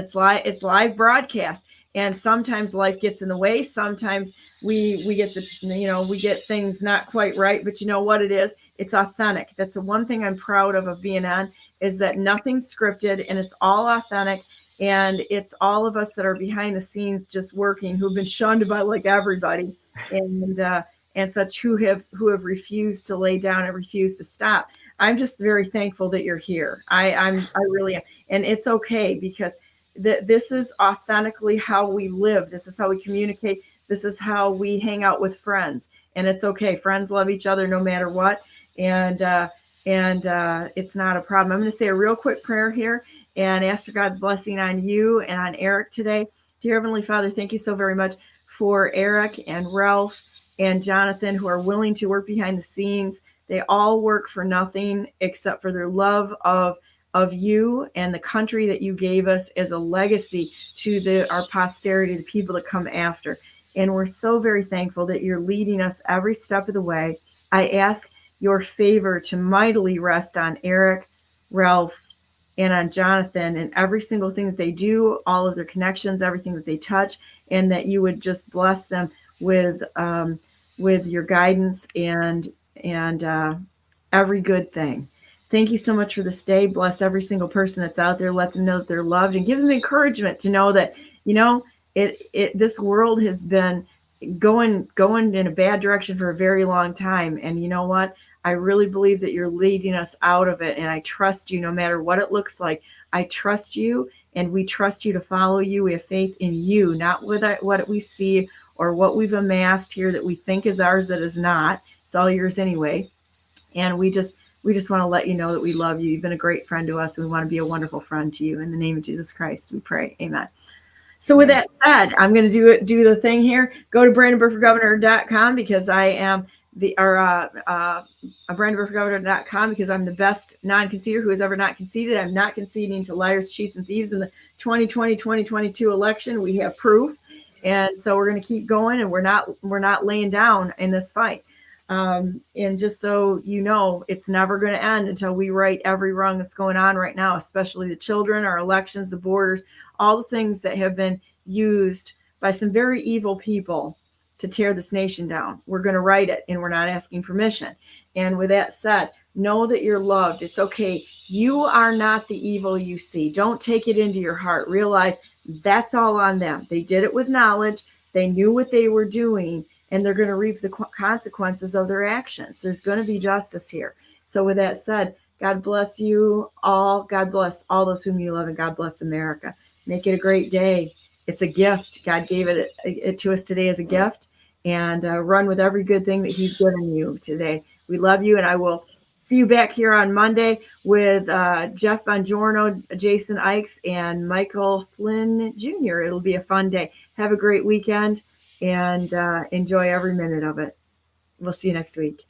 It's live broadcast. And sometimes life gets in the way. Sometimes we get we get things not quite right, but you know what it is? It's authentic. That's the one thing I'm proud of BNN, is that nothing's scripted, and it's all authentic. And it's all of us that are behind the scenes just working, who've been shunned by like everybody, and such, who have refused to lay down and refused to stop. I'm just very thankful that you're here. I really am. And it's okay, because this is authentically how we live. This is how we communicate. This is how we hang out with friends. And it's okay. Friends love each other no matter what. And it's not a problem. I'm going to say a real quick prayer here and ask for God's blessing on you and on Eric today. Dear Heavenly Father, thank you so very much for Eric and Ralph and Jonathan, who are willing to work behind the scenes. They all work for nothing except for their love of you and the country that you gave us as a legacy to our posterity, the people that come after. And we're so very thankful that you're leading us every step of the way. I ask your favor to mightily rest on Eric, Ralph, and on Jonathan, and every single thing that they do, all of their connections, everything that they touch, and that you would just bless them with your guidance and every good thing. Thank you so much for this day. Bless every single person that's out there. Let them know that they're loved, and give them encouragement to know that, this world has been going in a bad direction for a very long time. And you know what? I really believe that you're leading us out of it. And I trust you no matter what it looks like. I trust you, and we trust you to follow you. We have faith in you, not with what we see or what we've amassed here that we think is ours that is not. It's all yours anyway. And we just want to let you know that we love you. You've been a great friend to us, and we want to be a wonderful friend to you. In the name of Jesus Christ, we pray. Amen. So with that said, I'm going to do the thing here. Go to BrandenburgForGovernor.com, because I am BrandenburgForGovernor.com, because I'm the best non-conceder who has ever not conceded. I'm not conceding to liars, cheats, and thieves in the 2020-2022 election. We have proof. And so we're going to keep going, and we're not laying down in this fight. And just so you know, it's never going to end until we right every wrong that's going on right now, especially the children, our elections, the borders, all the things that have been used by some very evil people to tear this nation down. We're going to right it, and we're not asking permission. And with that said, know that you're loved. It's okay. You are not the evil you see. Don't take it into your heart. Realize that's all on them. They did it with knowledge. They knew what they were doing, and they're going to reap the consequences of their actions. There's going to be justice here. So with that said, God bless you all. God bless all those whom you love, and God bless America. Make it a great day. It's a gift. God gave it to us today as a gift, and run with every good thing that he's given you today. We love you, and I will see you back here on Monday with Jeff Bongiorno, Jason Ikes, and Michael Flynn Jr. It'll be a fun day. Have a great weekend, and enjoy every minute of it. We'll see you next week.